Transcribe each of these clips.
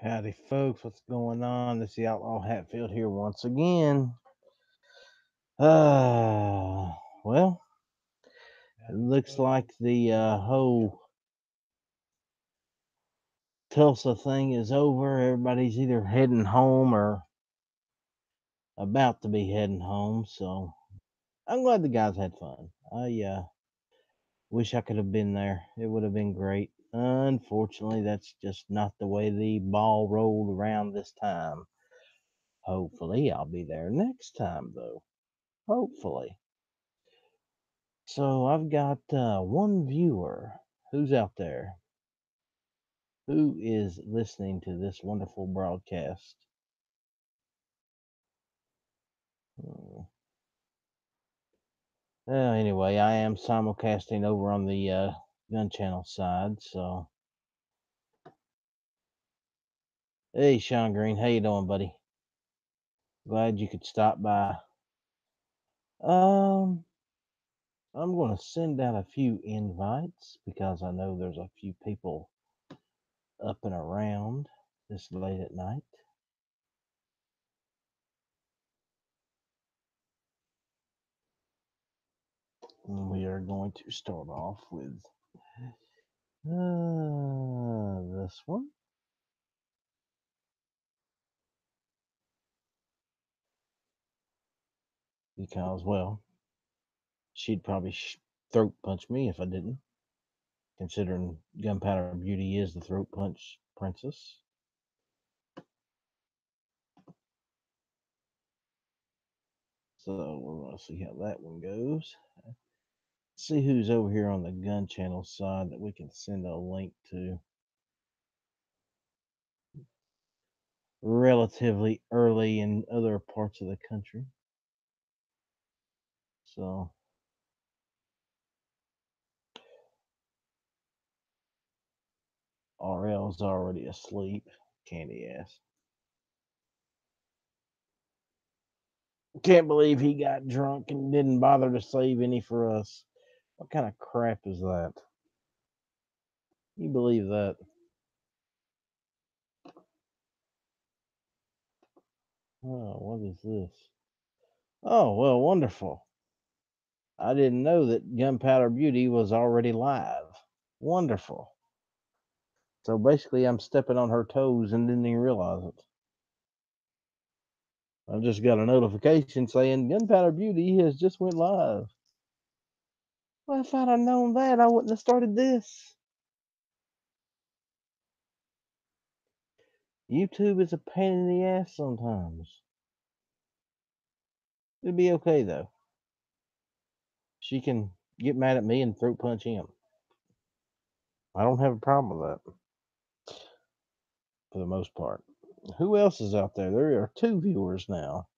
Howdy, folks. What's going on? This is the Outlaw Hatfield here once again. Well, it looks like the whole Tulsa thing is over. Everybody's either heading home or about to be heading home. So I'm glad the guys had fun. I wish I could have been there. It would have been great. Unfortunately, that's just not the way the ball rolled around this time. Hopefully, I'll be there next time, though. Hopefully. So I've got one viewer who's out there who is listening to this wonderful broadcast. Hmm. Anyway, I am simulcasting over on the gun channel side. So, hey, Sean Green, how you doing, buddy? Glad you could stop by. Um, I'm going to send out a few invites because I know there's a few people up and around this late at night. And we are going to start off with this one. Because, well, she'd probably throat punch me if I didn't, considering Gunpowder Beauty is the throat punch princess. So we're going to see how that one goes. See who's over here on the gun channel side that we can send a link to relatively early in other parts of the country. So RL's already asleep. Candy ass. Can't believe he got drunk and didn't bother to save any for us. What kind of crap is that? You believe that? Oh, what is this? Oh, well, wonderful. I didn't know that Gunpowder Beauty was already live. Wonderful. So basically, I'm stepping on her toes and didn't even realize it. I just got a notification saying Gunpowder Beauty has just went live. Well, if I'd have known that, I wouldn't have started this. YouTube is a pain in the ass sometimes. It'd be okay though. She can get mad at me and throat punch him. I don't have a problem with that for the most part. Who else is out there? There are two viewers now.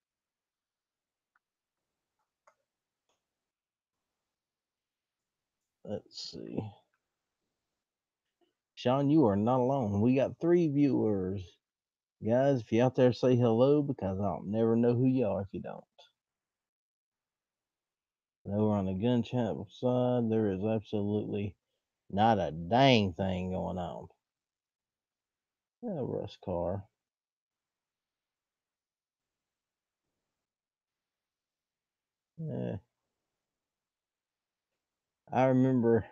Let's see. Sean, you are not alone. We got three viewers. Guys, if you out there, say hello because I'll never know who you are if you don't. And over on the gun channel side, there is absolutely not a dang thing going on. Russ car. Eh, I remember a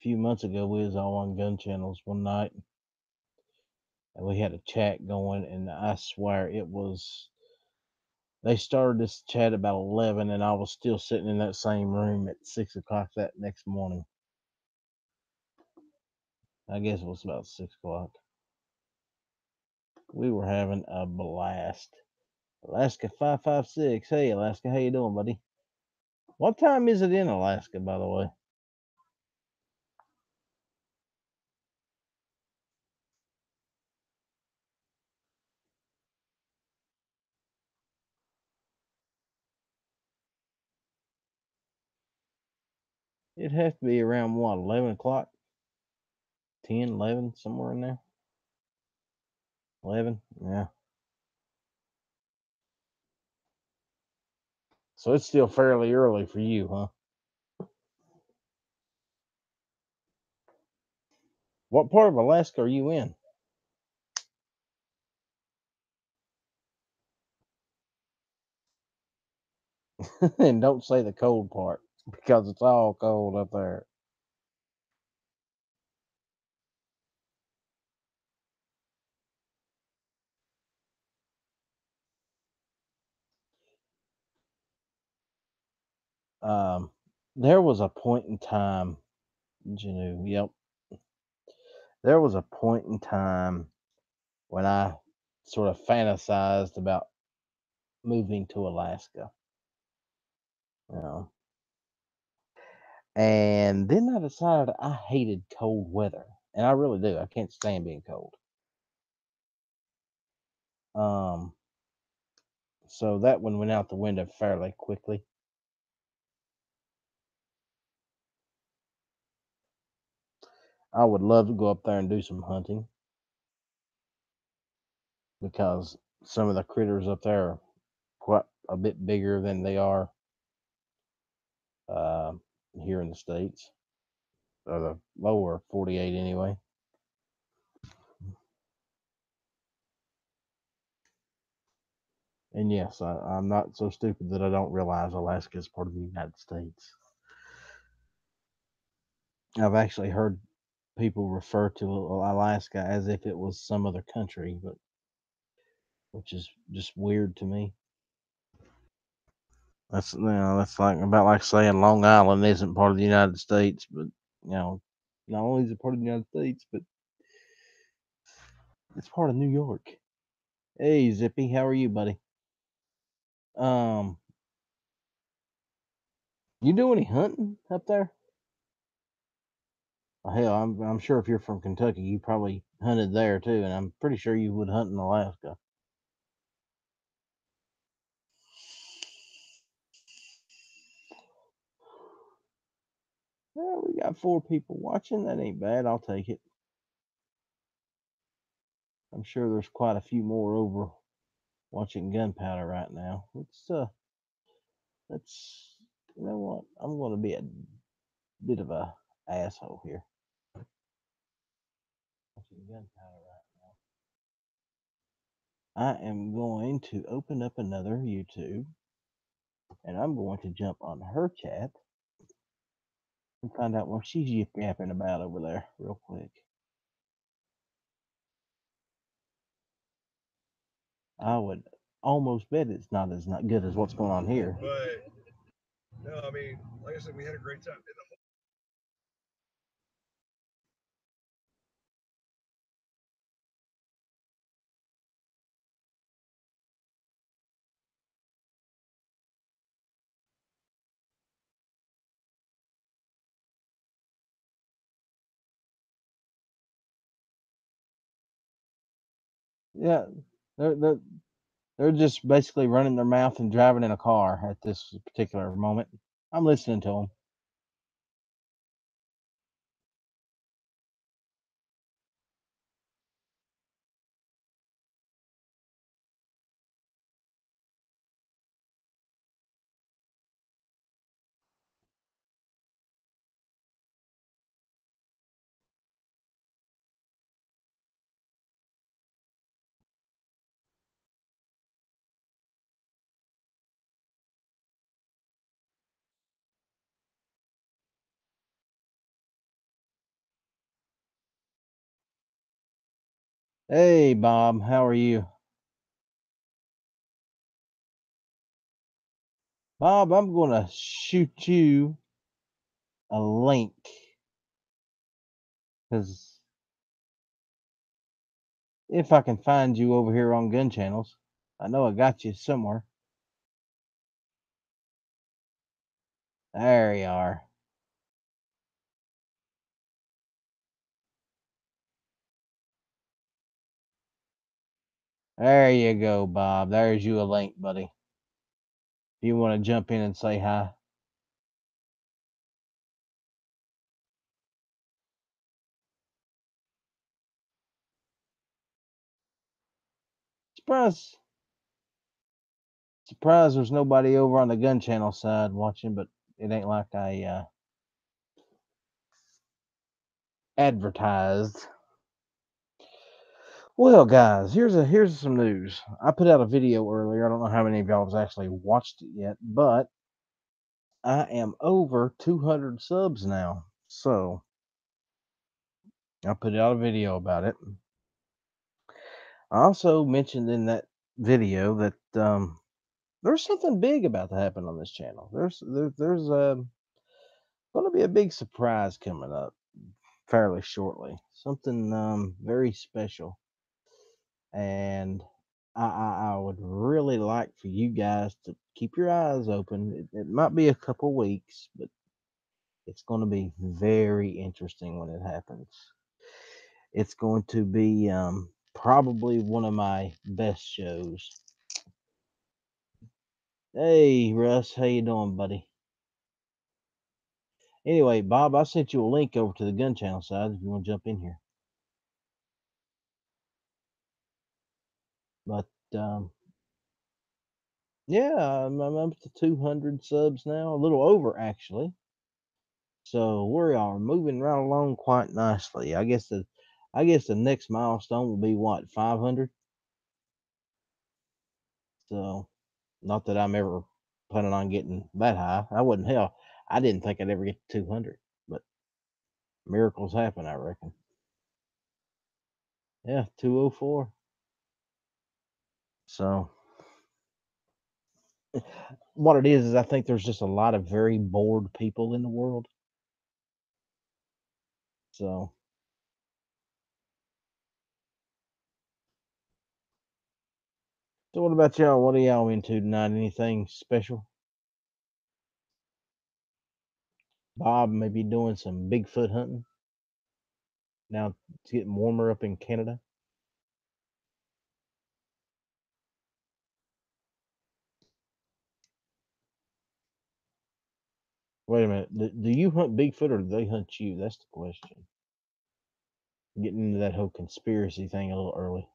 few months ago we was all on gun channels one night and we had a chat going, and I swear it was, they started this chat about 11 and I was still sitting in that same room at 6 o'clock that next morning. I guess it was about 6 o'clock. We were having a blast. Alaska 556. Hey Alaska, how you doing, buddy? What time is it in Alaska, by the way? It has to be around what, 11 o'clock? 10, 11, somewhere in there. 11, yeah. So it's still fairly early for you, huh? What part of Alaska are you in? And don't say the cold part because it's all cold up there. Um, there was a point in time, Janu, yep, there was a point in time when I sort of fantasized about moving to Alaska, you know. And then I decided I hated cold weather, and I really do. I can't stand being cold. Um, so that one went out the window fairly quickly. I would love to go up there and do some hunting because some of the critters up there are quite a bit bigger than they are uh, here in the states, or the lower 48 anyway. And yes, I'm not so stupid that I don't realize Alaska is part of the United States. I've actually heard people refer to Alaska as if it was some other country, but which is just weird to me. That's like about like saying Long Island isn't part of the United States, but not only is it part of the United States, but it's part of New York. Hey, Zippy, how are you, buddy? Um, you do any hunting up there? Hell, I'm sure if you're from Kentucky, you probably hunted there too, and I'm pretty sure you would hunt in Alaska. Well, we got 4 people watching. That ain't bad. I'll take it. I'm sure there's quite a few more over watching Gunpowder right now. Let's you know what? I'm gonna be a bit of a asshole here. Watching Gunpowder right now. I am going to open up another YouTube and I'm going to jump on her chat and find out what she's yip yapping about over there real quick. I would almost bet it's not as not good as what's going on here. But no, I mean, like I said, we had a great time. Yeah, they're they're just basically running their mouth and driving in a car at this particular moment. I'm listening to them. Hey, Bob, how are you? Bob, I'm going to shoot you a link because if I can find you over here on gun channels, I know I got you somewhere. There you are. There you go, Bob. There's you a link, buddy. If you want to jump in and say hi. Surprise! Surprise! There's nobody over on the gun channel side watching, but it ain't like I advertised. Well, guys, here's some news. I put out a video earlier. I don't know how many of y'all have actually watched it yet, but I am over 200 subs now. So I put out a video about it. I also mentioned in that video that there's something big about to happen on this channel. There's going to be a big surprise coming up fairly shortly. Something very special, and I would really like for you guys to keep your eyes open. It might be a couple weeks, but it's going to be very interesting when it happens. It's going to be probably one of my best shows. Hey Russ, how you doing, buddy? Anyway, Bob, I sent you a link over to the gun channel side if you want to jump in here. But yeah, I'm up to 200 subs now, a little over actually. So we are moving right along quite nicely. I guess the next milestone will be what, 500. So not that I'm ever planning on getting that high. I wouldn't hell. I didn't think I'd ever get to 200, but miracles happen, I reckon. Yeah, 204. So what it is I think there's just a lot of very bored people in the world. So what about y'all? What are y'all into tonight? Anything special? Bob may be doing some Bigfoot hunting. Now it's getting warmer up in Canada. Wait a minute. Do you hunt Bigfoot or do they hunt you? That's the question. Getting into that whole conspiracy thing a little early.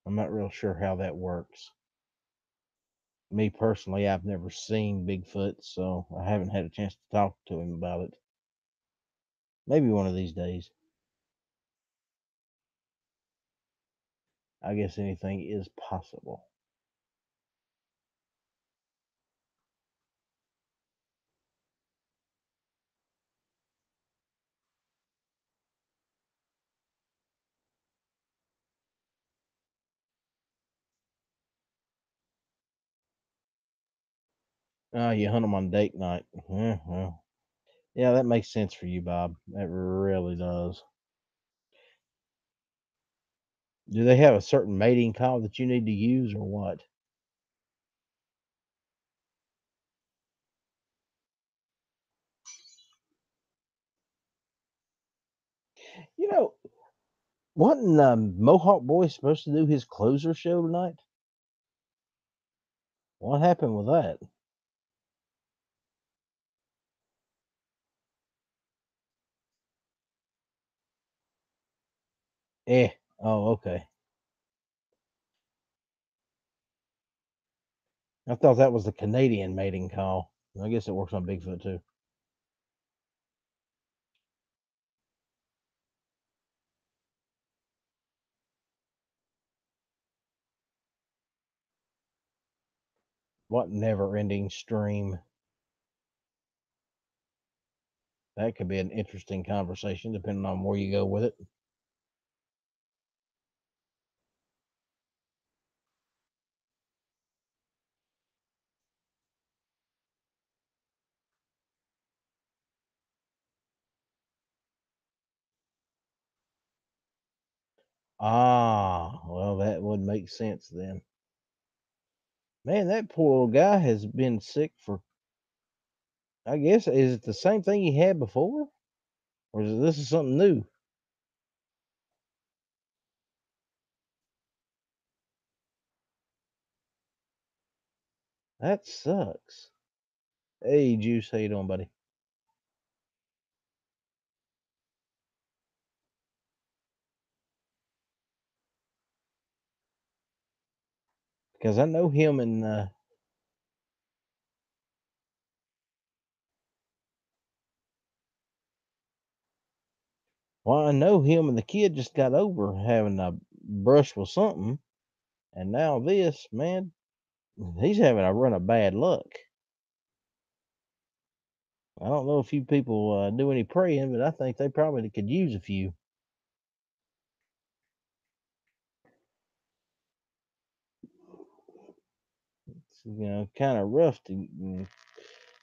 I'm not real sure how that works. Me personally, I've never seen Bigfoot, so I haven't had a chance to talk to him about it. Maybe one of these days. I guess anything is possible. Oh, you hunt them on date night. Yeah, well, yeah, that makes sense for you, Bob. That really does. Do they have a certain mating call that you need to use or what? You know, wasn't Mohawk Boy supposed to do his closer show tonight? What happened with that? Eh. Oh, okay. I thought that was the Canadian mating call. I guess it works on Bigfoot too. What never ending stream? That could be an interesting conversation depending on where you go with it. Ah, well, that would make sense then. Man, that poor old guy has been sick for, I guess, is it the same thing he had before? Or is this is something new? That sucks. Hey, Juice, how you doing, buddy? Because I know him and, well, I know him and the kid just got over having a brush with something. And now this, man, he's having a run of bad luck. I don't know if you people do any praying, but I think they probably could use a few. It's, kind of rough to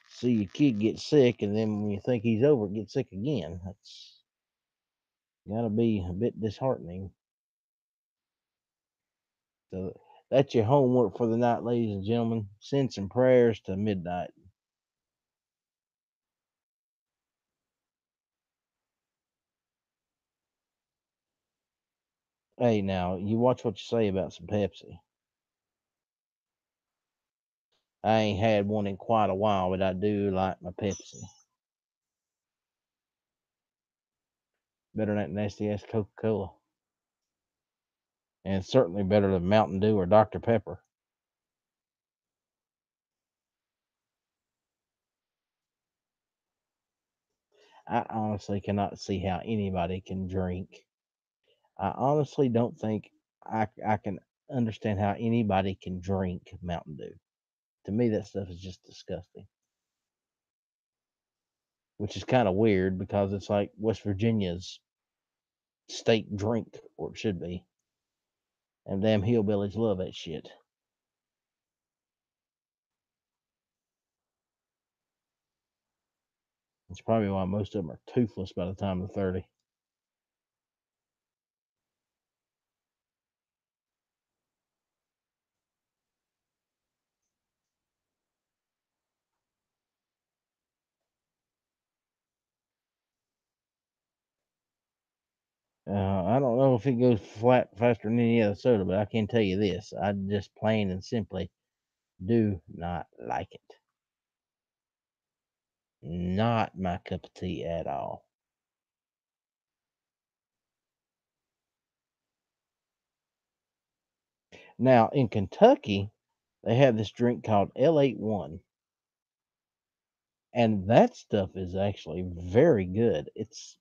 see your kid get sick, and then when you think he's over, get sick again. That's gotta be a bit disheartening. So that's your homework for the night, ladies and gentlemen. Send some prayers to midnight. Hey, now you watch what you say about some Pepsi. I ain't had one in quite a while, but I do like my Pepsi. Better than that nasty ass Coca Cola. And certainly better than Mountain Dew or Dr. Pepper. I honestly cannot see how anybody can drink. I honestly don't think I can understand how anybody can drink Mountain Dew. To me, that stuff is just disgusting. Which is kind of weird because it's like West Virginia's state drink, or it should be. And damn hillbillies love that shit. It's probably why most of them are toothless by the time they're 30. I don't know if it goes flat faster than any other soda, but I can tell you this: I just plain and simply do not like it. Not my cup of tea at all. Now in Kentucky, they have this drink called L81, and that stuff is actually very good. It's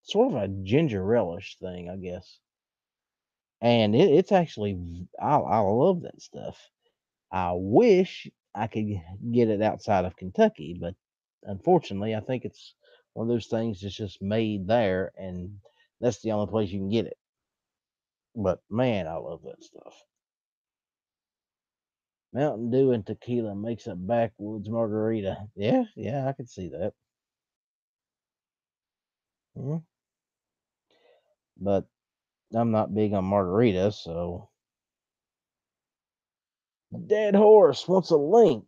sort of a ginger relish thing, I guess, and it's actually I love that stuff. I wish I could get it outside of Kentucky, but unfortunately, I think it's one of those things that's just made there, and that's the only place you can get it. But man, I love that stuff. Mountain Dew and tequila makes a backwoods margarita. Yeah, yeah, I can see that. Yeah. But I'm not big on margaritas, so Dead Horse wants a link.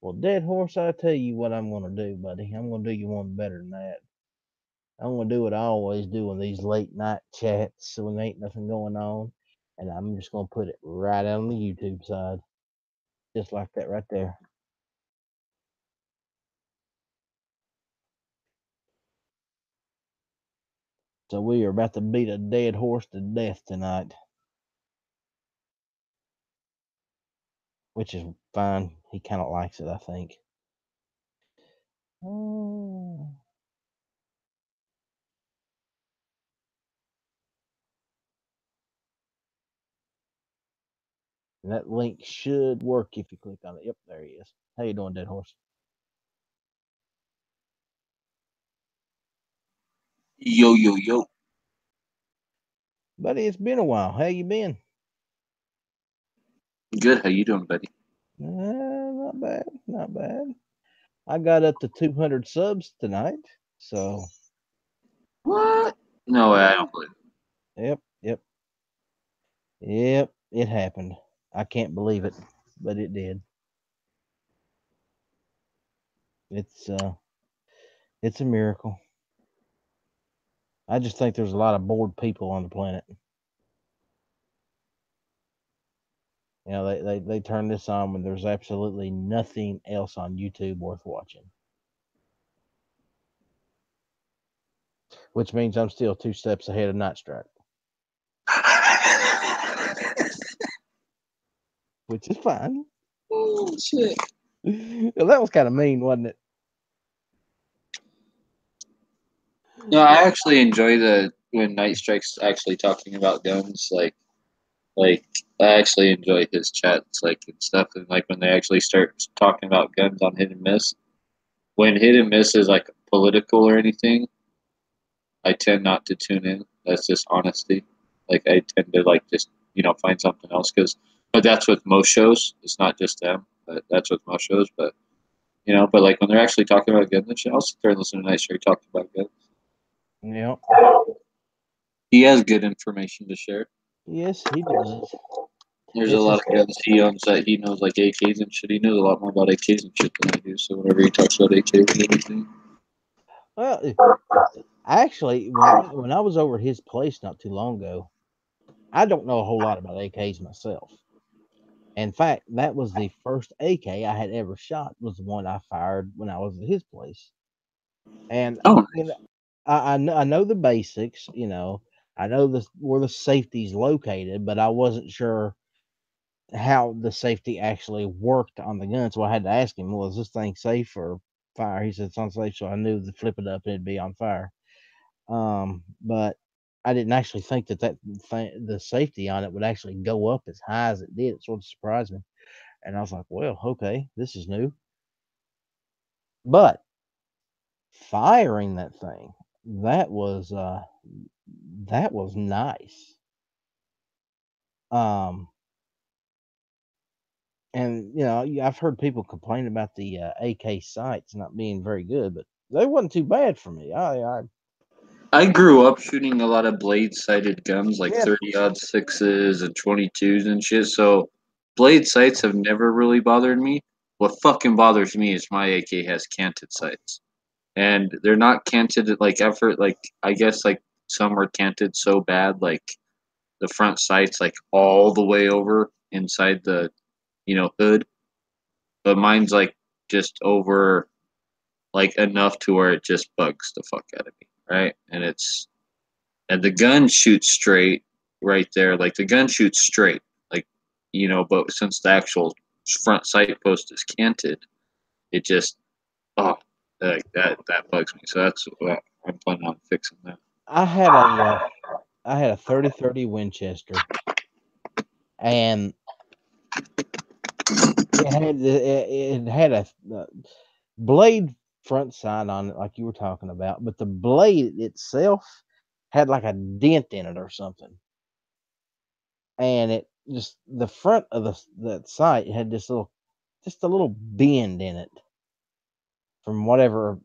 Well, Dead Horse, I tell you what I'm gonna do, buddy. I'm gonna do you one better than that. I'm gonna do what I always do in these late night chats when there ain't nothing going on, and I'm just gonna put it right out on the YouTube side, just like that right there. So we are about to beat a dead horse to death tonight, which is fine. He kind of likes it, I think. Oh. And that link should work if you click on it. Yep, there he is. How you doing, dead horse? Yo, yo, yo. Buddy, it's been a while. How you been? Good. How you doing, buddy? Not bad, not bad. I got up to 200 subs tonight, so What? No way. I yeah, don't believe it. yep, yep, yep. It happened. I can't believe it, but it did. It's uh, it's a miracle. I just think there's a lot of bored people on the planet. They turn this on when there's absolutely nothing else on YouTube worth watching, which means I'm still 2 steps ahead of Night Strike, which is fine. Oh shit. Well, that was kind of mean, wasn't it? No, I actually enjoy the when Night Strike's actually talking about guns, like I actually enjoy his chats, like and stuff, and like when they actually start talking about guns on Hit and Miss. When Hit and Miss is like political or anything, I tend not to tune in. That's just honesty. Like I tend to like just find something else but that's with most shows. It's not just them, but that's with most shows. But like when they're actually talking about guns and shit, I'll sit there and listen to Night Sherry talk about guns. Yep. He has good information to share. Yes, he does. There's a It's lot just of guns he owns that he knows, like AKs and shit. He knows a lot more about AKs and shit than I do. So whenever he talks about AKs and everything, well, actually, when I was over at his place not too long ago, I don't know a whole lot about AKs myself. In fact, that was the first AK I had ever shot. Was the one I fired when I was at his place, and oh, I know the basics. I know where the safety's located, but I wasn't sure how the safety actually worked on the gun. So I had to ask him, "Well, is this thing safe for fire?" He said it's unsafe, so I knew to flip it up and it'd be on fire. But I didn't actually think the safety on it would actually go up as high as it did. It sort of surprised me, and I was like, "Well, okay, this is new." But firing that thing, that was uh, that was nice. Um, and I've heard people complain about the AK sights not being very good, but they wasn't too bad for me. I I grew up shooting a lot of blade sighted guns, like yeah, 30-06s and 22s and shit. So blade sights have never really bothered me. What fucking bothers me is my AK has canted sights, and they're not canted like effort. Like I guess like some are canted so bad, like the front sights like all the way over inside the hood, but mine's like just over like enough to where it just bugs the fuck out of me, right? And the gun shoots straight right there. Like the gun shoots straight, like but since the actual front sight post is canted, it just oh like that bugs me. So that's what I'm planning on fixing that. I had a 30-30 Winchester, and it had a blade front sight on it, like you were talking about, but the blade itself had like a dent in it or something, and it just the front of that sight had just a little bend in it from whatever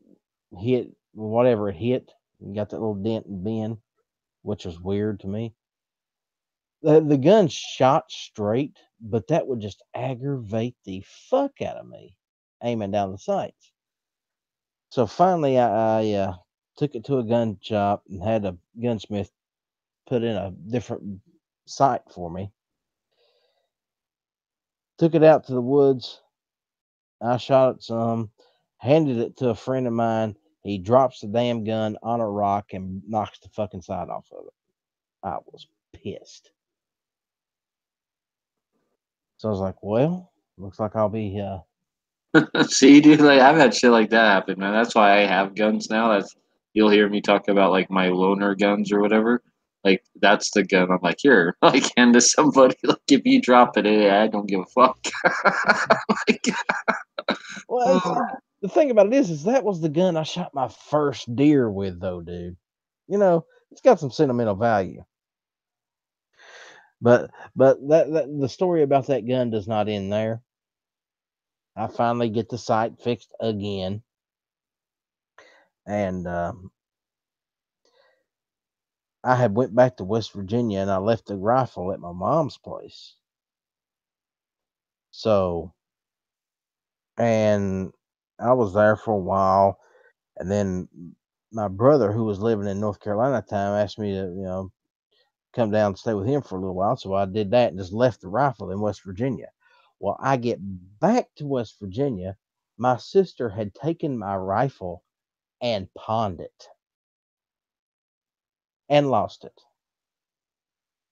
it hit. You got that little dent and bend, which was weird to me. The gun shot straight, but that would just aggravate the fuck out of me aiming down the sights. So finally, I took it to a gun shop and had a gunsmith put in a different sight for me. Took it out to the woods. I shot it some, handed it to a friend of mine. He drops the damn gun on a rock and knocks the fucking sight off of it. I was pissed. So I was like, well, looks like I'll be See, dude, like I've had shit like that happen, man. That's why I have guns now. That's you'll hear me talk about like my loaner guns or whatever. Like that's the gun I'm like, here, like hand to somebody. Like if you drop it, I don't give a fuck. Like, well, oh, the thing about it is that was the gun I shot my first deer with, though, dude. It's got some sentimental value. But that the story about that gun does not end there. I finally get the sight fixed again, and I had went back to West Virginia, and I left the rifle at my mom's place. So, and I was there for a while, and then my brother, who was living in North Carolina at the time, asked me to come down and stay with him for a little while. So I did that and just left the rifle in West Virginia. Well, I get back to West Virginia. My sister had taken my rifle and pawned it and lost it.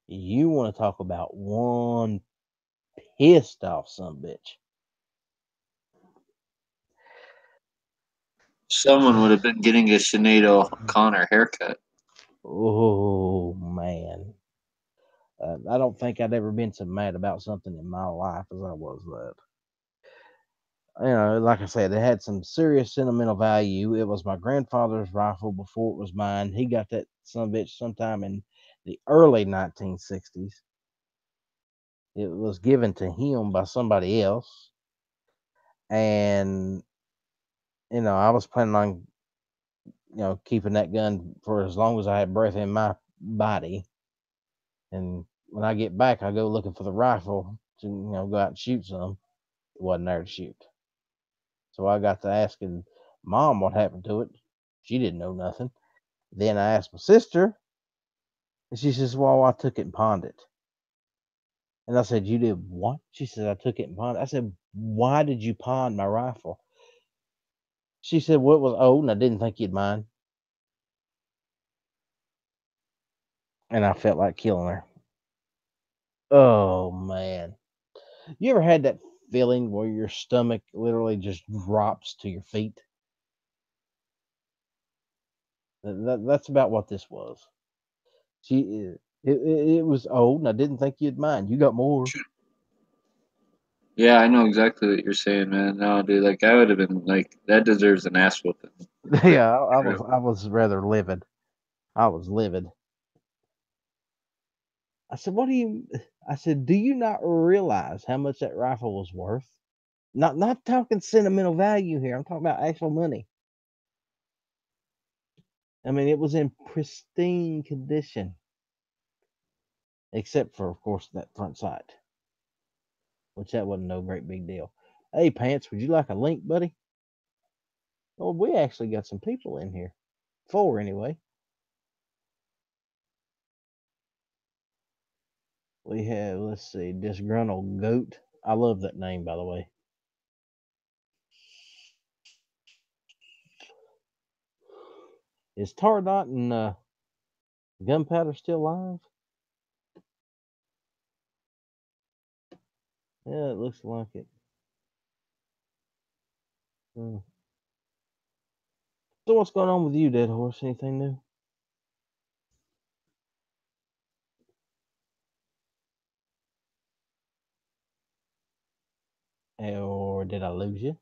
You want to talk about one pissed off son bitch. someone would have been getting a Sinead O'Connor haircut. Oh man. I don't think I'd ever been so mad about something in my life as I was that. Like I said, it had some serious sentimental value. It was my grandfather's rifle before it was mine. He got that son of a bitch sometime in the early 1960s. It was given to him by somebody else, and I was planning on keeping that gun for as long as I had breath in my body. And when I get back, I go looking for the rifle to go out and shoot some. It wasn't there to shoot. So I got to asking mom what happened to it. She didn't know nothing. Then I asked my sister, and she says, "Well, I took it and pawned it." And I said, "You did what?" She said, "I took it and pawned it." I said, "Why did you pawn my rifle?" She said, "Well, it was old, and I didn't think you'd mind." And I felt like killing her. Oh man, you ever had that feeling where your stomach literally just drops to your feet? That's about what this was. It was old, and I didn't think you'd mind. You got more. Yeah, I know exactly what you're saying, man. No, dude, like I would have been like, that deserves an ass whooping. Like, Yeah, I for was real. I was rather livid. I was livid. I said, "What do you?" I said, "Do you not realize how much that rifle was worth? Not talking sentimental value here. I'm talking about actual money. I mean, it was in pristine condition, except for, of course, that front sight, which that wasn't no great big deal." Hey, Pants, would you like a link, buddy? Well, we actually got some people in here. 4 anyway. We have, let's see, Disgruntled Goat. I love that name, by the way. Is Tardot and Gunpowder still live? Yeah, it looks like it. Hmm. So what's going on with you, Dead Horse? Anything new? Or did I lose you?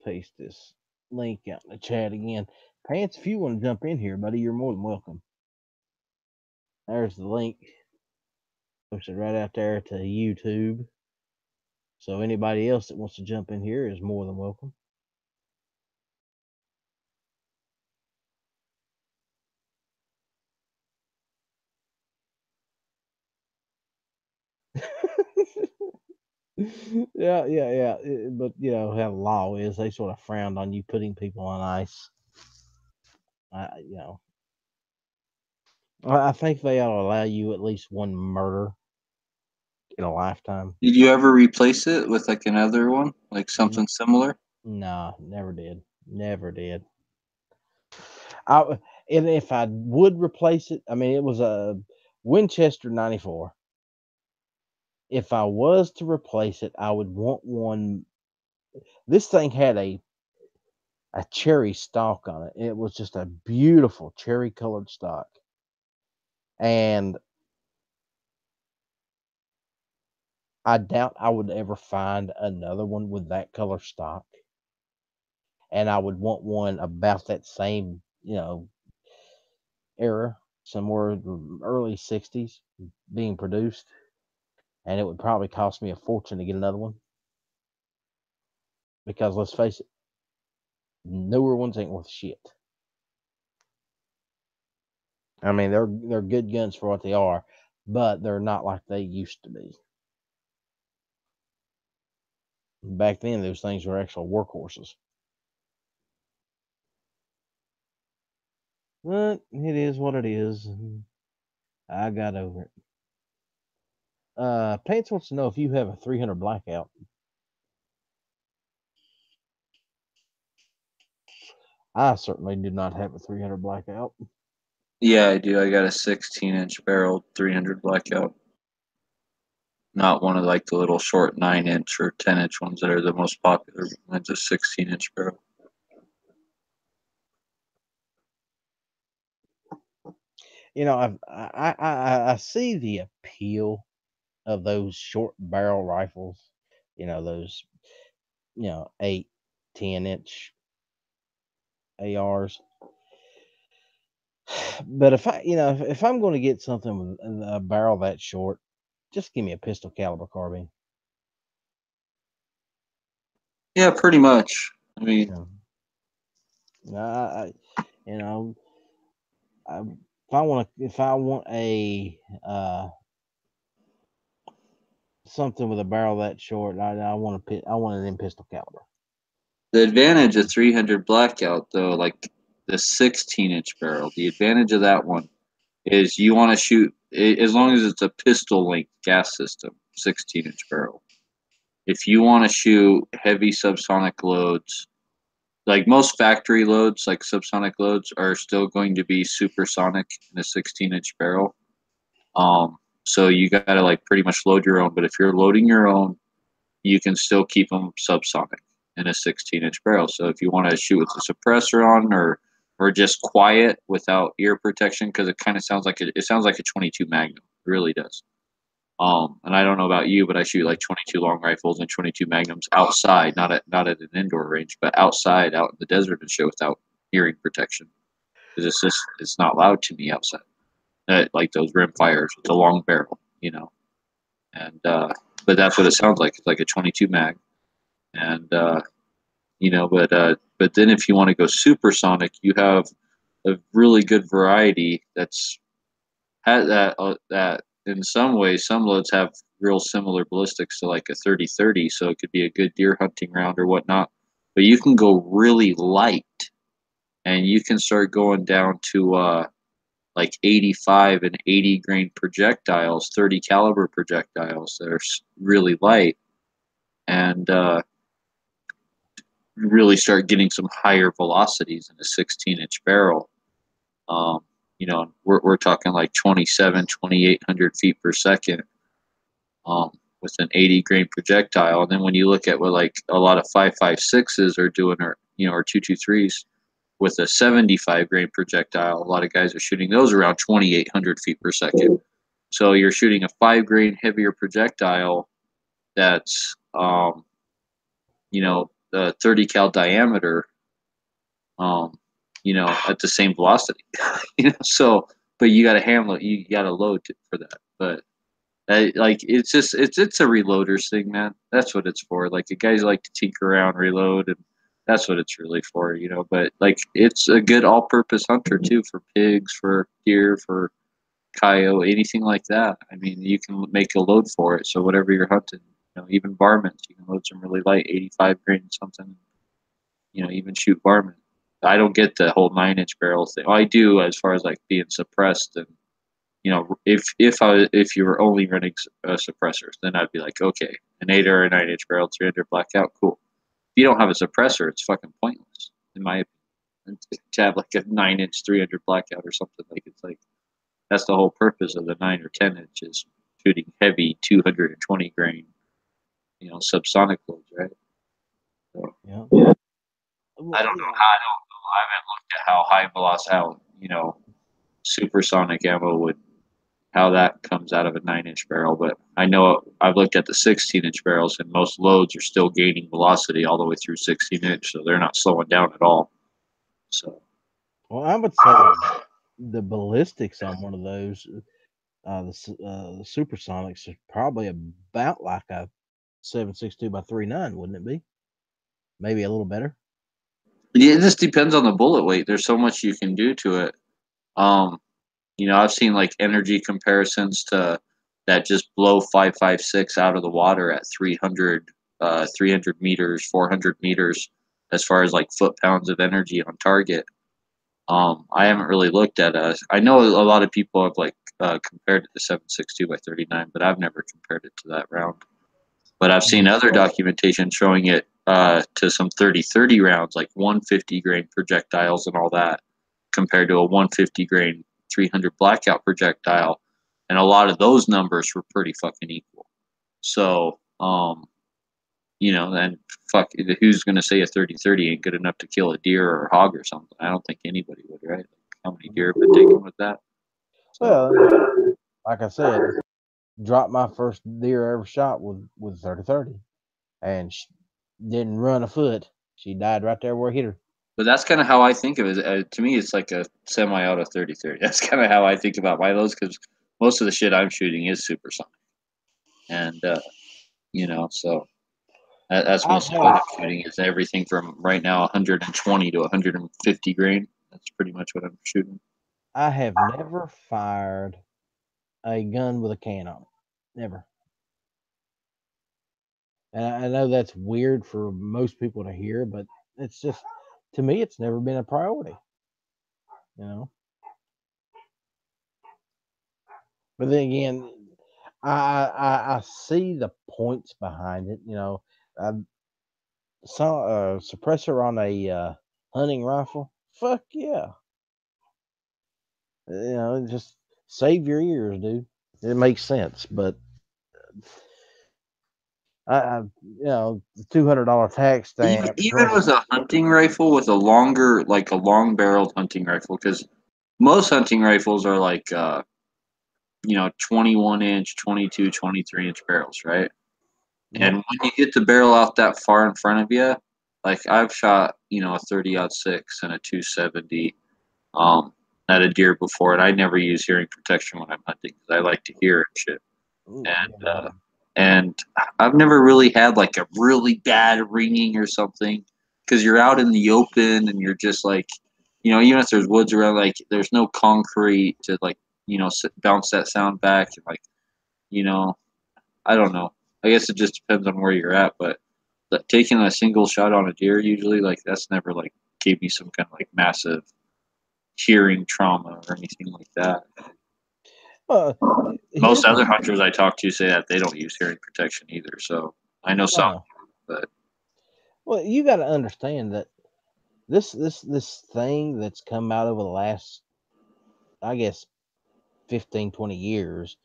Paste this link out in the chat again. Pants, if you want to jump in here, buddy, you're more than welcome. There's the link. Posted right out there to YouTube. So anybody else that wants to jump in here is more than welcome. Yeah. But how the law is, they sort of frowned on you putting people on ice. I, you know, I think they ought to allow you at least one murder in a lifetime. Did you ever replace it with like another one, like N- something similar? Nah, never did. Never did. I and if I would replace it, I mean, it was a Winchester 94. If I was to replace it, I would want one. This thing had a cherry stock on it. It was just a beautiful cherry colored stock. And I doubt I would ever find another one with that color stock. And I would want one about that same, era, somewhere in the early 60s being produced. And it would probably cost me a fortune to get another one. Because let's face it, newer ones ain't worth shit. I mean, they're good guns for what they are, but they're not like they used to be. Back then, those things were actual workhorses. But it is what it is. I got over it. Pants wants to know if you have a 300 blackout. I certainly do not have a 300 blackout. Yeah, I do. I got a 16-inch barrel 300 blackout. Not one of like the little short 9-inch or 10-inch ones that are the most popular. Mine's a 16-inch barrel. I see the appeal of those short barrel rifles. Those 8, 10 inch ARs. But if I'm going to get something with a barrel that short, just give me a pistol caliber carbine. Yeah, pretty much. I mean, You know, you know, if I want a something with a barrel that short, I want it in pistol caliber. the advantage of 300 blackout though, like the 16-inch barrel, the advantage of that one is you want to shoot as long as it's a pistol length gas system, 16-inch barrel. If you want to shoot heavy subsonic loads, like most factory loads, like subsonic loads, are still going to be supersonic in a 16-inch barrel. So you got to like pretty much load your own. But if you're loading your own, you can still keep them subsonic in a 16-inch barrel. So if you want to shoot with a suppressor on, or just quiet without ear protection, because it kind of sounds like it sounds like a 22 Magnum. It really does. And I don't know about you, but I shoot like 22 long rifles and 22 Magnums outside, not at an indoor range, but outside, out in the desert and shit without hearing protection. Because it's not loud to me outside. Like those rim fires with a long barrel, and but that's what it sounds like. It's like a 22 mag, and but then if you want to go supersonic, you have a really good variety that in some ways some loads have real similar ballistics to like a 30-30, so it could be a good deer hunting round or whatnot. But you can go really light, and you can start going down to like 85 and 80 grain projectiles, 30 caliber projectiles that are really light, and really start getting some higher velocities in a 16-inch barrel. We're talking like 27, 2,800 feet per second with an 80 grain projectile. And then when you look at what like a lot of 5.56s are doing, or 223s with a 75 grain projectile, a lot of guys are shooting those around 2,800 feet per second. So you're shooting a 5 grain heavier projectile that's, the 30 cal diameter, at the same velocity. So, but you got to handle it. You got to load for that. But like it's a reloaders thing, man. That's what it's for. Like the guys like to tinker around, reload, and that's what it's really for, But like it's a good all-purpose hunter too, for pigs, for deer, for coyote, anything like that. I mean, you can make a load for it. So whatever you're hunting, even varmints, you can load some really light, 85 grain something. Even shoot varmint. I don't get the whole 9-inch barrel thing. Well, I do as far as like being suppressed, and if you were only running suppressors, then I'd be like, okay, an 8 or a 9-inch barrel, 300 blackout, cool. If you don't have a suppressor, it's fucking pointless in my opinion. To have like a 9-inch 300 blackout or something, like it's like that's the whole purpose of the 9 or 10 inch is shooting heavy 220 grain, subsonic loads, right? So, Yeah. I don't know how. I haven't looked at how high velocity, supersonic ammo would, how that comes out of a 9-inch barrel. But I know I've looked at the 16-inch barrels, and most loads are still gaining velocity all the way through 16-inch, so they're not slowing down at all. So, Well, I would say the ballistics on one of those, the supersonics, is probably about like a 7.62 by 3.9, wouldn't it be? Maybe a little better. yeah, it just depends on the bullet weight. There's so much you can do to it. Um, I've seen like energy comparisons to that just blow 5.56 out of the water at 300 meters, 400 meters, as far as like foot pounds of energy on target. I haven't really looked at I know a lot of people have like compared it to 7.62 by 39, but I've never compared it to that round. But I've seen other documentation showing it to some 30-30 rounds, like 150 grain projectiles and all that, compared to a 150 grain 300 blackout projectile, and a lot of those numbers were pretty fucking equal. So, and fuck, who's gonna say a 30-30 ain't good enough to kill a deer or a hog or something? I don't think anybody would, right? How many deer have been taken with that? So Well, like I said, dropped my first deer I ever shot with 30-30, and she didn't run a foot. She died right there where I hit her. but that's kind of how I think of it. To me, it's like a semi-auto 30-30. That's kind of how I think about my loads because most of the shit I'm shooting is supersonic, and so that's I've mostly what had I'm shooting. Is everything from right now 120 to 150 grain. That's pretty much what I'm shooting. I have never fired a gun with a can on it. Never. And I know that's weird for most people to hear, but it's just to me, it's never been a priority. You know. But then again, I see the points behind it. You know, I saw a suppressor on a hunting rifle. Fuck yeah. Just save your ears, dude. It makes sense, but the $200 tax Even stamp even plus. with a hunting rifle with a longer, like a long barreled hunting rifle, because most hunting rifles are like 21 inch, 22, 23 inch barrels, right? And Yep. when you get the barrel out that far in front of you, like I've shot, a 30-06 and a 270 um, at a deer before, and I never use hearing protection when I'm hunting because I like to hear and shit. And Yeah. and I've never really had like a really bad ringing or something because you're out in the open and you're just like, even if there's woods around, like there's no concrete to like, bounce that sound back and like, you know, I don't know. I guess it just depends on where you're at, but taking a single shot on a deer usually like that's never like gave me some kind of like massive hearing trauma or anything like that. Well, Most here's the other hunters I talk to say that they don't use hearing protection either. So I know some, no. but Well, you got to understand that this thing that's come out over the last, I guess, 15-20 years,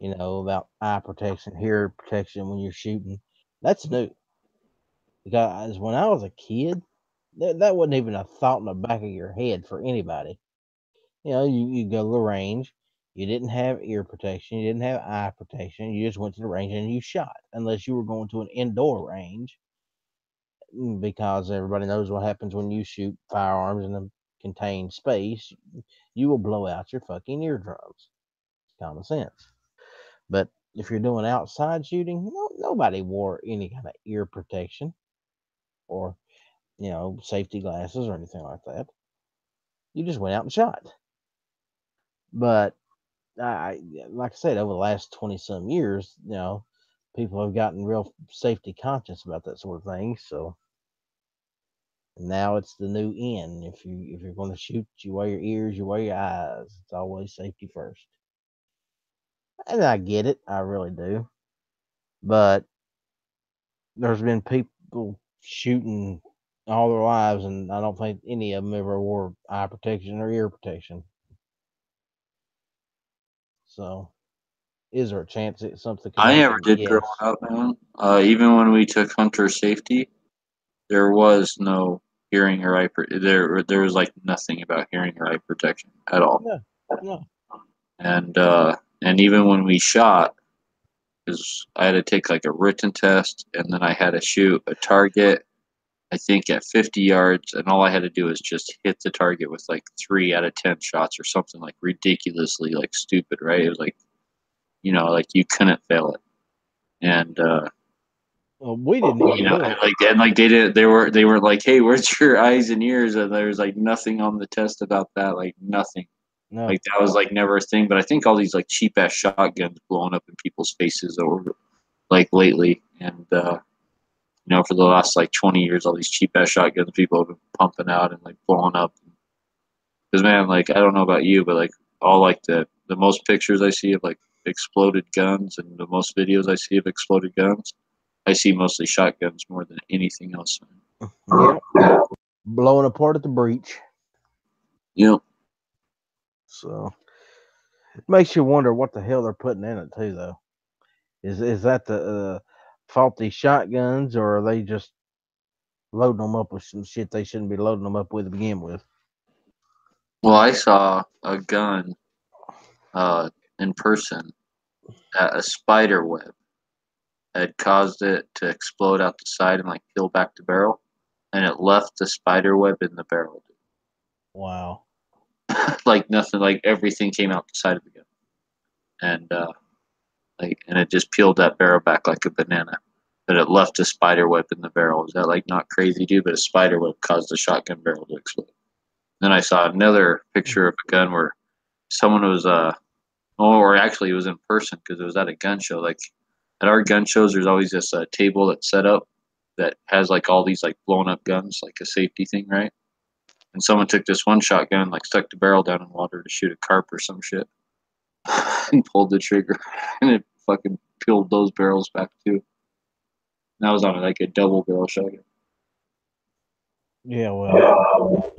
about eye protection, hearing protection when you're shooting, that's new. Because when I was a kid, that wasn't even a thought in the back of your head for anybody. You go to the range, you didn't have ear protection, you didn't have eye protection, you just went to the range and you shot, unless you were going to an indoor range, because everybody knows what happens when you shoot firearms in a contained space. You will blow out your fucking eardrums. Common sense. But if you're doing outside shooting, nobody wore any kind of ear protection or safety glasses or anything like that. You just went out and shot. But like I said, over the last 20 some years, people have gotten real safety conscious about that sort of thing. So now it's the new in. If you're going to shoot, you wear your ears, you wear your eyes. It's always safety first. And I get it, I really do. But there's been people shooting all their lives, and I don't think any of them ever wore eye protection or ear protection. So, is there a chance that something could I never happen? did growing Yes. up, man. Even when we took hunter safety, there was no hearing or there was like nothing about hearing or eye protection at all. No. No. And even when we shot, because I had to take like a written test and then I had to shoot a target. I think at 50 yards, and all I had to do was just hit the target with like 3 out of 10 shots or something like ridiculously like stupid, right? It was like like you couldn't fail it, and Well, we didn't even do it. like they were like, hey, where's your eyes and ears? And there was like nothing on the test about that, like nothing. No. Like that was like never a thing. But I think all these like cheap ass shotguns blowing up in people's faces over like lately, and for the last like 20 years, all these cheap ass shotguns people have been pumping out and like blowing up. Because man, like I don't know about you, but like all like the most pictures I see of like exploded guns and the most videos I see of exploded guns, I see mostly shotguns more than anything else. Yep. Blowing apart at the breech. You know, So it makes you wonder what the hell they're putting in it too, though. Is that the faulty shotguns, or are they just loading them up with some shit they shouldn't be loading them up with to begin with? well, I saw a gun in person that a spider web had caused it to explode out the side and like peel back the barrel, and it left the spider web in the barrel. Wow. Like nothing, like everything came out the side of the gun, and and it just peeled that barrel back like a banana. But it left a spider web in the barrel. Is that like not crazy, dude? But a spider web caused the shotgun barrel to explode. Then I saw another picture of a gun where someone was or actually it was in person because it was at a gun show. Like at our gun shows, there's always this table that's set up that has like all these like blown up guns, like a safety thing, right? And someone took this one shotgun and like stuck the barrel down in water to shoot a carp or some shit, and pulled the trigger, and it fucking peeled those barrels back too. And that was on like a double barrel shotgun. Yeah, well,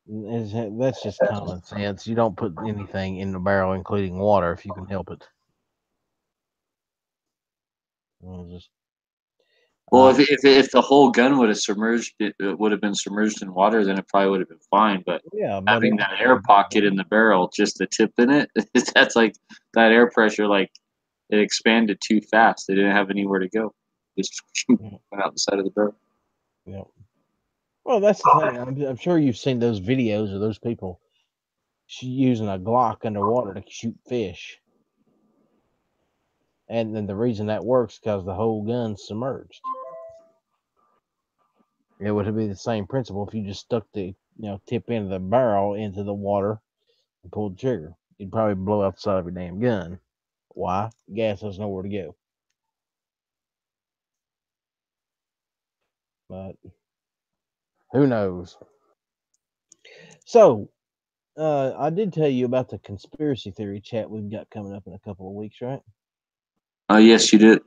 that's just common sense. You don't put anything in the barrel, including water, if you can help it. Just, Well, uh, if the whole gun would have submerged, it would have been submerged in water, then it probably would have been fine. But yeah, but having that air pocket in the barrel, just the tip in it, that's like that air pressure, like it expanded too fast. They didn't have anywhere to go. Just Mm, went out the side of the barrel. yeah. Well, that's the thing. I'm sure you've seen those videos of those people using a Glock underwater to shoot fish, and then the reason that works because the whole gun's submerged. It would be the same principle if you just stuck the tip end of the barrel into the water and pulled the trigger. You'd probably blow out the side of your damn gun. Why? Gas has nowhere to go. But who knows? So, I did tell you about the conspiracy theory chat we've got coming up in a couple of weeks, right? Yes, you did.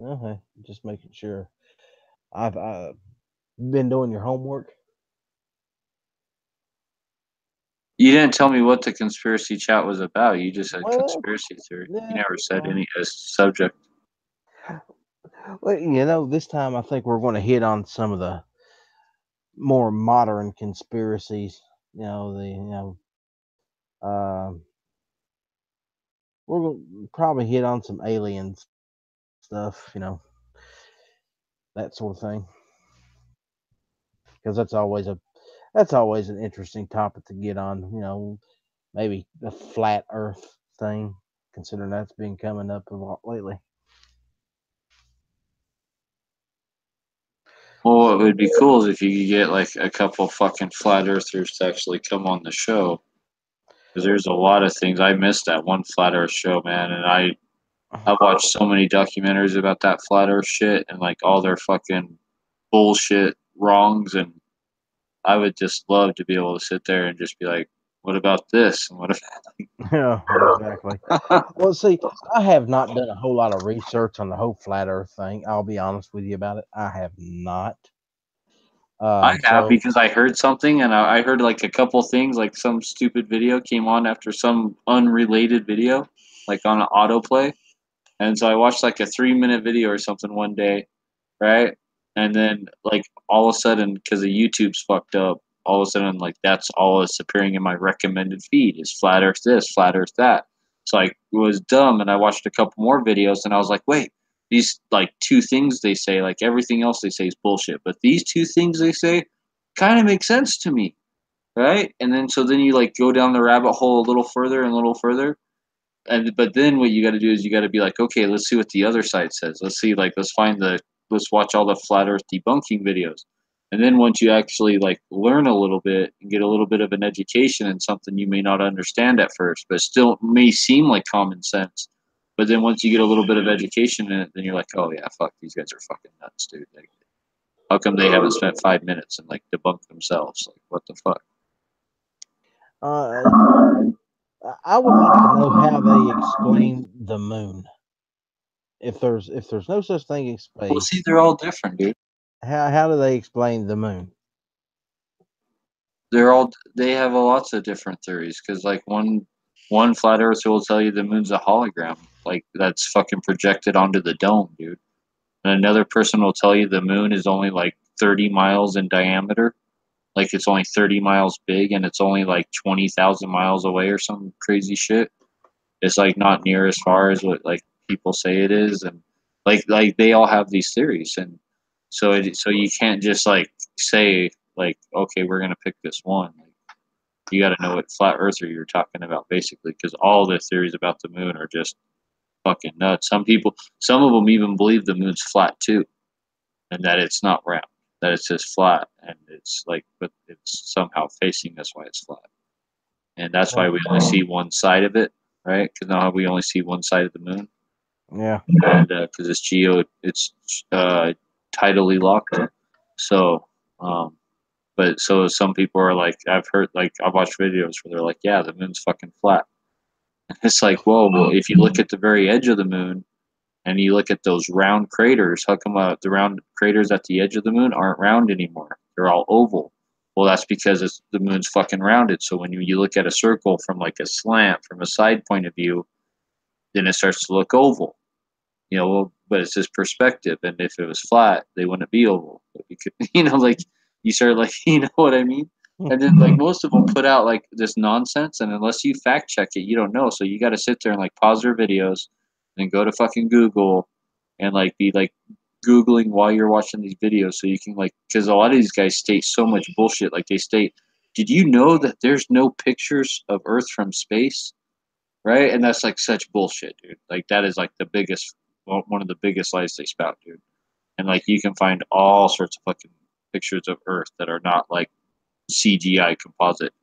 Okay, just making sure. I've been doing your homework. You didn't tell me what the conspiracy chat was about. You just said Well, conspiracy theory. You yeah, never that's said fine. any subject. Well, this time I think we're going to hit on some of the more modern conspiracies. Uh, we're going to probably hit on some alien stuff, that sort of thing, because that's always an interesting topic to get on. Maybe the flat Earth thing, considering that's been coming up a lot lately. Well, what would be cool is if you could get like a couple fucking flat earthers to actually come on the show. Because there's a lot of things I missed that one flat Earth show, man, and I've watched so many documentaries about that flat Earth shit and like all their fucking bullshit wrongs, and I would just love to be able to sit there and just be like, "What about this?" and what Yeah, exactly. about? Well, see, I have not done a whole lot of research on the whole flat Earth thing. I'll be honest with you about it. I have not. I have So because I heard something and I heard like a couple things, like some stupid video came on after some unrelated video, like on autoplay. And so I watched like a 3 minute video or something one day, right? And then like all of a sudden, because the YouTube's fucked up, all of a sudden like that's all that's appearing in my recommended feed is flat Earth this, flat Earth that. So I was dumb and I watched a couple more videos and I was like, wait, these like two things they say, like everything else they say is bullshit, but these two things they say kind of make sense to me, right? And then so then you like go down the rabbit hole a little further and a little further, and but then what you got to do is you got to be like, okay, let's see what the other side says. Let's see, like, let's watch all the flat Earth debunking videos, and then once you actually like learn a little bit and get a little bit of an education in something you may not understand at first, but still may seem like common sense. But then once you get a little bit of education in it, then you're like, oh yeah, fuck, these guys are fucking nuts, dude. Like, how come they haven't spent 5 minutes and like debunked themselves? Like, what the fuck? uh, I would like to know how they explain the moon. If there's no such thing as Well, see, space, they're all different, dude. how do they explain the moon? They have lots of different theories because like one flat earther will tell you the moon's a hologram, like that's fucking projected onto the dome, dude. And another person will tell you the moon is only like 30 miles in diameter, like it's only 30 miles big and it's only like 20,000 miles away or some crazy shit. It's like not near as far as what like people say it is, and like they all have these theories, and so you can't just like say like okay we're gonna pick this one. Like, you got to know what flat earther you're talking about basically, because all the theories about the moon are just fucking nuts. Some of them even believe the moon's flat too, and that it's not round, that it's just flat, and it's like, but it's somehow facing us why it's flat, and that's why we only see one side of it, right? Because now we only see one side of the moon, Yeah. and because it's tidally locked, so. But so some people are like, I've heard, like, I've watched videos where they're like, yeah, the moon's fucking flat. It's like, whoa, well, if you look at the very edge of the moon and you look at those round craters, how come the round craters at the edge of the moon aren't round anymore? They're all oval. Well, that's because the moon's fucking rounded. So when you look at a circle from like a slant, from a side point of view, then it starts to look oval. Well, but it's just perspective. And if it was flat, they wouldn't be oval. But you could, like you start like, you know what I mean? And then like most of them put out like this nonsense, and unless you fact check it, you don't know. So you got to sit there and like pause their videos, and go to fucking Google, and like be like googling while you're watching these videos, so you can like, because a lot of these guys state so much bullshit. Like they state, did you know that there's no pictures of Earth from space? Right? And that's like such bullshit, dude. Like that is like the biggest, one of the biggest lies they spout, dude. And like you can find all sorts of fucking pictures of Earth that are not like CGI composite.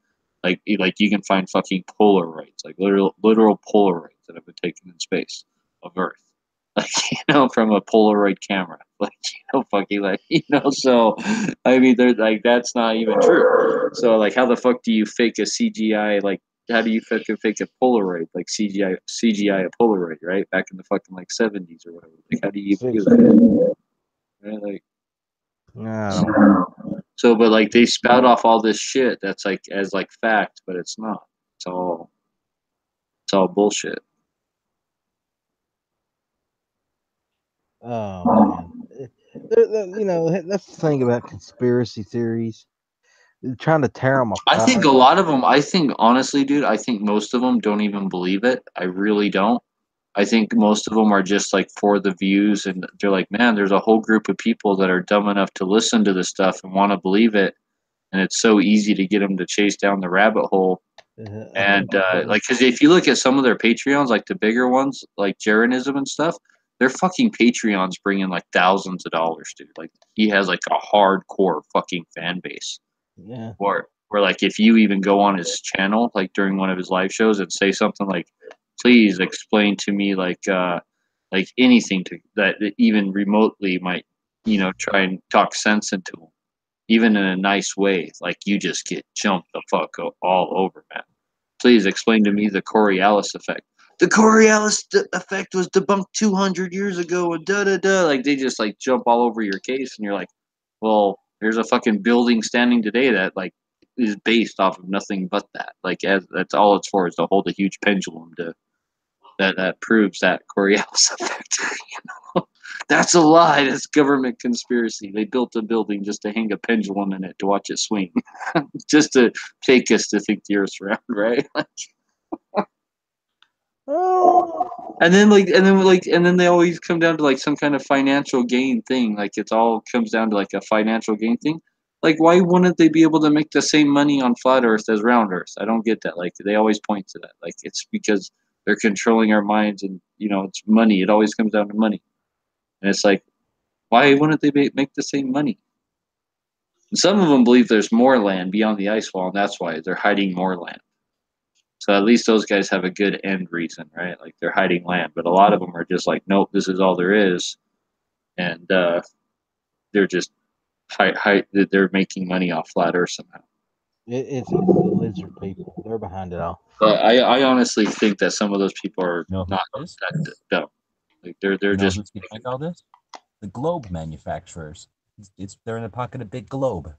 Like you can find fucking Polaroids, like literal Polaroids that have been taken in space of Earth, like from a Polaroid camera, like fucking like So I mean, they're like that's not even true. So like, how the fuck do you fake a CGI? Like, how do you fucking fake a Polaroid? Like CGI a Polaroid, right? Back in the fucking like 70s or whatever. Like, how do you even do that? Right? Like, I don't know. but like they spout off all this shit that's like as like fact, but it's not. It's all bullshit. Oh man. That's the thing about conspiracy theories. They're trying to tear them I think apart. a lot of them. I think honestly, dude. I think most of them don't even believe it. I really don't. I think most of them are just like for the views, and they're like, man, there's a whole group of people that are dumb enough to listen to this stuff and want to believe it, and it's so easy to get them to chase down the rabbit hole. And like, because if you look at some of their Patreons, like the bigger ones, like Jaronism and stuff, their fucking Patreons bring in like thousands of dollars, dude. Like he has like a hardcore fucking fan base. Yeah. Or like if you even go on his channel, like during one of his live shows, and say something like, "Please explain to me like anything to that even remotely might try and talk sense into him, even in a nice way," like you just get jumped the fuck all over, man. Please explain to me the Coriolis effect. The Coriolis effect was debunked 200 years ago, and da da da. Like they just like jump all over your case, and you're like, well, there's a fucking building standing today that like is based off of nothing but that. Like that's all it's for, is to hold a huge pendulum to that proves that Coriolis effect. That's a lie. That's government conspiracy. They built a building just to hang a pendulum in it to watch it swing, just to fake us to think the Earth's round, right? Oh. And then they always come down to like some kind of financial gain thing. Like it's all comes down to like a financial gain thing. Like why wouldn't they be able to make the same money on flat Earth as round Earth? I don't get that. Like they always point to that. Like it's because they're controlling our minds, and it's money. It always comes down to money. And it's like, why wouldn't they make the same money? And some of them believe there's more land beyond the ice wall, and that's why they're hiding more land. So at least those guys have a good end reason, right? Like they're hiding land. But a lot of them are just like, nope, this is all there is, and they're just they're making money off flat Earth somehow. It's the lizard people. They're behind it all. But I honestly think that some of those people are You know who not it is? that dumb. Like they're You know just who's behind all this? The globe manufacturers. They're in the pocket of big globe.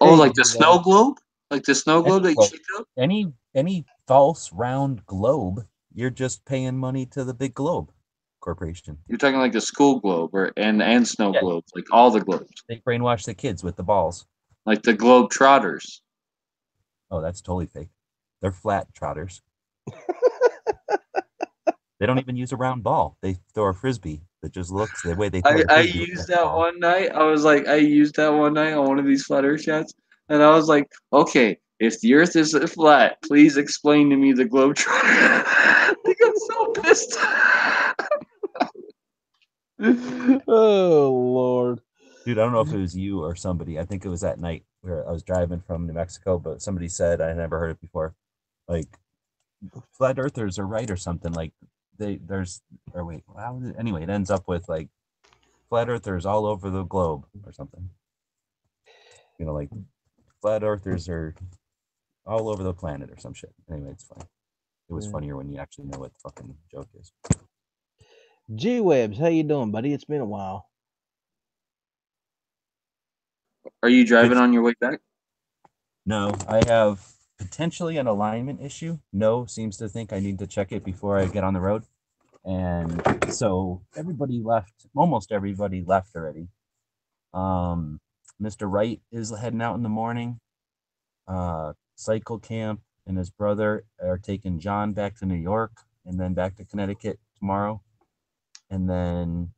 like the You snow know, globe, like the snow globe Any that you globe, picked up. any false round globe, you're just paying money to the big globe corporation. You're talking like the school globe, or and snow Yeah, globes, like all the globes. they brainwash the kids with the balls. like the Globe Trotters. Oh, that's totally fake. They're flat trotters. They don't even use a round ball. They throw a frisbee that just looks the way they throw the I frisbee. used that one night. I used that one night on one of these flat Earth shots, and I was like, okay, if the Earth is flat, please explain to me the Globe Trotter. They got so pissed. Oh Lord. Dude, I don't know if it was you or somebody. I think it was that night where I was driving from New Mexico, but somebody said I never heard it before. Like flat earthers are right or something. Like there's or wait, how was it? Anyway, it ends up with like flat earthers all over the globe or something. You know, like flat earthers are all over the planet or some shit. Anyway, it's funny. It was funnier when you actually know what the fucking joke is. G Webs, how you doing, buddy? It's been a while. Are you driving It's- on your way back? No, I have potentially an alignment issue. No seems to think I need to check it before I get on the road. And so everybody left, almost everybody left already. Mr. Wright is heading out in the morning. Cycle Camp and his brother are taking John back to New York and then back to Connecticut tomorrow. And then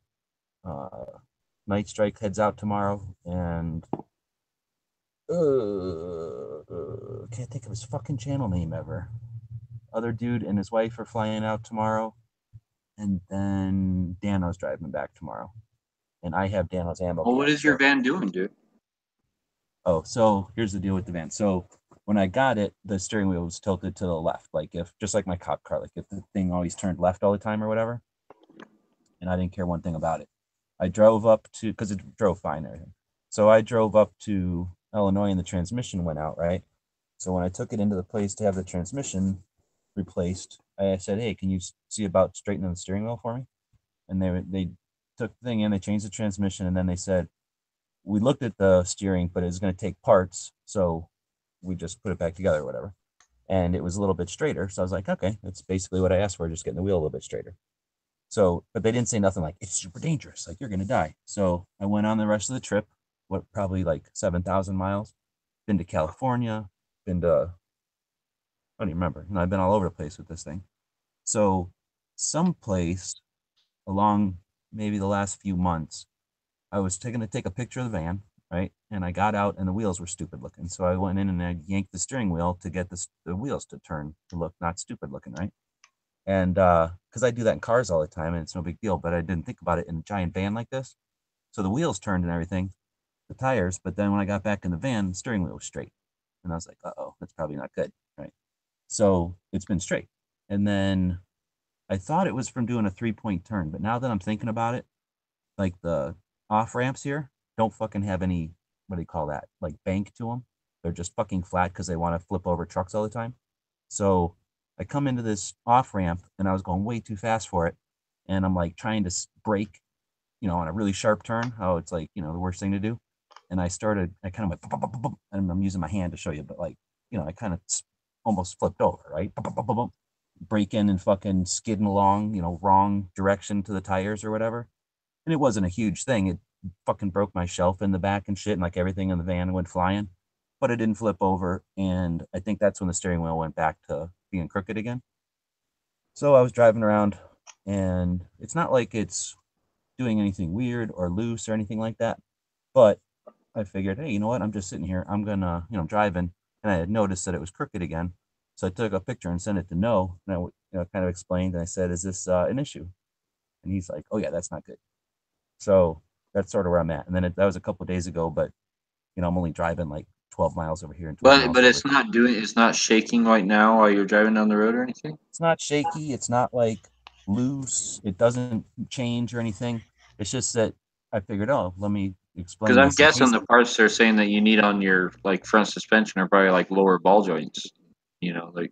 Night Strike heads out tomorrow. And can't think of his fucking channel name ever. Other dude and his wife are flying out tomorrow. And then Dano's driving back tomorrow. And I have Dano's ammo. Well, what is your van doing, dude? Oh, so here's the deal with the van. So when I got it, the steering wheel was tilted to the left, like if just like my cop car, like if the thing always turned left all the time or whatever. And I didn't care one thing about it. I drove up to because it drove fine and everything. So I drove up to Illinois and the transmission went out, right? So when I took it into the place to have the transmission replaced, I said, "Hey, can you see about straightening the steering wheel for me?" And they took the thing in, they changed the transmission, and then they said, "We looked at the steering, but it's going to take parts, so we just put it back together or whatever." And it was a little bit straighter, so I was like, "Okay, that's basically what I asked for, just getting the wheel a little bit straighter." So, but they didn't say nothing like it's super dangerous, like you're going to die. So I went on the rest of the trip, what probably like 7,000 miles. Been to California, been to I don't even remember. You know, I've been all over the place with this thing. So someplace along maybe the last few months, I was taking to take a picture of the van, right? And I got out and the wheels were stupid looking. So I went in and I yanked the steering wheel to get the wheels to turn to look not stupid looking, right? And because I do that in cars all the time and it's no big deal, but I didn't think about it in a giant van like this. So the wheels turned and everything, the tires, but then when I got back in the van, the steering wheel was straight. And I was like, uh-oh, that's probably not good, right? So it's been straight. And then I thought it was from doing a 3-point turn, but now that I'm thinking about it, like the off ramps here don't fucking have any, what do you call that? Like bank to them. They're just fucking flat because they want to flip over trucks all the time. So I come into this off ramp and I was going way too fast for it. And I'm like trying to brake, you know, on a really sharp turn, how it's like, you know, the worst thing to do. And I kind of went, bum, bum, bum, bum, and I'm using my hand to show you, but like, you know, I kind of almost flipped over, right? Bum, bum, bum, bum, bum, breaking and fucking skidding along, you know, wrong direction to the tires or whatever. And it wasn't a huge thing. It fucking broke my shelf in the back and shit, and like everything in the van went flying, but it didn't flip over. And I think that's when the steering wheel went back to being crooked again. So I was driving around, and it's not like it's doing anything weird or loose or anything like that, but I figured, hey, you know what? I'm just sitting here. I'm gonna, you know, driving, and I had noticed that it was crooked again. So I took a picture and sent it to No, and I, you know, kind of explained, and I said, "Is this an issue?" And he's like, "Oh yeah, that's not good." So that's sort of where I'm at. And then that was a couple of days ago, but you know, I'm only driving like 12 miles over here and 12 miles But over. it's not shaking right now while you're driving down the road or anything. It's not shaky. It's not like loose. It doesn't change or anything. It's just that I figured, oh, let me Because explain I'm this in guessing case. the parts they're saying that you need on your like front suspension are probably like lower ball joints. You know, like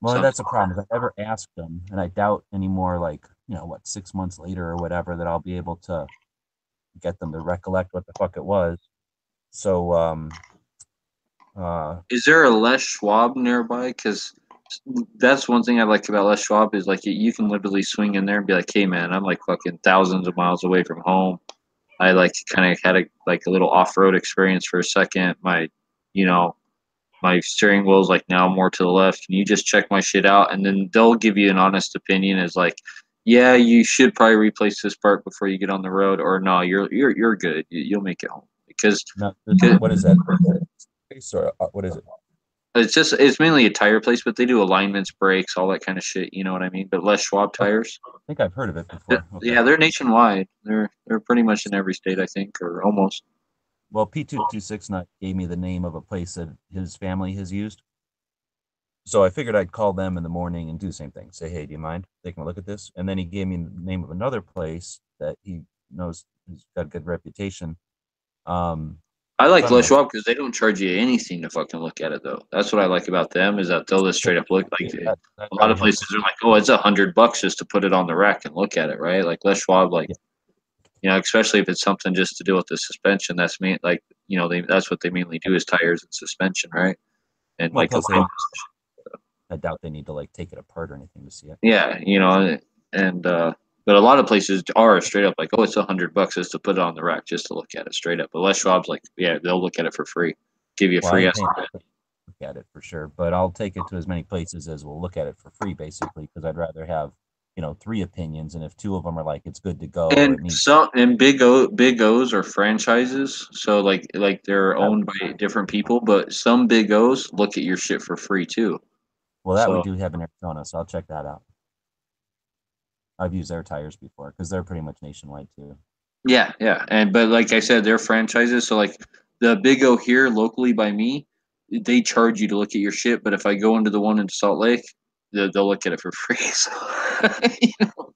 Well, something. that's a problem. If I ever asked them, and I doubt anymore, like, you know, what, 6 months later or whatever, that I'll be able to get them to recollect what the fuck it was. So, Is there a Les Schwab nearby? Because that's one thing I like about Les Schwab is like you can literally swing in there and be like, "Hey man, I'm like fucking thousands of miles away from home. I like kind of had a little off road experience for a second. My steering wheel's like now more to the left. Can you just check my shit out? And then they'll give you an honest opinion as like, yeah, you should probably replace this part before you get on the road, or no, you're good. You'll make it home because No, what is that? Or what is it? it's mainly a tire place, but they do alignments, brakes, all that kind of shit. You know what I mean? But Les Schwab Okay. tires. I think I've heard of it before. Okay. Yeah, they're nationwide. They're pretty much in every state, I think, or almost. Well, P226 gave me the name of a place that his family has used. So I figured I'd call them in the morning and do the same thing. Say, hey, do you mind taking a look at this? And then he gave me the name of another place that he knows has got a good reputation. I So like I don't Les know. Schwab because they don't charge you anything to fucking look at it, though. That's what I like about them is that they'll just straight up look like That a lot really of helps. places are like, oh, it's $100 just to put it on the rack and look at it, right? Like Les Schwab, like especially if it's something just to do with the suspension. That's me, like that's what they mainly do is tires and suspension, right? And Well, like a plus I doubt they need to like take it apart or anything to see it. yeah, and but a lot of places are straight up like, oh, it's $100 just to put it on the rack just to look at it straight up. But Les Schwab's like, yeah, they'll look at it for free, give you a Well, I free ain't paying estimate. to look at it for sure, but I'll take it to as many places as will look at it for free, basically, because I'd rather have 3 opinions, and if 2 of them are like it's good to go or And it needs. big O's are franchises, so like they're owned by different people. But some big O's look at your shit for free too. Well, that we So do have in Arizona, so I'll check that out. I've used their tires before because they're pretty much nationwide too. yeah, and but like I said, they're franchises. So like the Big O here locally by me, they charge you to look at your shit. But if I go into the one in Salt Lake, they'll look at it for free. So you know.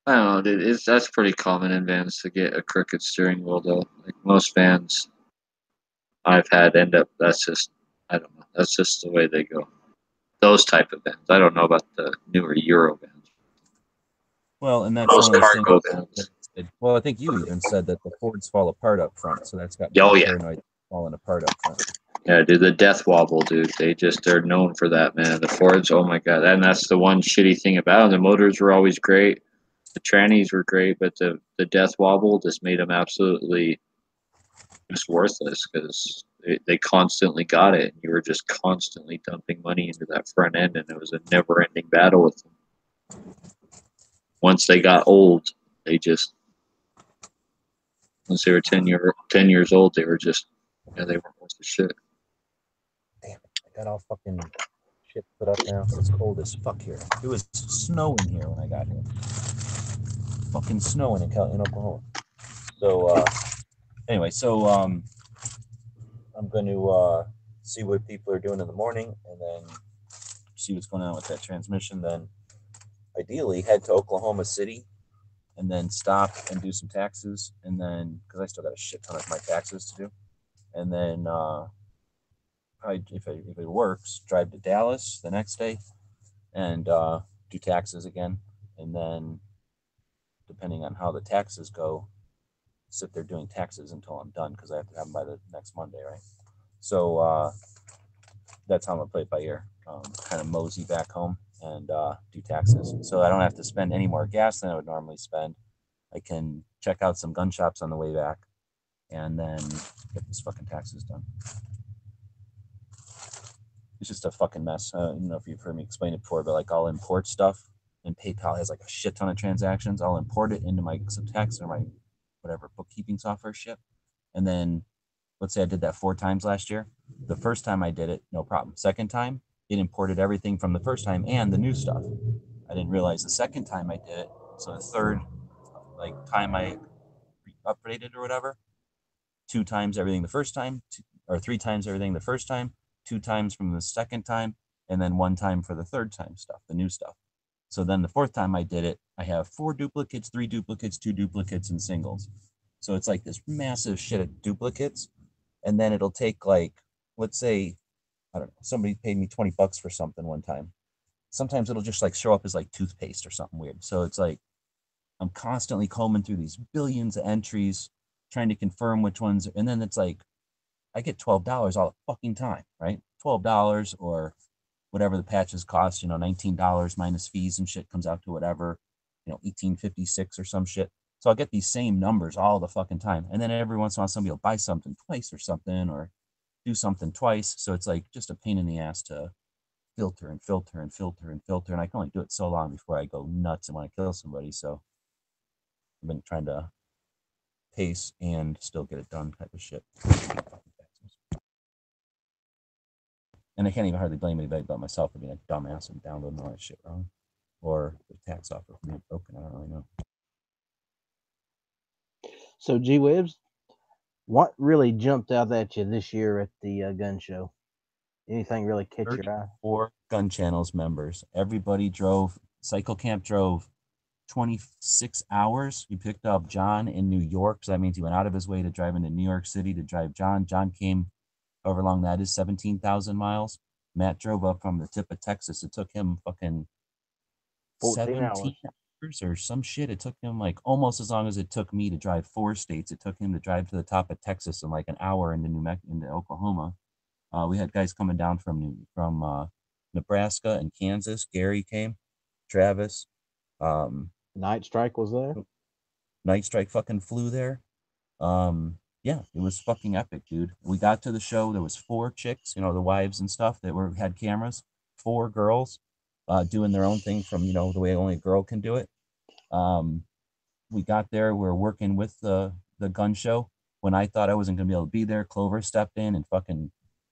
I don't know, dude. That's pretty common in vans to get a crooked steering wheel, though. Like most vans I've had end up. That's just I don't know. That's just the way they go. Those type of vans. I don't know about the newer Euro vans. Well, and that's Most one of those things. cargo vans. Well, I think you even said that the Fords fall apart up front, so that's got me Oh all yeah, paranoid falling apart up front. yeah, dude. The death wobble, dude. They're known for that, man. The Fords. Oh my god, and that's the one shitty thing about them. The motors were always great. The trannies were great, but the death wobble just made them absolutely just worthless because they constantly got it. And you were just constantly dumping money into that front end, and it was a never-ending battle with them. Once they got old, they just once they were 10 years old, they were just they weren't worth the shit. Damn it! I got all fucking shit put up now. It's cold as fuck here. It was snowing here when I got here. Fucking snowing in Oklahoma. So anyway, I'm going to see what people are doing in the morning, and then see what's going on with that transmission. Then ideally head to Oklahoma City, and then stop and do some taxes, and then because I still got a shit ton of my taxes to do, and then if it works, drive to Dallas the next day and do taxes again, and then depending on how the taxes go, sit there doing taxes until I'm done because I have to have them by the next Monday, right? So that's how I'm gonna play it by ear. Kind of mosey back home and do taxes, so I don't have to spend any more gas than I would normally spend. I can check out some gun shops on the way back, and then get this fucking taxes done. It's just a fucking mess. I don't know if you've heard me explain it before, but like I'll import stuff, and PayPal has like a shit ton of transactions. I'll import it into my Subtext or my whatever bookkeeping software shit, and then let's say I did that 4 times last year. The first time I did it, no problem. Second time, it imported everything from the first time and the new stuff. I didn't realize the second time I did it. So the third time I upgraded or whatever, 2 times everything the first time, or 3 times everything the first time, 2 times from the second time, and then 1 time for the third time stuff, the new stuff. So then the 4th time I did it, I have 4 duplicates, 3 duplicates, 2 duplicates, and singles. So it's like this massive shit of duplicates. And then it'll take like, let's say, I don't know, somebody paid me $20 for something one time. sometimes it'll just like show up as like toothpaste or something weird. So it's like I'm constantly combing through these billions of entries, trying to confirm which ones, and then it's like I get $12 all the fucking time, right? $12 or whatever the patches cost, $19 minus fees and shit comes out to whatever, 18.56 or some shit. So I'll get these same numbers all the fucking time. And then every once in a while somebody will buy something twice or something or do something twice. So it's like just a pain in the ass to filter and filter and filter and filter. And I can only do it so long before I go nuts and want to kill somebody. So I've been trying to pace and still get it done type of shit. And I can't even hardly blame anybody but myself for being a dumbass and downloading all that shit wrong. Or the tax software for being broken. I don't really know. So, G Webs, what really jumped out at you this year at the gun show? Anything really catch your eye? 34 gun channels members. Everybody drove. Cycle Camp drove 26 hours. He picked up John in New York. So that means he went out of his way to drive into New York City to drive John. John came however long that is, 17,000 miles. Matt drove up from the tip of Texas. It took him fucking 14 17 hours or some shit. It took him like almost as long as it took me to drive 4 states. It took him to drive to the top of Texas in like an hour into into Oklahoma. We had guys coming down from Nebraska and Kansas. Gary came, Travis. Night Strike was there. Night Strike fucking flew there. Yeah, it was fucking epic, dude. We got to the show. There was 4 chicks, the wives and stuff that had cameras. 4 girls, doing their own thing from the way only a girl can do it. We got there. We were working with the gun show. When I thought I wasn't gonna be able to be there, Clover stepped in and fucking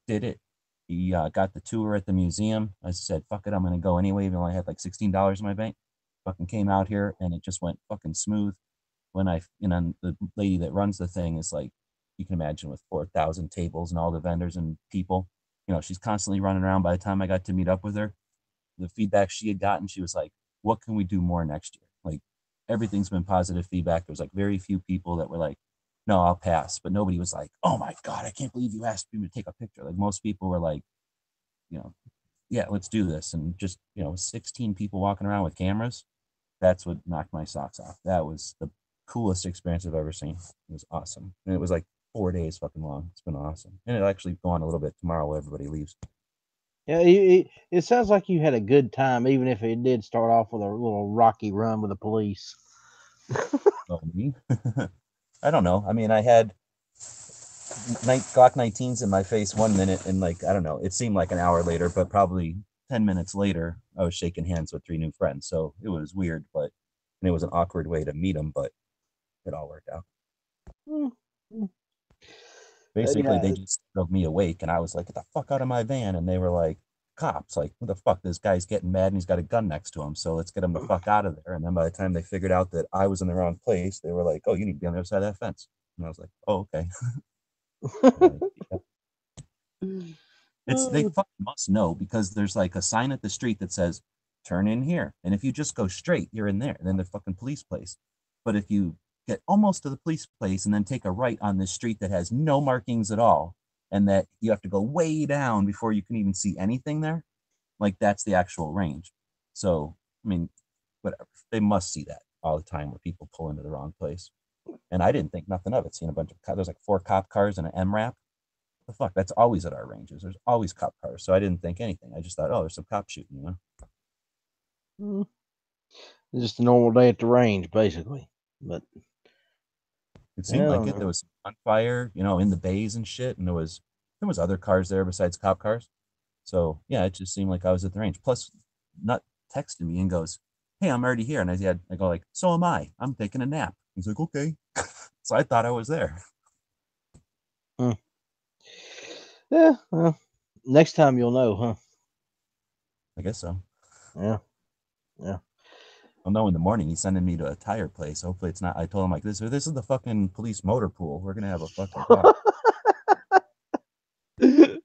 did it. He got the tour at the museum. I said, "Fuck it, I'm gonna go anyway." Even though I had like $16 in my bank, fucking came out here and it just went fucking smooth. When the lady that runs the thing is like, you can imagine with 4,000 tables and all the vendors and people, she's constantly running around. By the time I got to meet up with her, the feedback she had gotten, she was like, "What can we do more next year?" Like everything's been positive feedback. There was like very few people that were like, "No, I'll pass," but nobody was like, "Oh my God, I can't believe you asked me to take a picture." Like most people were like, "Yeah, let's do this." And just, 16 people walking around with cameras. That's what knocked my socks off. That was the coolest experience I've ever seen. It was awesome. And it was like 4 days fucking long. It's been awesome. And it'll actually go on a little bit tomorrow while everybody leaves. Yeah, it sounds like you had a good time, even if it did start off with a little rocky run with the police. Oh, me? I don't know. I mean, I had Glock 19s in my face 1 minute, and like, I don't know, it seemed like an hour later, but probably 10 minutes later, I was shaking hands with 3 new friends. So it was weird, and it was an awkward way to meet them, but it all worked out. Basically, Yeah. they just drove me awake, and I was like, "Get the fuck out of my van!" And they were like, "Cops! Like, what the fuck? This guy's getting mad, and he's got a gun next to him. So let's get him the fuck out of there." And then by the time they figured out that I was in the wrong place, they were like, "Oh, you need to be on the other side of that fence." And I was like, "Oh, okay." They fucking must know, because there's like a sign at the street that says, "Turn in here," and if you just go straight, you're in there, and then the fucking police place. But if you get almost to the police place and then take a right on this street that has no markings at all, and that you have to go way down before you can even see anything there, like that's the actual range. So, I mean, whatever. They must see that all the time where people pull into the wrong place. And I didn't think nothing of it. Seeing a bunch of there's like 4 cop cars and an MRAP. The fuck? That's always at our ranges. There's always cop cars. So I didn't think anything. I just thought, oh, there's some cops shooting, Just a normal day at the range, basically. But It seemed like it. There was gunfire, in the bays and shit, and there was other cars there besides cop cars. So yeah, it just seemed like I was at the range. Plus, Nut texted me and goes, "Hey, I'm already here," and I go like, "So am I. I'm taking a nap." He's like, "Okay." So I thought I was there. Yeah, well, next time you'll know, huh? I guess so. Yeah. I'll know in the morning. He's sending me to a tire place. Hopefully it's not. I told him like this. This is the fucking police motor pool. We're gonna have a fucking talk.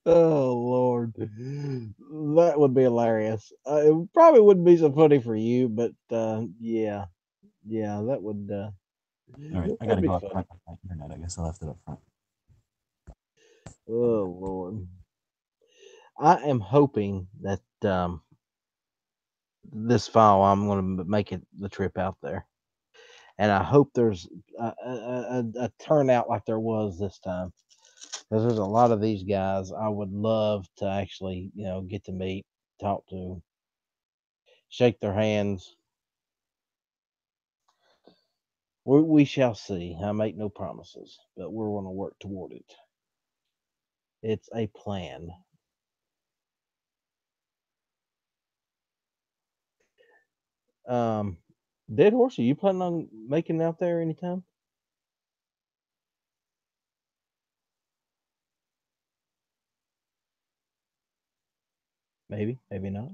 Oh Lord, that would be hilarious. It probably wouldn't be so funny for you, but yeah, that would. All right, I That'd gotta be go up funny. front with my internet. I guess I left it up front. Oh Lord, I am hoping that this fall I'm going to make it the trip out there, and I hope there's a turnout like there was this time, because there's a lot of these guys I would love to actually get to meet, talk to, shake their hands. We shall see. I make no promises, but we're going to work toward it. It's a plan. Um, Dead Horse, are you planning on making it out there anytime? Maybe, maybe not.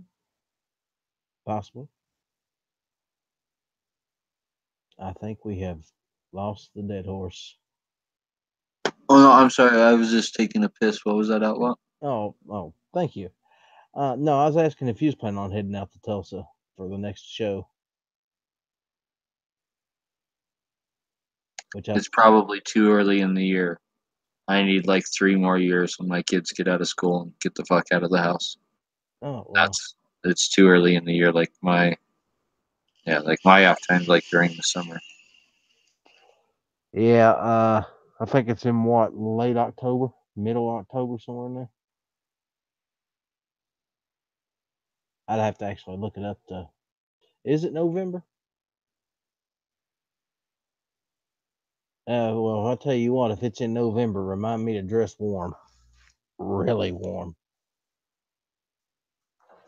Possibly. I think we have lost the Dead Horse. Oh no, I'm sorry. I was just taking a piss. What was that outlaw? Oh, thank you. No, I was asking if you was planning on heading out to Tulsa for the next show, which I It's probably too early in the year. I need like 3 more years when my kids get out of school and get the fuck out of the house. oh well, That's it's too early in the year. Like my off time's like during the summer. yeah. I think it's in what, late October, middle October, somewhere in there. I'd have to actually look it up. Is it November? Well, I'll tell you what. If it's in November, remind me to dress warm, really warm.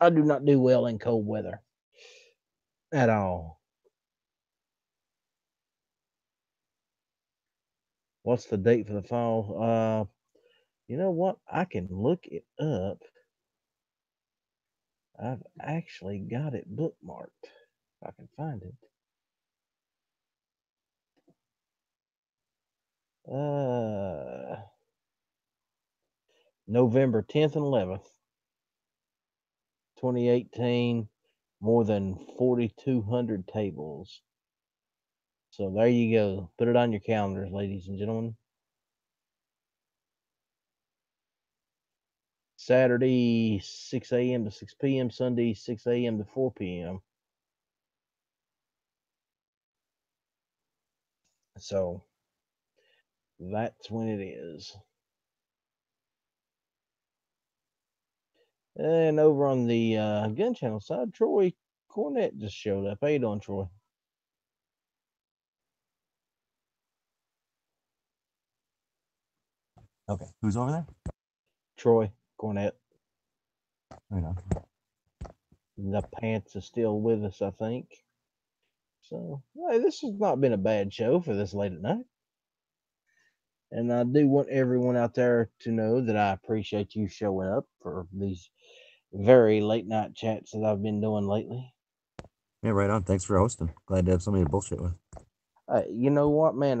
I do not do well in cold weather at all. What's the date for the fall? You know what? I can look it up. I've actually got it bookmarked. If I can find it. November 10th and 11th, 2018. More than 4,200 tables. So there you go. Put it on your calendars, ladies and gentlemen. Saturday, 6 a.m. to 6 p.m. Sunday, 6 a.m. to 4 p.m. So that's when it is. And over on the gun channel side, Troy Cornett just showed up. How you doing, Troy? Okay, who's over there? Troy Cornett. I know. The pants is still with us, I think. So, hey, this has not been a bad show for this late at night. And I do want everyone out there to know that I appreciate you showing up for these very late night chats that I've been doing lately. Yeah, right on. Thanks for hosting. Glad to have somebody to bullshit with. You know what, man?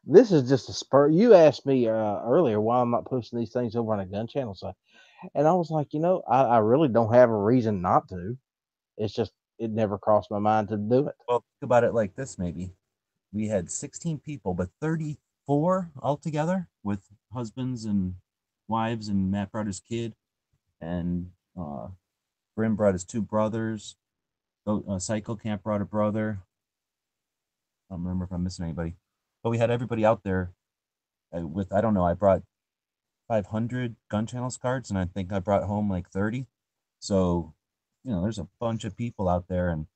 This is just a spur. You asked me earlier why I'm not posting these things over on a gun channel site, and I was like, I really don't have a reason not to. It's just it never crossed my mind to do it. Well, think about it like this, maybe. We had 16 people, but 34 altogether with husbands and wives, and Matt brought his kid, and Brim brought his two brothers. Psycho Camp brought a brother. I don't remember if I'm missing anybody, but we had everybody out there with, I don't know, I brought 500 gun channels cards, and I think I brought home like 30. So, there's a bunch of people out there, and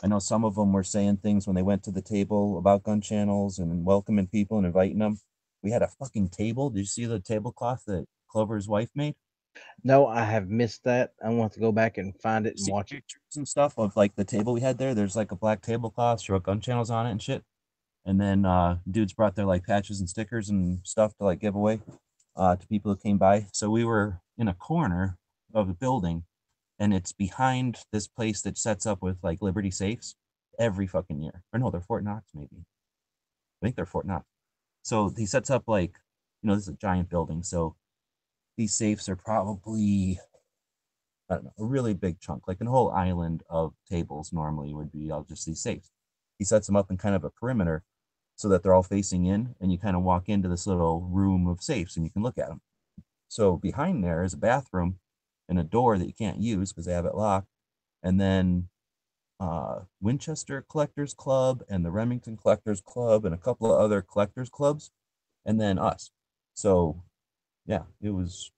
I know some of them were saying things when they went to the table about gun channels and welcoming people and inviting them. We had a fucking table. Did you see the tablecloth that Clover's wife made? No, I have missed that. I want to go back and find it and See watch it. pictures and stuff of like the table we had there. There's like a black tablecloth, show gun channels on it and shit. And then dudes brought their like patches and stickers and stuff to like give away to people who came by. So we were in a corner of the building, and it's behind this place that sets up with like Liberty safes every fucking year. Or no, they're Fort Knox maybe. I think they're Fort Knox. So he sets up like, this is a giant building. So these safes are probably, I don't know, a really big chunk, like a whole island of tables normally would be all just these safes. He sets them up in kind of a perimeter so that they're all facing in, and you kind of walk into this little room of safes and you can look at them. So behind there is a bathroom and a door that you can't use because they have it locked. And then Winchester Collectors Club and the Remington Collectors Club and a couple of other collectors clubs, and then us. So yeah, it was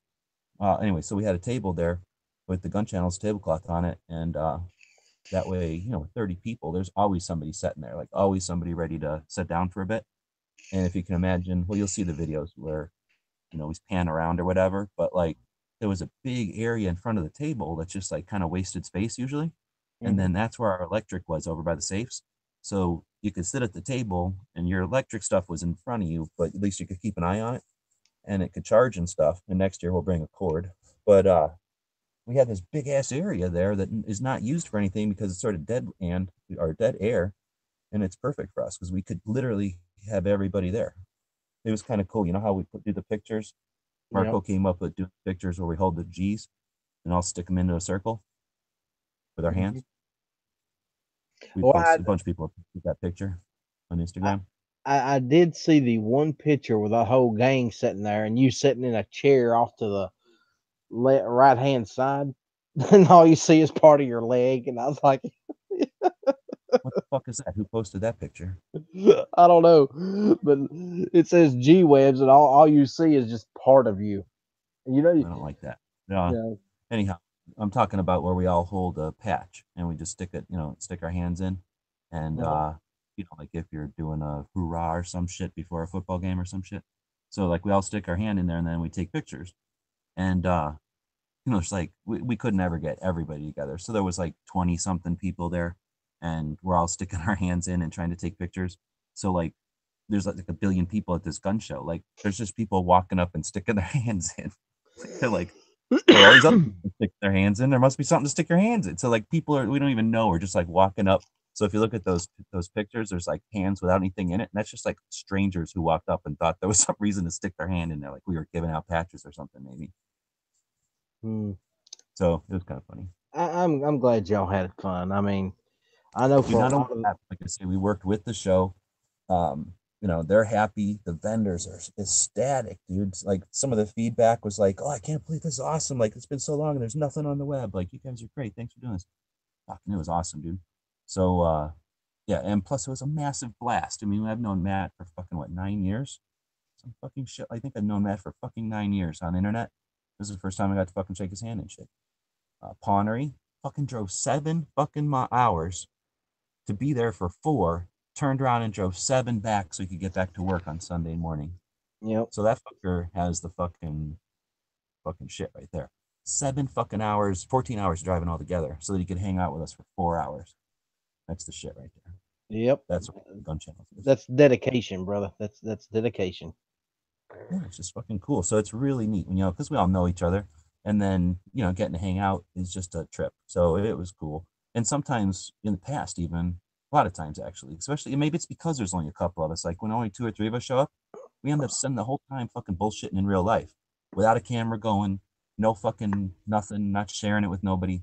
anyway. So we had a table there with the gun channels tablecloth on it, and that way, with 30 people, there's always somebody sitting there, like always somebody ready to sit down for a bit. And if you can imagine, well, you'll see the videos where we pan around or whatever, but like there was a big area in front of the table that's just like kind of wasted space usually. And Mm-hmm. then that's where our electric was over by the safes. So you could sit at the table and your electric stuff was in front of you, but at least you could keep an eye on it and it could charge and stuff. And next year we'll bring a cord. But we had this big ass area there that is not used for anything because it's sort of dead and or dead air, and it's perfect for us because we could literally have everybody there. It was kind of cool. You know how we do the pictures? Yep. Marco came up with doing pictures where we hold the G's and I'll stick them into a circle with our Mm-hmm. hands. We Well, posted a bunch of people posted that picture on I, Instagram. I did see the one picture with the whole gang sitting there, and you sitting in a chair off to the right hand side, and all you see is part of your leg. And I was like, What the fuck is that? Who posted that picture? I don't know, but it says G webs, and all you see is just part of you. And I don't like that. Uh, yeah, anyhow, I'm talking about where we all hold a patch and we just stick it, stick our hands in, and uh-huh. like if you're doing a hoorah or some shit before a football game or some shit. So like we all stick our hand in there and then we take pictures. And it's like we couldn't ever get everybody together. So there was like 20 something people there and we're all sticking our hands in and trying to take pictures. So like there's like a billion people at this gun show. Like there's just people walking up and sticking their hands in. Like, they're like, well, all these other people stick their hands in. There must be something to stick your hands in. So like people are we don't even know. We're just like walking up. So if you look at those pictures, there's like hands without anything in it, and that's just like strangers who walked up and thought there was some reason to stick their hand in there, like we were giving out patches or something maybe. Hmm. So it was kind of funny. I'm glad y'all had fun. I mean, I know Dude, for a not only lot of that, like I say, we worked with the show. They're happy. The vendors are ecstatic, dude. Like some of the feedback was like, "Oh, I can't believe this is awesome! Like it's been so long and there's nothing on the web. Like you guys are great. Thanks for doing this." Fucking, it was awesome, dude. So, yeah, and plus it was a massive blast. I mean, I've known Matt for fucking what 9 years, some fucking shit. I think I've known Matt for fucking 9 years on the internet. This is the first time I got to fucking shake his hand and shit. Pawnery fucking drove 7 fucking hours to be there for 4, turned around and drove 7 back so he could get back to work on Sunday morning. yep, So that fucker has the fucking shit right there. 7 fucking hours, 14 hours driving all together so that he could hang out with us for 4 hours. That's the shit right there. yep. That's what gun channels is. That's dedication, brother. That's dedication. Yeah, it's just fucking cool. So it's really neat, because we all know each other, and then getting to hang out is just a trip. So it was cool. And sometimes in the past, even a lot of times actually, especially and maybe it's because there's only a couple of us. Like when only 2 or 3 of us show up, we end up spending the whole time fucking bullshitting in real life, without a camera going, no fucking nothing, not sharing it with nobody.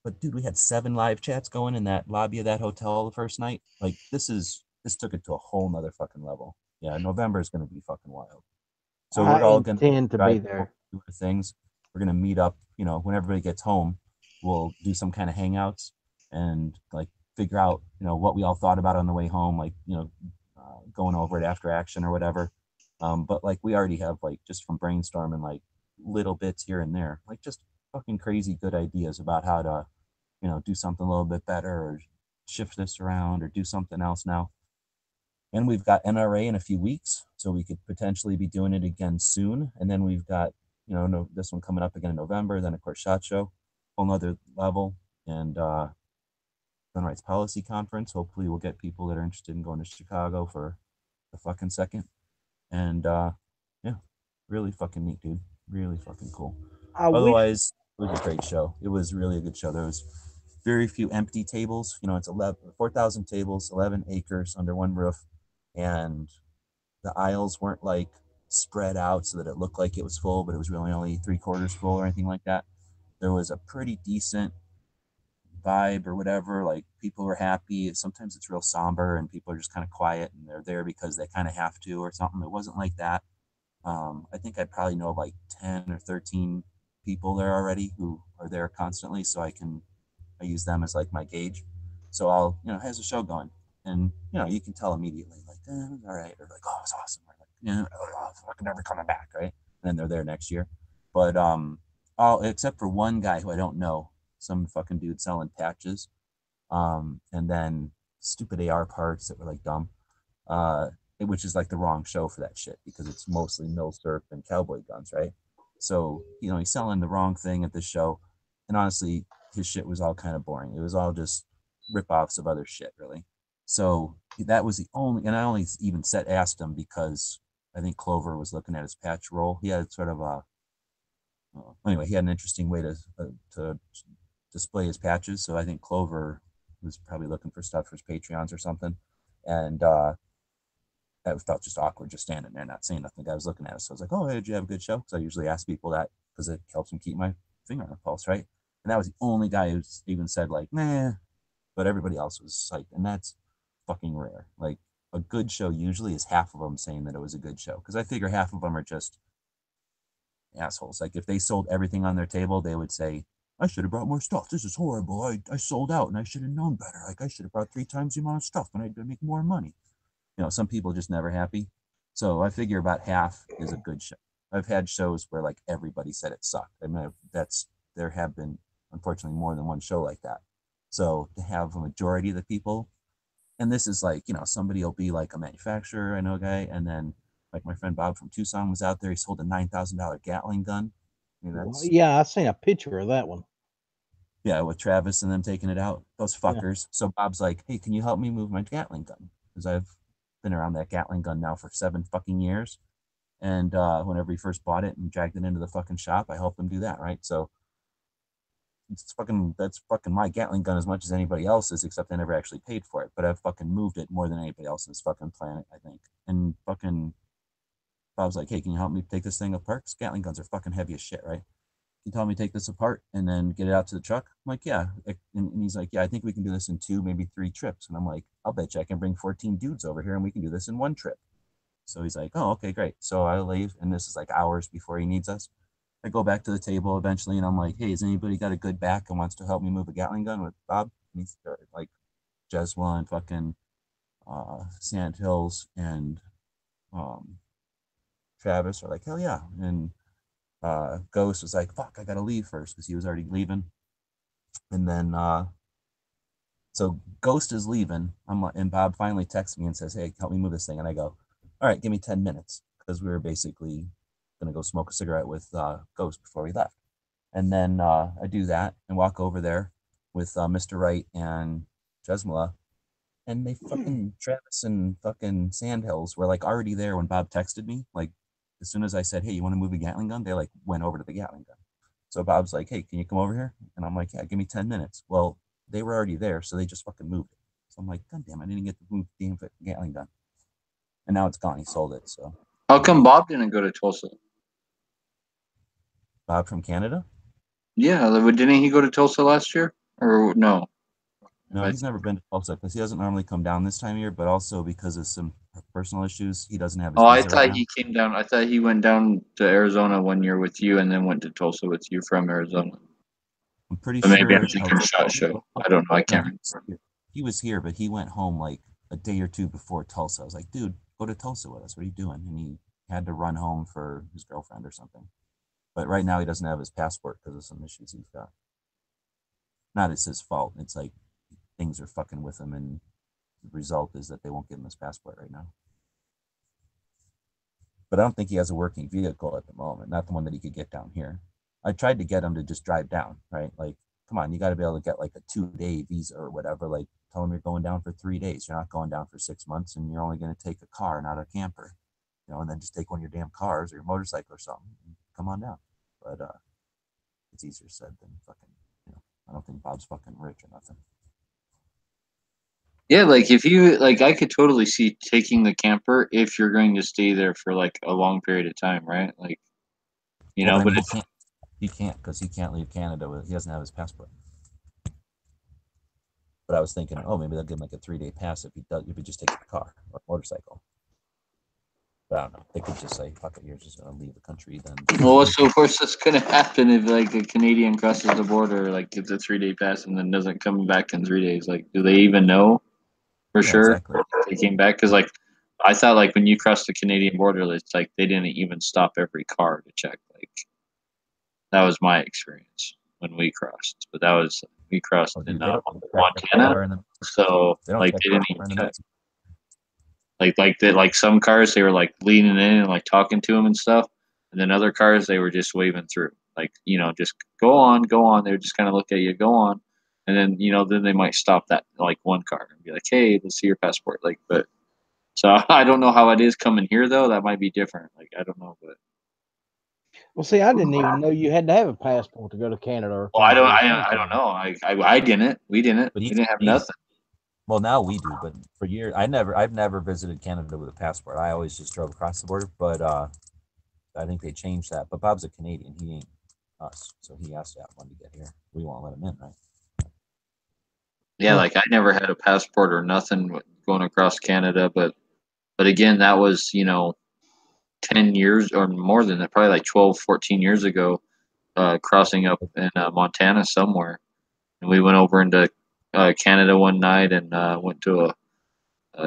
But dude, we had 7 live chats going in that lobby of that hotel the first night. Like this took it to a whole nother fucking level. Yeah, November is gonna be fucking wild. So I we're all gonna intend to be drive over there. to the things. We're gonna meet up. When everybody gets home, we'll do some kind of hangouts and like figure out what we all thought about on the way home, like going over it after action or whatever. But like we already have like just from brainstorming like little bits here and there, like just fucking crazy good ideas about how to do something a little bit better or shift this around or do something else now. And we've got NRA in a few weeks, so we could potentially be doing it again soon. And then we've got, no, this one coming up again in November. Then of course SHOT Show, whole nother level, and Gun Rights Policy Conference. Hopefully, we'll get people that are interested in going to Chicago for the fucking second. And yeah, really fucking neat, dude. Really fucking cool. I wish. Otherwise, it was a great show. It was really a good show. There was very few empty tables. It's 4,000 tables, 11 acres under one roof, and the aisles weren't like spread out so that it looked like it was full, but it was really only 3/4 full or anything like that. There was a pretty decent vibe or whatever. Like people were happy. Sometimes it's real somber and people are just kind of quiet and they're there because they kind of have to or something. It wasn't like that. I think I probably know like 10 or 13 people there already who are there constantly, so I use them as like my gauge. So I'll, how's the show going? And you can tell immediately, like, all right, or like, oh, it's awesome, or like, fucking never coming back, right? And then they're there next year. But all except for one guy who I don't know, some fucking dude selling patches, and then stupid AR parts that were like dumb, which is like the wrong show for that shit because it's mostly milsurp and cowboy guns, right? So he's selling the wrong thing at this show, and honestly, his shit was all kind of boring. It was all just rip-offs of other shit, really. So that was the only, and I only even asked him because I think Clover was looking at his patch roll. He had sort of a anyway, he had an interesting way to display his patches. So I think Clover was probably looking for stuff for his Patreons or something, and that felt just awkward, just standing there not saying nothing. The guy was looking at us, so I was like, "Oh, hey, did you have a good show?" Because I usually ask people that because it helps me keep my finger on the pulse, right? And that was the only guy who even said like, "Nah," but everybody else was psyched, and that's fucking rare. Like a good show usually is half of them saying that it was a good show because I figure half of them are just assholes. Like if they sold everything on their table, they would say, I should have brought more stuff. This is horrible. I sold out and I should have known better. Like I should have brought 3 times the amount of stuff and I'd make more money. Some people are just never happy. So I figure about half is a good show. I've had shows where like everybody said it sucked. I mean, there have been unfortunately more than one show like that. So to have a majority of the people, and this is like, somebody will be like a manufacturer, I know a guy, and then like my friend Bob from Tucson was out there. He sold a $9,000 Gatling gun. I mean, Well, that's, yeah, I seen a picture of that one. yeah, with Travis and them taking it out, those Yeah. fuckers. So Bob's like, hey, can you help me move my Gatling gun? Because I've been around that Gatling gun now for 7 fucking years. And whenever he first bought it and dragged it into the fucking shop, I helped him do that, right? So that's fucking my Gatling gun as much as anybody else's, except I never actually paid for it. But I've fucking moved it more than anybody else on this fucking planet, I think. And fucking Bob's like, hey, can you help me take this thing apart? Because Gatling guns are fucking heavy as shit, right? Can you tell me take this apart and then get it out to the truck? I'm like, yeah. And he's like, yeah, I think we can do this in 2, maybe 3 trips. And I'm like, I'll bet you I can bring 14 dudes over here and we can do this in 1 trip. So he's like, oh, okay, great. So I leave, and this is like hours before he needs us. I go back to the table eventually, and I'm like, hey, has anybody got a good back and wants to help me move a Gatling gun with Bob? And he's like, Jeswa and fucking Sand Hills and um, Travis are like, hell yeah. And Ghost was like, fuck, I gotta leave first because he was already leaving. And then so Ghost is leaving. I'm like, and Bob finally texts me and says, hey, help me move this thing. And I go, all right, give me 10 minutes because we were basically gonna go smoke a cigarette with Ghost before we left. And then I do that and walk over there with Mr. Wright and Jesmala, and they fucking Travis and fucking Sandhills were like already there when Bob texted me. Like as soon as I said, hey, you want to move a Gatling gun? They like went over to the Gatling gun. So Bob's like, hey, can you come over here? And I'm like, yeah, give me 10 minutes. Well, they were already there, so they just fucking moved it. So I'm like, God damn, I didn't get to move the damn Gatling gun. And now it's gone. He sold it. So How come Bob didn't go to Tulsa? Bob from Canada? Yeah, didn't he go to Tulsa last year? Or no? No, he's never been to Tulsa because he doesn't normally come down this time of year, but also because of some personal issues, he doesn't have his Oh, I visa right thought now. he came down. I thought he went down to Arizona one year with you, and then went to Tulsa with you from Arizona. I'm pretty But maybe I'm sure. thinking Shot Show. I don't know. I No, can't remember. he was here, but he went home like a day or 2 before Tulsa. I was like, dude, go to Tulsa with us. What are you doing? And he had to run home for his girlfriend or something. But right now he doesn't have his passport because of some issues he's got. Not it's his fault. It's like things are fucking with him, and the result is that they won't give him his passport right now. But I don't think he has a working vehicle at the moment, not the one that he could get down here. I tried to get him to just drive down, right? Like, come on, you got to be able to get like a 2-day visa or whatever. Like, tell him you're going down for 3 days. You're not going down for 6 months, and you're only going to take a car, not a camper, and then just take one of your damn cars or your motorcycle or something and come on down. But it's easier said than fucking, I don't think Bob's fucking rich or nothing. Yeah, like if you like, I could totally see taking the camper if you're going to stay there for like a long period of time, right? Like, Well, then but he it's can't. He can't because he can't leave Canada with. He doesn't have his passport. But I was thinking, oh, maybe they'll give him like a 3-day pass if he does. If he just takes the car or motorcycle. But I don't know. They could just say, "Fuck it, you're just gonna leave the country." Then Well, what's the worst that's gonna happen if like a Canadian crosses the border, like gets a 3 day pass and then doesn't come back in 3 days? Like, do they even know for yeah, sure exactly. if they came back? Because like I thought, like when you cross the Canadian border, it's like they didn't even stop every car to check. Like that was my experience when we crossed, but that was we crossed Oh, in dude, they don't even check every Montana, car in the. so They don't like check they every didn't even car in the check. Mexico. Like some cars they were like leaning in and like talking to him and stuff, and then other cars they were just waving through, like just go on, go on. They would just kind of look at you, go on, and then then they might stop that like one car and be like, hey, let's see your passport. Like, but so I don't know how it is coming here though. That might be different. Like I don't know, but Well, see, I didn't even know you had to have a passport to go to Canada or well, come to the I don't country. know. I didn't. We didn't. But We even didn't have me, nothing. well, now we do. But for years, I've never visited Canada with a passport. I always just drove across the border. But I think they changed that. But Bob's a Canadian. He ain't us, so he has to have one to get here. We won't let him in, right? Yeah, Huh. like I never had a passport or nothing going across Canada, but again, that was 10 years or more than that, probably like 12, 14 years ago, crossing up in Montana somewhere. And we went over into Canada one night and went to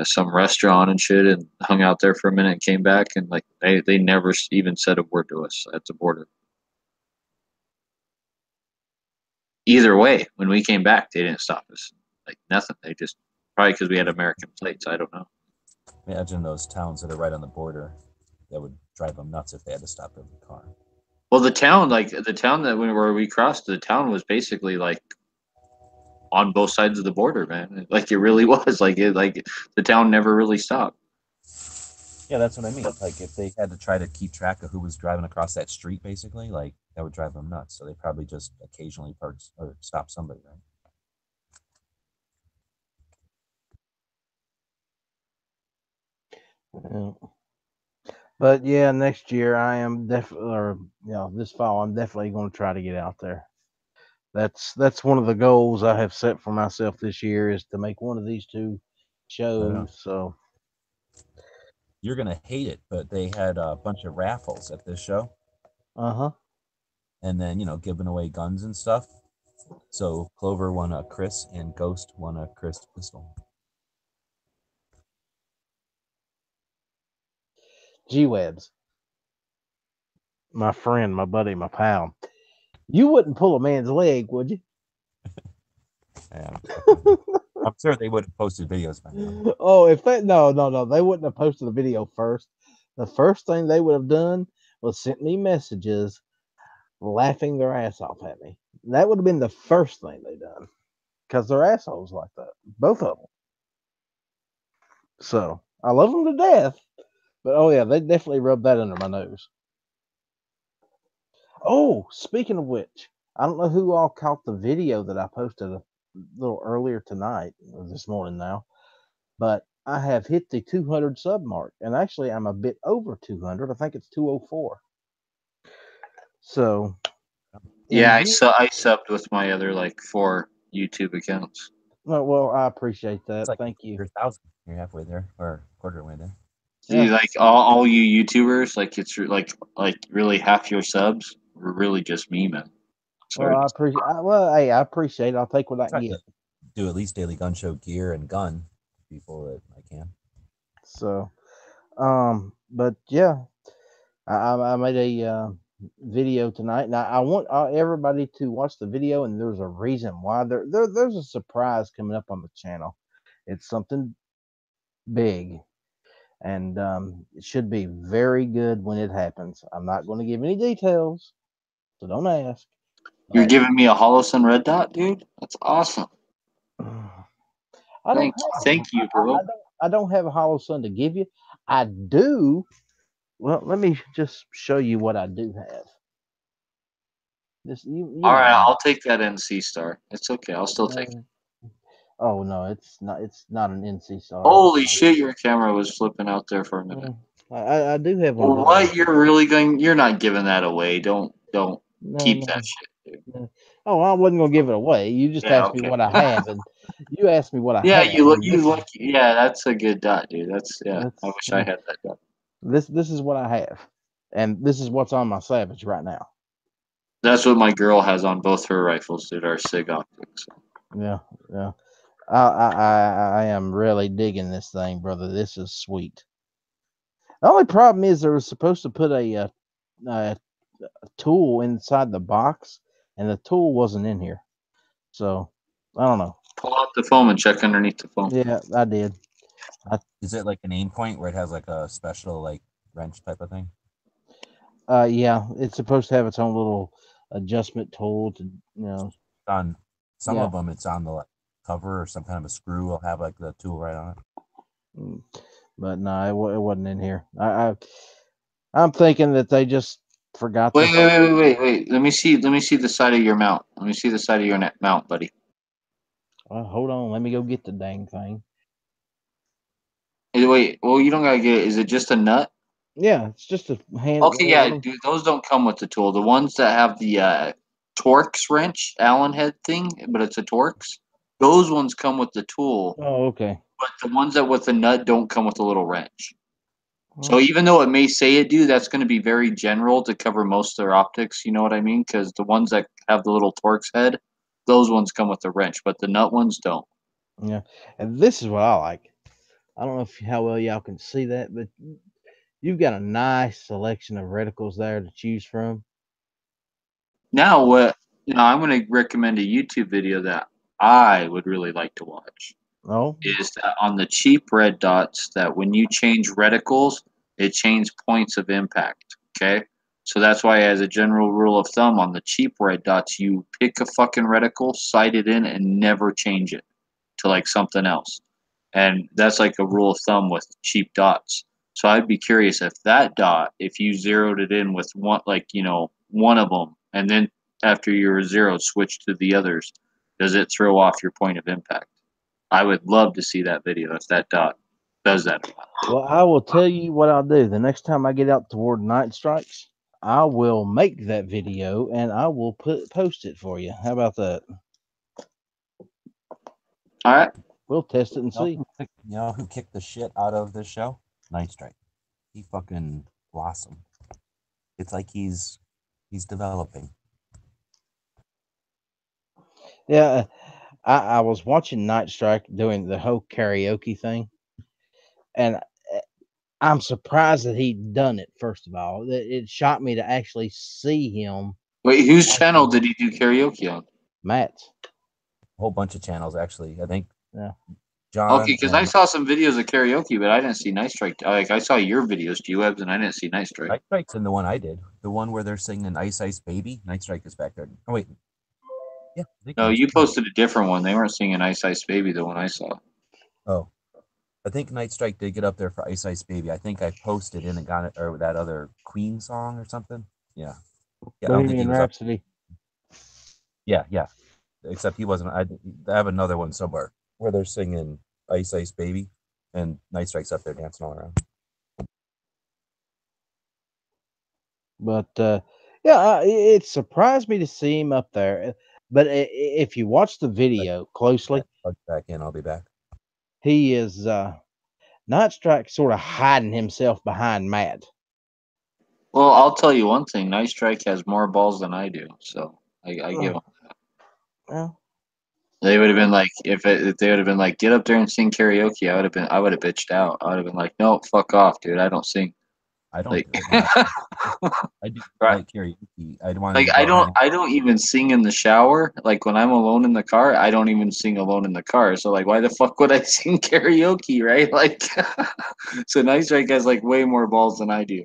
some restaurant and shit and hung out there for a minute and came back. And like they never even said a word to us at the border. Either way, when we came back, they didn't stop us. Like nothing. They just, probably because we had American plates. I don't know. Imagine those towns that are right on the border. That would drive them nuts if they had to stop every car. Well, the town that where we crossed, the town was basically like on both sides of the border, man. Like it really was. Like the town never really stopped. Yeah, that's what I mean. Like if they had to try to keep track of who was driving across that street, basically, like that would drive them nuts. So they probably just occasionally park or stop somebody, right? Yeah. But yeah, next year I am definitely, or this fall I'm definitely going to try to get out there. That's one of the goals I have set for myself this year is to make one of these two I don't know. shows. So, You're gonna hate it, but they had a bunch of raffles at this show, uh-huh. and then giving away guns and stuff. So Clover won a Chris, and Ghost won a Chris pistol. G-Webs, my friend, my buddy, my pal. You wouldn't pull a man's leg, would you? Yeah, I'm sure they would have posted videos by now. Oh, if they no, they wouldn't have posted the video first. The first thing they would have done was sent me messages laughing their ass off at me. That would have been the first thing they done because they're assholes like that, both of them. So I love them to death, but oh yeah, they definitely rubbed that under my nose. Oh, speaking of which, I don't know who all caught the video that I posted a little earlier tonight, or this morning now, but I have hit the 200 sub mark, and actually I'm a bit over 200. I think it's 204. So, Yeah, and I subbed with my other like 4 YouTube accounts. well, I appreciate that. It's like Thank you. you're 1,000. You're halfway there, or quarter way there. See, Yeah. like all you YouTubers, like it's like really half your subs were really just me, man. Well, Sorry. I appreciate. Well, hey, I appreciate it. I'll take what I can Try to get. do at least daily gun show gear and gun people that I can. So, but yeah, I made a video tonight, and I want everybody to watch the video. And there's a reason why. There's a surprise coming up on the channel. It's something big, and it should be very good when it happens. I'm not going to give any details, so don't ask. You're But giving me a Holosun red dot, dude? That's awesome. I don't Thank you, bro. I don't have a hollow sun to give you. I do. Well, let me just show you what I do have. Just you All right, know. I'll take that NC star. It's okay. I'll still take it. Oh no, it's not. It's not an NC star. Holy shit, your camera was flipping out there for a minute. I do have one of those. What? You're really going? You're not giving that away. Don't No, keep no, that shit, dude. no. Oh, I wasn't gonna give it away. You just Yeah, asked me okay. what I have, and you asked me what I Yeah, have, and you this look. Yeah, that's a good dot, dude. That's yeah. I that's wish I had that dot. This is what I have, and this is what's on my Savage right now. That's what my girl has on both her rifles that are SIG optics. Yeah, yeah. I am really digging this thing, brother. This is sweet. The only problem is they were supposed to put a tool inside the box, and the tool wasn't in here. So I don't know. Pull out the foam and check underneath the foam. Yeah, I did. Is it like an aim point where it has like a special like wrench type of thing? Yeah, it's supposed to have its own little adjustment tool to, On some Yeah. of them, it's on the like, cover or some kind of a screw. Will have like the tool right on it. But no, it wasn't in here. I'm thinking that they just forgot. Wait. Let me see the side of your mount. Let me see the side of your mount, buddy. Hold on, let me go get the dang thing. Wait, well, you don't gotta get it. Is it just a nut? Yeah, it's just a hand. Okay, yeah, dude, those don't come with the tool. The ones that have the Torx wrench, Allen head thing, but it's a Torx, those ones come with the tool. Oh, okay. But the ones that with the nut don't come with a little wrench. So Well, even though it may say it do, that's going to be very general to cover most of their optics. You know what I mean? Because the ones that have the little Torx head, those ones come with the wrench, but the nut ones don't. yeah, and this is what I like. I don't know how well y'all can see that, but you've got a nice selection of reticles there to choose from. Now, I'm going to recommend a YouTube video that I would really like to watch. Oh, Is that on the cheap red dots that when you change reticles, it changes points of impact. Okay. So that's why, as a general rule of thumb, on the cheap red dots, you pick a fucking reticle, sight it in, and never change it to like something else. And that's like a rule of thumb with cheap dots. So I'd be curious if that dot, if you zeroed it in with one, like, one of them, and then after you're zeroed, switch to the others, does it throw off your point of impact? I would love to see that video if that dot does that. well, I will tell you what I'll do. The next time I get out toward night strikes, I will make that video and I will post it for you. How about that? All right. We'll test it and see. You know who kicked the shit out of this show? Night Strike. He fucking blossomed. It's like he's developing. Yeah, I was watching Night Strike doing the whole karaoke thing, and I'm surprised that he'd done it. First of all, it shocked me to actually see him. Wait, whose channel did he do karaoke on? Matt's. A whole bunch of channels, actually. I think. Yeah. John. Okay, because I saw some videos of karaoke, but I didn't see Night Strike. Like I saw your videos, G-Webs, and I didn't see Night Strike. Night Strike's in the one I did. The one where they're singing Ice Ice Baby. Night Strike is back there. Oh, wait. Yeah. No, you posted a different one. They weren't singing Ice Ice Baby, the one I saw. Oh. I think Night Strike did get up there for Ice Ice Baby. I think I posted in and got it, or that other Queen song or something. Yeah. Yeah. I don't think he was Rhapsody. Up. Yeah. Except he wasn't. I have another one somewhere where they're singing Ice Ice Baby, and Night Strike's up there dancing all around. But yeah, it surprised me to see him up there. But if you watch the video closely, I'll back in. I'll be back. he is Night Strike sort of hiding himself behind Matt. Well, I'll tell you one thing: Night Strike has more balls than I do, so I give him that. Well, They would have been like, if they would have been like, get up there and sing karaoke, I would have bitched out. I would have been like, no, fuck off, dude. I don't sing. I don't. Like, I do right. like karaoke. I want Like I don't even sing in the shower. Like when I'm alone in the car, I don't even sing alone in the car. So like, why the fuck would I sing karaoke, right? Like, so Night Strike has like way more balls than I do.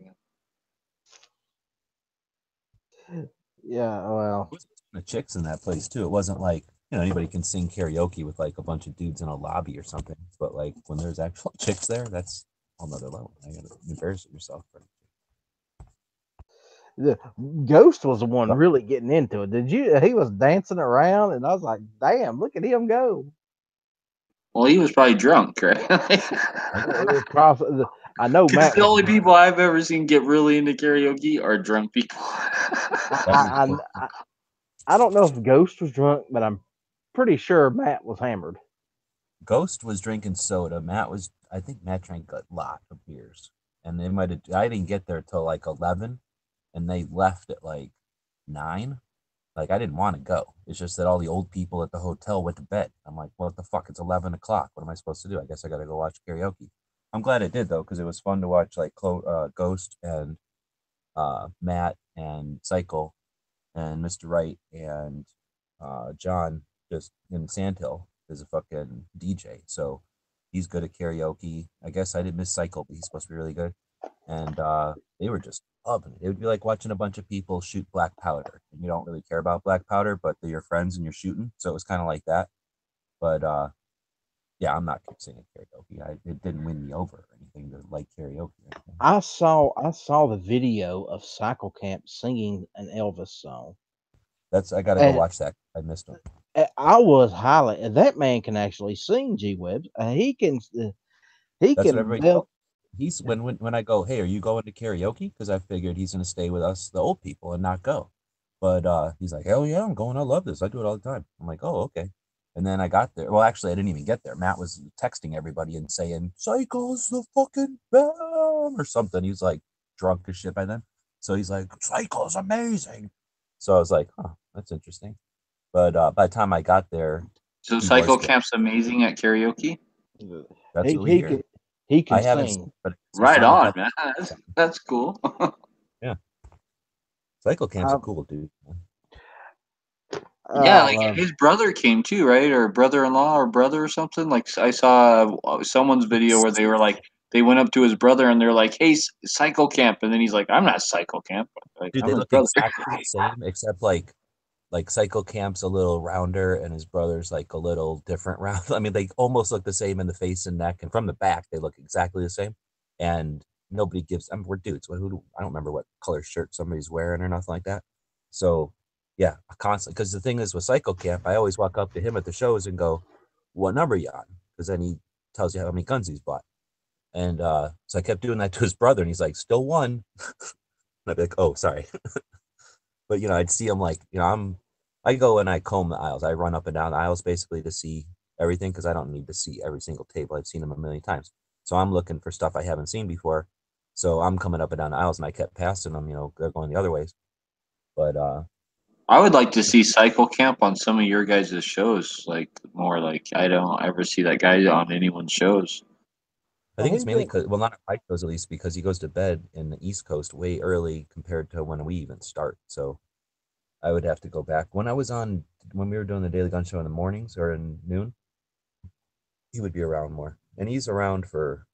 yeah, well, the chicks in that place too. It wasn't like anybody can sing karaoke with like a bunch of dudes in a lobby or something. But like when there's actual chicks there, that's a whole nother level. I gotta embarrass yourself. the Ghost was the one really getting into it. Did you? He was dancing around, and I was like, "Damn, look at him go!" Well, he was probably drunk, right? I know Matt. The only people I've ever seen get really into karaoke are drunk people. I don't know if Ghost was drunk, but I'm pretty sure Matt was hammered. Ghost was drinking soda. I think Matt drank a lot of beers. and they might have. I didn't get there till like 11, and they left at like 9. Like I didn't want to go. It's just that all the old people at the hotel went to bed. I'm like, what the fuck? It's 11 o'clock. What am I supposed to do? I guess I got to go watch karaoke. I'm glad I did though, because it was fun to watch like Ghost and Matt and Cycle and Mr. Wright and John just in Sandhill is a fucking DJ. So he's good at karaoke. I guess I didn't miss Cycle, but he's supposed to be really good. And they were just loving it. It would be like watching a bunch of people shoot black powder. And you don't really care about black powder, but they're your friends and you're shooting. So it was kind of like that. But yeah, I'm not singing karaoke. It didn't win me over or anything to like karaoke or anything. I saw the video of Cycle Camp singing an Elvis song. I got to go watch that. I missed him. I was highly. That man can actually sing. G Webs. He can. He That's what can everybody belt. He's when I go, hey, are you going to karaoke? Because I figured he's gonna stay with us, the old people, and not go. But he's like, hell yeah, I'm going. I love this. I do it all the time. I'm like, oh, okay. And then I got there. Well, actually, I didn't even get there. Matt was texting everybody and saying, Cycle's the fucking bam or something. He was like drunk as shit by then. So he's like, Cycle's amazing. So I was like, huh, that's interesting. But by the time I got there, So he Cycle was good. Camp's amazing at karaoke. That's what we hear. He can I haven't sing. seen, but he Right sounded on, like man. That's cool. yeah. Cycle Camp's a cool dude. Yeah, like his brother came too, right? Or brother-in-law or brother or something. Like I saw someone's video where they were like, they went up to his brother and they're like, "Hey, Cycle Camp," and then he's like, "I'm not Cycle Camp. Like Dude, I'm they his look brother." exactly the same, except like Cycle Camp's a little rounder and his brother's like a little different round. I mean, they almost look the same in the face and neck, and from the back they look exactly the same. And nobody gives. I mean, we're dudes. I don't remember what color shirt somebody's wearing or nothing like that. So yeah, constantly. Because the thing is with Cycle Camp, I always walk up to him at the shows and go, "What number you on?" Because then he tells you how many guns he's bought. And so I kept doing that to his brother, and he's like, "Still one." And I'd be like, "Oh, sorry." But I'd see him like, I go and I comb the aisles. I run up and down the aisles basically to see everything because I don't need to see every single table. I've seen them a million times. So I'm looking for stuff I haven't seen before. So I'm coming up and down the aisles and I kept passing them, they're going the other ways. But I would like to see Cycle Camp on some of your guys' shows. Like more like I don't ever see that guy on anyone's shows. I think it's mainly because, well, not at my shows at least, because he goes to bed in the East Coast way early compared to when we even start. So I would have to go back. When we were doing the Daily Gun Show in the mornings or in noon, he would be around more. And he's around for.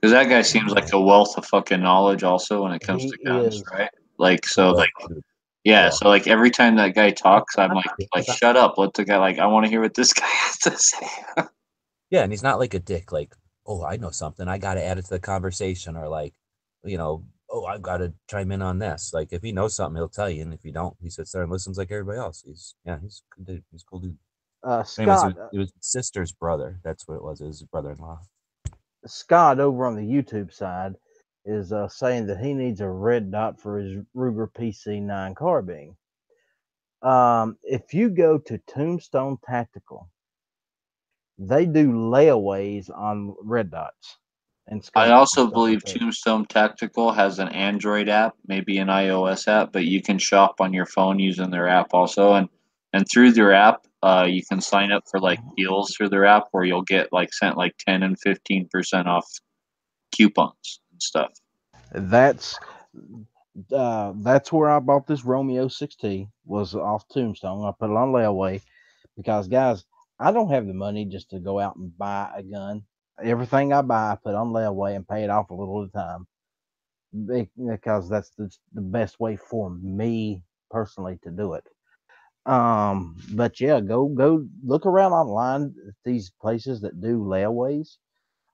Because that guy seems like a wealth of fucking knowledge also when it comes He to guns, is. right? Like He so does, like dude. yeah, Yeah. so like every time that guy talks, I'm like shut up. Let the guy I want to hear what this guy has to say. Yeah, and he's not like a dick, like, oh, I know something, I gotta add it to the conversation, or like, oh, I've got to chime in on this. Like, if he knows something, he'll tell you, and if he don't, he sits there and listens like everybody else. He's a good dude. He's a cool dude. Anyways, Scott. it was his sister's brother. That's what it was. It was his brother-in-law. Scott over on the YouTube side is saying that he needs a red dot for his Ruger PC9 carbine. If you go to Tombstone Tactical, they do layaways on red dots and I scopes and also stuff like believe that. Tombstone Tactical has an Android app, maybe an iOS app, but you can shop on your phone using their app also, and through their app, you can sign up for like deals through their app where you'll get like sent like 10 and 15% off coupons and stuff. That's where I bought this Romeo 6T, was off Tombstone. I put it on layaway because, guys, I don't have the money just to go out and buy a gun. Everything I buy, I put on layaway and pay it off a little at a time because that's the best way for me personally to do it. But yeah, go look around online at these places that do layaways.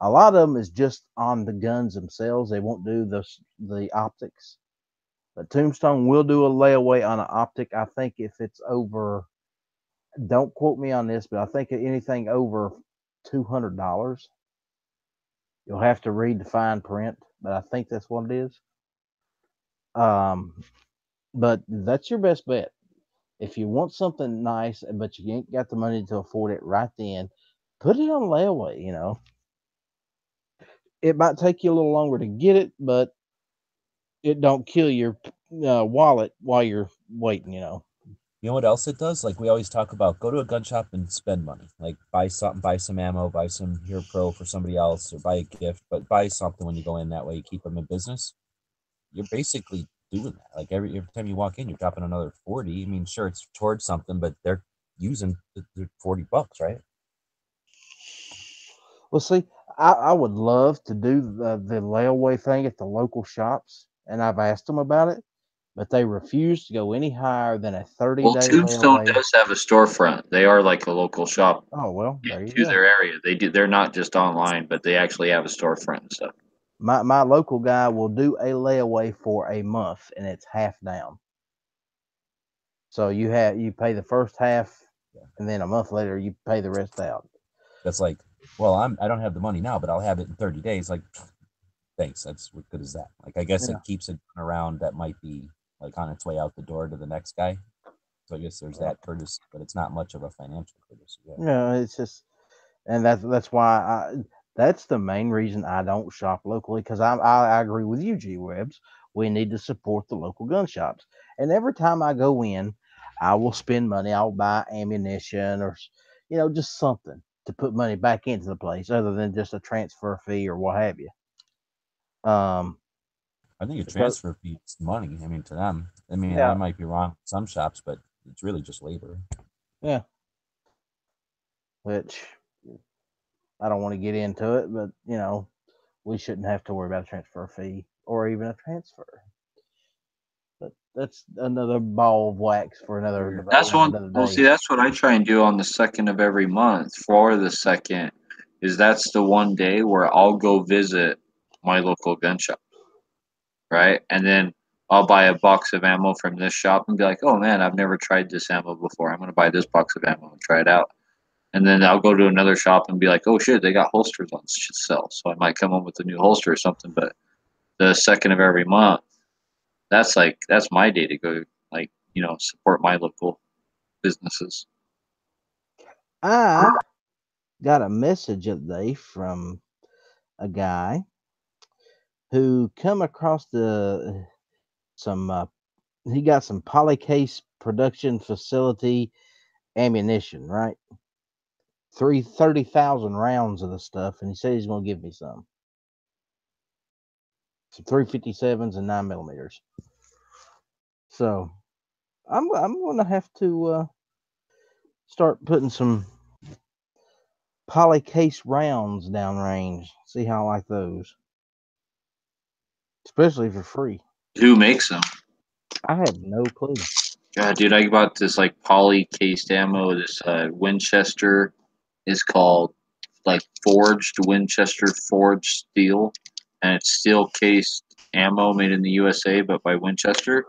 A lot of them is just on the guns themselves. They won't do the optics. But Tombstone will do a layaway on an optic. I think if it's over, don't quote me on this, but I think anything over $200, you'll have to read the fine print. But I think that's what it is. But that's your best bet. If you want something nice, but you ain't got the money to afford it right then, put it on layaway. It might take you a little longer to get it, but it don't kill your wallet while you're waiting. You know what else it does? Like we always talk about, go to a gun shop and spend money. Like buy something, buy some ammo, buy some Hero Pro for somebody else, or buy a gift. But buy something when you go in. That way, you keep them in business. You're basically doing that. Like every time you walk in, you're dropping another 40. I mean, sure, it's towards something, but they're using the $40, right? Well, see, I would love to do the layaway thing at the local shops, and I've asked them about it, but they refuse to go any higher than a 30 Well, day Tombstone layaway. does have a storefront. They are like a local shop Oh, well, there you to go. their area. They do. They're not just online, but they actually have a storefront and stuff. My local guy will do a layaway for a month, and it's half down. So you pay the first half, and then a month later you pay the rest out. That's like, well, I don't have the money now, but I'll have it in 30 days. Like, thanks. That's what good is that? Like, I guess Yeah. it keeps it around that might be like on its way out the door to the next guy. So I guess there's that courtesy, but it's not much of a financial courtesy. Yeah, it's just, and that's why that's the main reason I don't shop locally, because I agree with you, G Webs. We need to support the local gun shops, and every time I go in, I will spend money. I'll buy ammunition or just something to put money back into the place, other than just a transfer fee or what have you. I think a Because transfer fee is money. I mean, to them. I mean, I yeah, might be wrong with some shops, but it's really just labor. yeah, which I don't want to get into it, but we shouldn't have to worry about a transfer fee or even a transfer. But that's another ball of wax for another debate That's on one. another Well, see, day. that's what I try and do on the second of every month. For the second, is that's the one day where I'll go visit my local gun shop, right? And then I'll buy a box of ammo from this shop and be like, "Oh man, I've never tried this ammo before. I'm gonna buy this box of ammo and try it out." And then I'll go to another shop and be like, "Oh shit, they got holsters on sale." So I might come home with a new holster or something. But the second of every month, that's my day to go, like, support my local businesses. I got a message today from a guy who come across the some he got some polycase production facility ammunition, right? 30,000 rounds of the stuff, and he said he's going to give me some 357s and 9 millimeters. So I'm going to have to start putting some polycase rounds downrange. See how I like those, especially for free. Who makes them? I have no clue. God, dude, I bought this like poly cased ammo. This Winchester is called like forged Winchester forged steel, and it's steel cased ammo made in the USA, but by Winchester.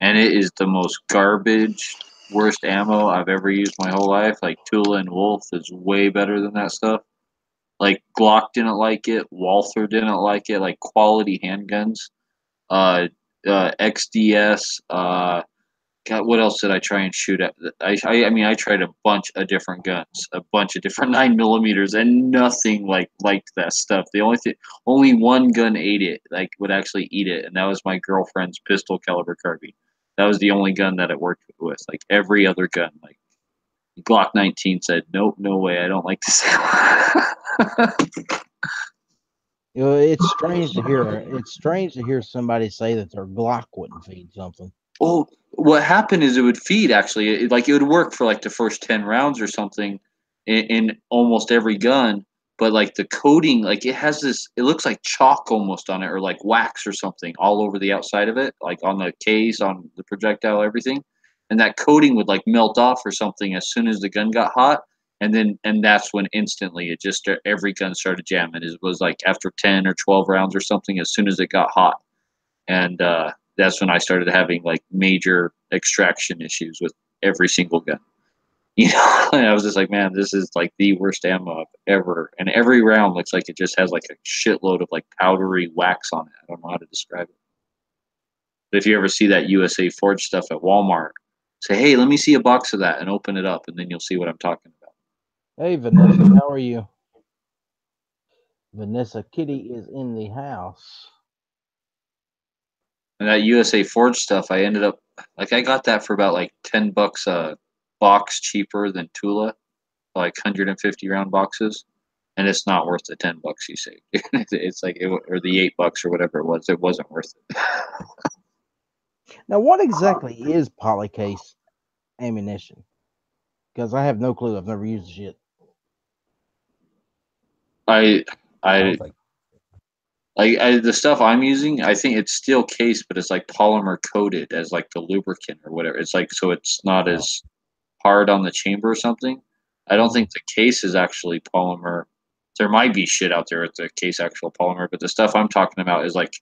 And it is the most garbage, worst ammo I've ever used my whole life. Like Tula and Wolf is way better than that stuff. Like Glock didn't like it, Walther didn't like it. Like quality handguns, uh, XDS. God, what else did I try and shoot at? I mean, I tried a bunch of different guns, a bunch of different 9 millimeters, and nothing liked that stuff. Only one gun ate it, like would actually eat it, and that was my girlfriend's pistol caliber carbine. That was the only gun that it worked with. Like every other gun, like Glock 19 said, nope, no way, I don't like this. It's strange to hear. It's strange to hear somebody say that their Glock wouldn't feed something. Well, what happened is it would feed actually. It would work for like the first 10 rounds or something in almost every gun. But like the coating, like it has this, it looks like chalk almost on it or like wax or something all over the outside of it, like on the case, on the projectile, everything. And that coating would like melt off or something as soon as the gun got hot. And that's when instantly it just, every gun started jamming. It was like after 10 or 12 rounds or something, as soon as it got hot. And that's when I started having like major extraction issues with every single gun. And I was just like, man, this is like the worst ammo I've ever. And every round looks like it just has like a shitload of like powdery wax on it. I don't know how to describe it. But if you ever see that USA Forge stuff at Walmart, say, hey, let me see a box of that and open it up, and then you'll see what I'm talking about. Hey, Vanessa, how are you? Vanessa Kitty is in the house. And that USA Forge stuff, I ended up like I got that for about like $10 a box cheaper than Tula, like 150 round boxes, and it's not worth the $10 you saved. It's like or the $8 or whatever it was. It wasn't worth it. Now, what exactly is polycase ammunition? Because I have no clue. I've never used the shit. I I Sounds like the stuff I'm using, I think it's steel case, but it's like polymer coated as like the lubricant or whatever. It's like so it's not oh, as hard on the chamber or something. I don't Mm. think the case is actually polymer. There might be shit out there with the case actual polymer, but the stuff I'm talking about is like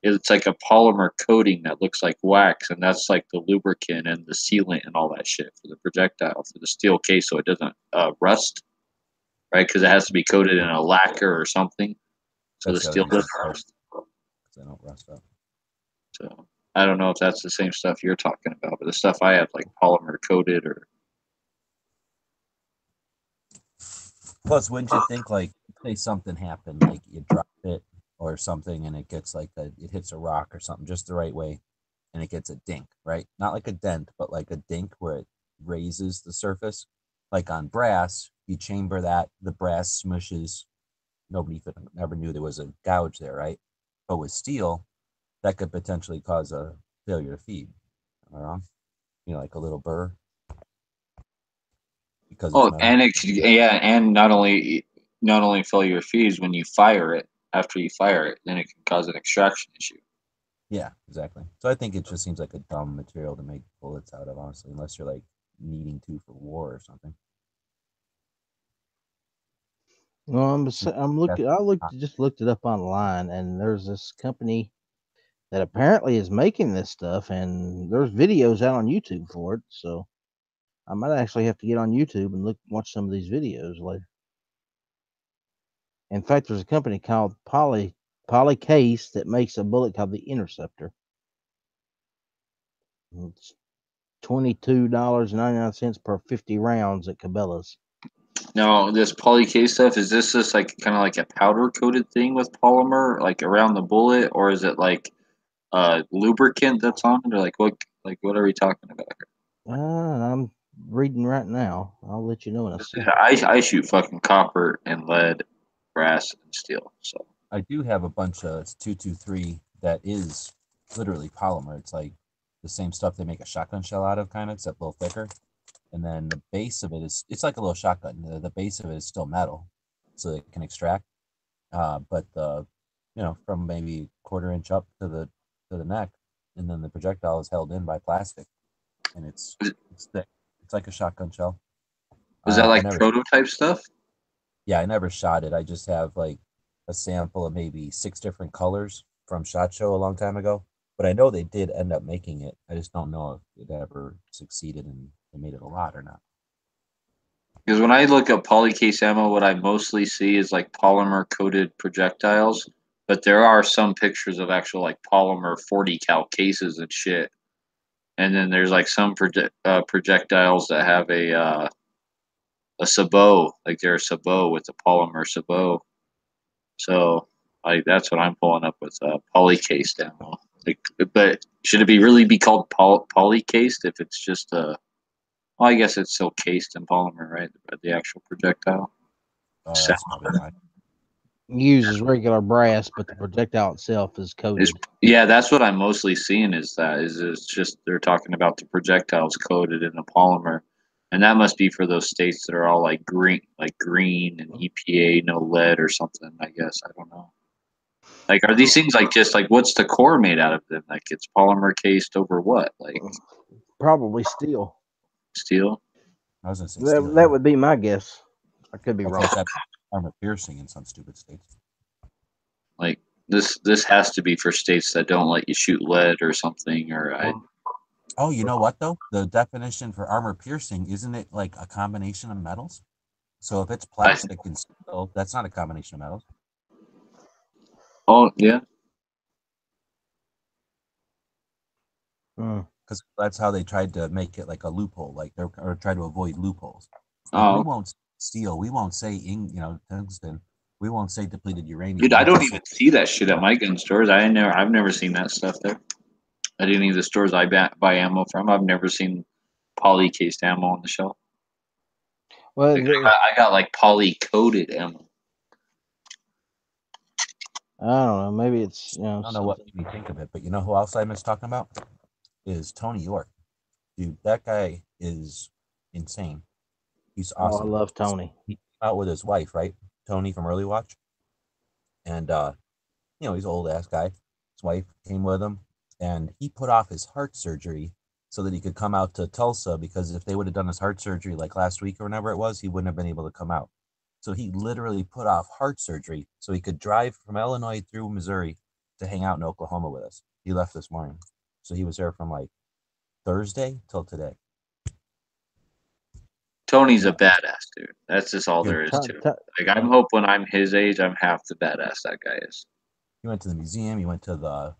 it's like a polymer coating that looks like wax, and that's like the lubricant and the sealant and all that shit for the projectile for the steel case, so it doesn't rust, right? Because it has to be coated in a lacquer or something, so the that's the other steel reason doesn't I rust. don't rust up. So I don't know if that's the same stuff you're talking about, but the stuff I have like polymer coated or Plus, wouldn't you think like say something happened, like you drop it or something, and it gets like it hits a rock or something just the right way, and it gets a dink, right? Not like a dent, but like a dink where it raises the surface. Like on brass, you chamber that, the brass smushes. Nobody ever knew there was a gouge there, right? But with steel, that could potentially cause a failure to feed. Am I wrong? Like a little burr because it's oh, metal. and it could, yeah, and not only fill your feeds when you fire it. After you fire it, then it can cause an extraction issue. Yeah, exactly. So I think it just seems like a dumb material to make bullets out of, honestly, unless you're like needing to for war or something. Well, Mm, I'm That's looking. Just looked it up online, and there's this company that apparently is making this stuff, and there's videos out on YouTube for it. So I might actually have to get on YouTube and watch some of these videos later. In fact, there's a company called Polycase that makes a bullet called the Interceptor. It's $22.99 per 50 rounds at Cabela's. Now, this poly K stuff, is this just like kind of like a powder coated thing with polymer, like around the bullet, or is it like lubricant that's on it, or like what are we talking about I'm reading right now. I'll let you know in a here? second. I shoot fucking copper and lead, brass and steel. So I do have a bunch of 223 that is literally polymer. It's like the same stuff they make a shotgun shell out of, kind of, except a little thicker. And then the base of it it's like a little shotgun. The base of it is still metal, so it can extract. But from maybe quarter-inch up to the neck, and then the projectile is held in by plastic, and it's thick. It's like a shotgun shell. is that I like never, prototype stuff? yeah, I never shot it. I just have like a sample of maybe 6 different colors from Shot Show a long time ago. But I know they did end up making it. I just don't know if it ever succeeded and they made it a lot or not. Because when I look up polycase ammo, what I mostly see is like polymer coated projectiles. But there are some pictures of actual like polymer 40 cal cases and shit. And then there's like some projectiles that have a sabot, like they're a sabot with a polymer sabot. So like that's what I'm pulling up with polycased ammo. Like, but should it be called polycased if it's just well, I guess it's still cased in polymer, right? The actual projectile. Oh, So that's probably why. Uses regular brass, but the projectile itself is is coated. yeah, that's what I'm mostly seeing is that is it's just they're talking about the projectiles coated in a polymer, and that must be for those states that are all like green and EPA, no lead or something. I guess I don't know. Like, are these things like just like what's the core made out of them? Like, it's polymer cased over what? Like Probably steel. steel? I was gonna say That, steel, that yeah. would be my guess. I could be I wrong. thought that armor piercing in some stupid states. Like this has to be for states that don't let you shoot lead or something. Or I Oh, you know what though? The definition for armor piercing, isn't it like a combination of metals? So if it's I plastic and steel, that's not a combination of metals. oh yeah. Hmm. Because that's how they tried to make it like a loophole, like they're or try to avoid loopholes. Like we Oh won't steel, we won't say tungsten, We won't say depleted uranium. Dude, I don't even see that shit at my gun stores. I've never seen that stuff there. At any of the stores I buy ammo from, I've never seen poly cased ammo on the shelf. Well, Like, I got like poly coated ammo. I don't know. Maybe it's I don't know what you think of it, but you know who else I miss talking about is Tony York. Dude, that guy is insane. He's awesome. Oh, I love Tony. He came out with his wife, right? Tony from Early Watch. And you know, he's an old ass guy. His wife came with him, and he put off his heart surgery so that he could come out to Tulsa, because if they would have done his heart surgery like last week or whenever it was, he wouldn't have been able to come out. So he literally put off heart surgery so he could drive from Illinois through Missouri to hang out in Oklahoma with us. He left this morning. So he was there from like Thursday till today. Tony's a badass, dude. That's just all there is Ta- to it. ta- Like, I'm hoping when I'm his age, I'm half the badass that guy is. He went to the museum. He went to the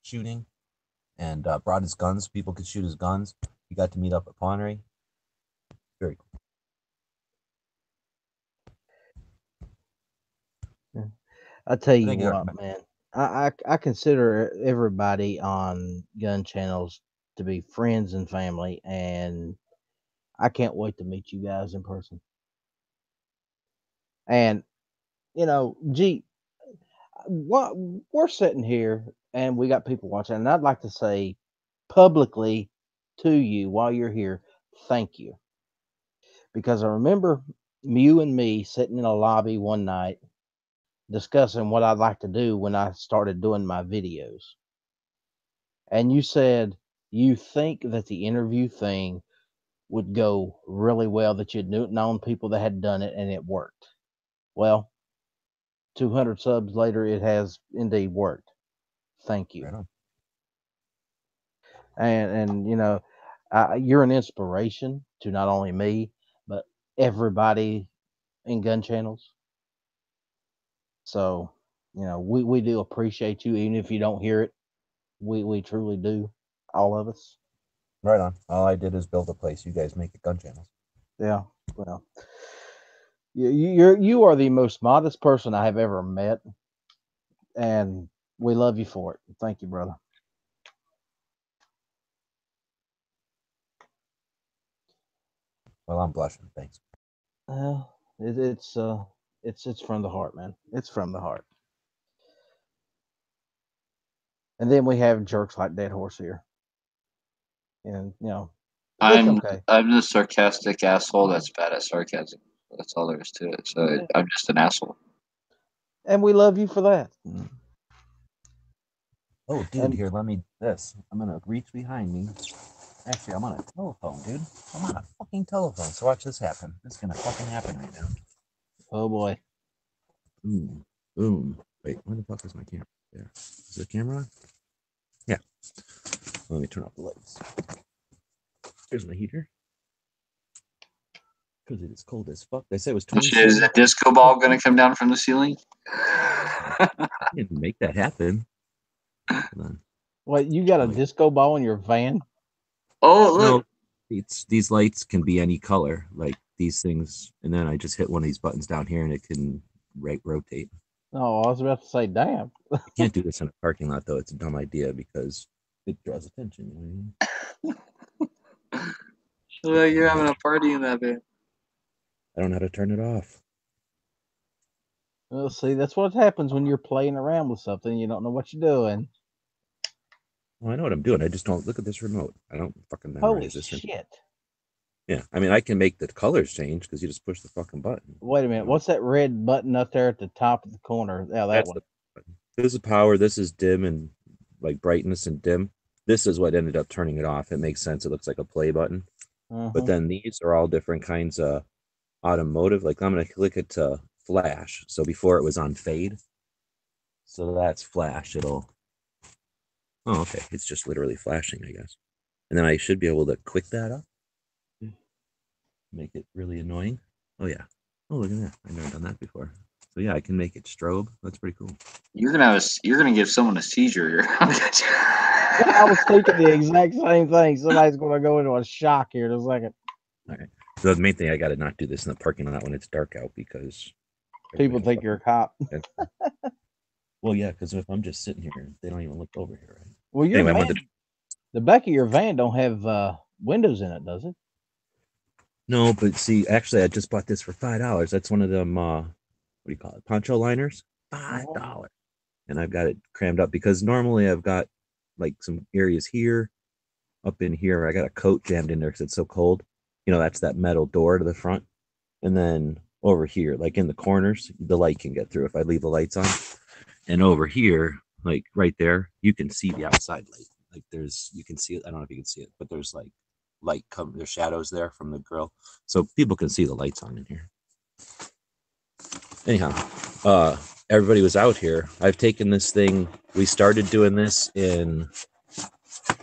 shooting, and brought his guns. People could shoot his guns. He got to meet up at Pawnery. Very cool. I tell you think what, man. I consider everybody on gun channels to be friends and family, and I can't wait to meet you guys in person. And you know, gee, what we're sitting here and we got people watching, and I'd like to say publicly to you while you're here, thank you. Because I remember you and me sitting in a lobby one night discussing what I'd like to do when I started doing my videos. And you said you think that the interview thing would go really well, that you'd known people that had done it and it worked. Well, 200 subs later, it has indeed worked. Thank you. Right on. And you know, you're an inspiration to not only me but everybody in gun channels. So, you know, we do appreciate you, even if you don't hear it. We truly do, all of us. Right on. All I did is build a place. You guys make it gun channels. Yeah. Well, you are the most modest person I have ever met, and we love you for it. Thank you, brother. Well, I'm blushing. Thanks. Well, it's from the heart, man. It's from the heart. And then we have jerks like Dead Horse here, and you know, it's okay. I'm the sarcastic asshole that's bad at sarcasm. That's all there is to it. So I'm just an asshole. And we love you for that. Oh, dude, And- here, let me do this. I'm gonna reach behind me. Actually, I'm on a telephone, dude. I'm on a fucking telephone. So watch this happen. This is gonna fucking happen right now. Oh boy. Boom. Boom. Wait, where the fuck is my camera? There. Is the camera on? Yeah. Let me turn off the lights. Here's my heater. Because it is cold as fuck. They said it was 27. Is a disco ball going to come down from the ceiling? I didn't make that happen. Hold on. Wait, you got a disco ball in your van? Oh, look. No, these lights can be any color, like these things. And then I just hit one of these buttons down here and it can rotate. Oh, I was about to say, damn. You can't do this in a parking lot, though. It's a dumb idea because it draws attention. You know what I mean? Look, you're having a party in that van. I don't know how to turn it off. Well, see, that's what happens when you're playing around with something. You don't know what you're doing. Well, I know what I'm doing. I just don't look at this remote. I don't fucking memorize Holy this. shit. Yeah, I mean, I can make the colors change because you just push the fucking button. Wait a minute. What's that red button up there at the top of the corner? Yeah, that That's one. This is power. This is dim and like brightness and dim. This is what ended up turning it off. It makes sense. It looks like a play button. But then these are all different kinds of automotive. Like I'm going to click it to flash. So before it was on fade. So that's flash. It'll. Oh, okay. It's just literally flashing, I guess. And then I should be able to quick that up. Make it really annoying. Oh, yeah. Oh, look at that. I've never done that before. So, yeah, I can make it strobe. That's pretty cool. You're gonna give someone a seizure here. I was thinking the exact same thing. Somebody's going to go into a shock here in a second. All right. The main thing, I got to not do this in the parking lot when it's dark out because People think you're a cop. Well, yeah, because if I'm just sitting here, they don't even look over here, right? Well, your Anyway, I van, wanted to, the back of your van don't have windows in it, does it? no, but see, actually, I just bought this for $5. That's one of them. What do you call it? Poncho liners, $5, and I've got it crammed up because normally I've got like some areas here, up in here. I got a coat jammed in there because it's so cold. You know, that's that metal door to the front, and then over here, like in the corners, the light can get through if I leave the lights on. And over here, like right there, you can see the outside light. Like you can see it. I don't know if you can see it, but there's like light come. There's shadows there from the grill, so people can see the lights on in here. Anyhow, everybody was out here. I've taken this thing. We started doing this in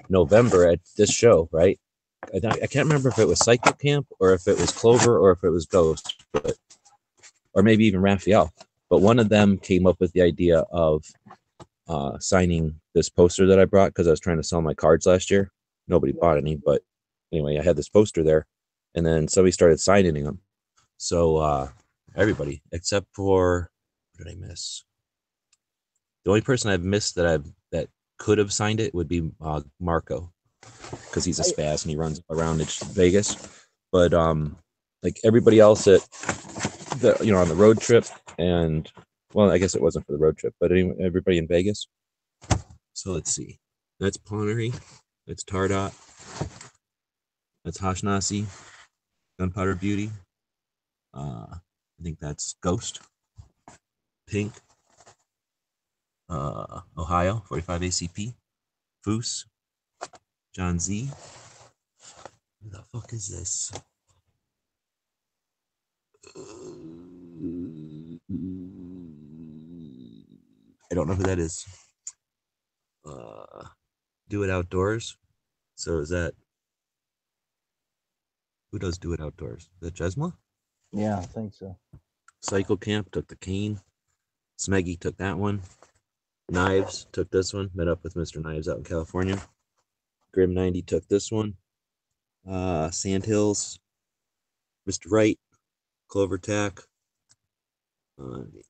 November at this show, right? I can't remember if it was Cycle Camp or if it was Clover or if it was Ghost, or maybe even Raphael. But one of them came up with the idea of signing this poster that I brought because I was trying to sell my cards last year. Nobody bought any, but anyway, I had this poster there, and then somebody started signing them. So everybody except for, what did I miss? The only person I've missed that could have signed it would be Marco, because he's a spaz and he runs around in Vegas. But like everybody else at on the road trip, and well, I guess it wasn't for the road trip, but anyway, everybody in Vegas. So let's see. That's Pawnery. That's Tardot. That's Hashnasi. Gunpowder Beauty. I think that's Ghost. Pink. Ohio, 45 ACP. Foose. John Z. Who the fuck is this? I don't know who that is. Do It Outdoors. So is that, who does Do It Outdoors? Is that Jesma? Yeah, I think so. Cycle Camp took the cane. Smeggy took that one. Knives took this one. Met up with Mr. Knives out in California. Grim 90 took this one. Sandhills. Mr. Wright. Clover Tack.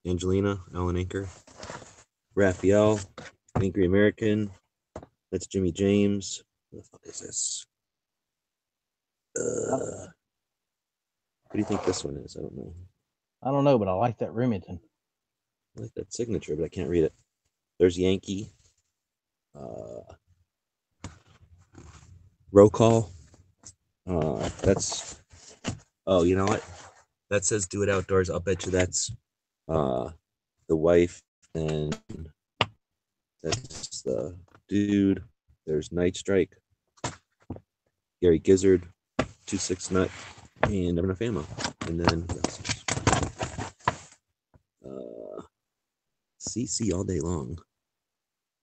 Angelina. Alan Anchor. Raphael. Angry American. That's Jimmy James. What the fuck is this? What do you think this one is? I don't know. I don't know, but I like that Remington. I like that signature, but I can't read it. There's Yankee. Roll call. That's. Oh, you know what? That says Do It Outdoors. I'll bet you that's the wife, and that's the dude. There's Night Strike. Gary Gizzard. 2-6 Nut. And Never Enough Ammo. And then CC all day long.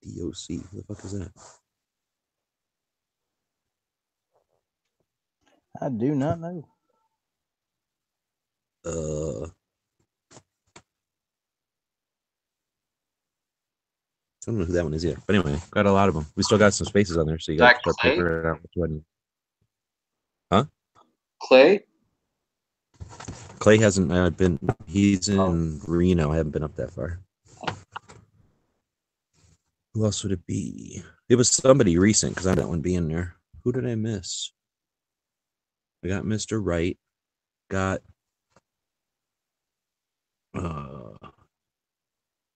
DOC. Who the fuck is that? I do not know. I don't know who that one is yet. But anyway, got a lot of them. We still got some spaces on there, so you got to start figuring out which one. Huh? Clay? Clay hasn't been. He's in Reno. I haven't been up that far. Who else would it be? It was somebody recent because I that one being there. Who did I miss? I got Mr. Wright. Got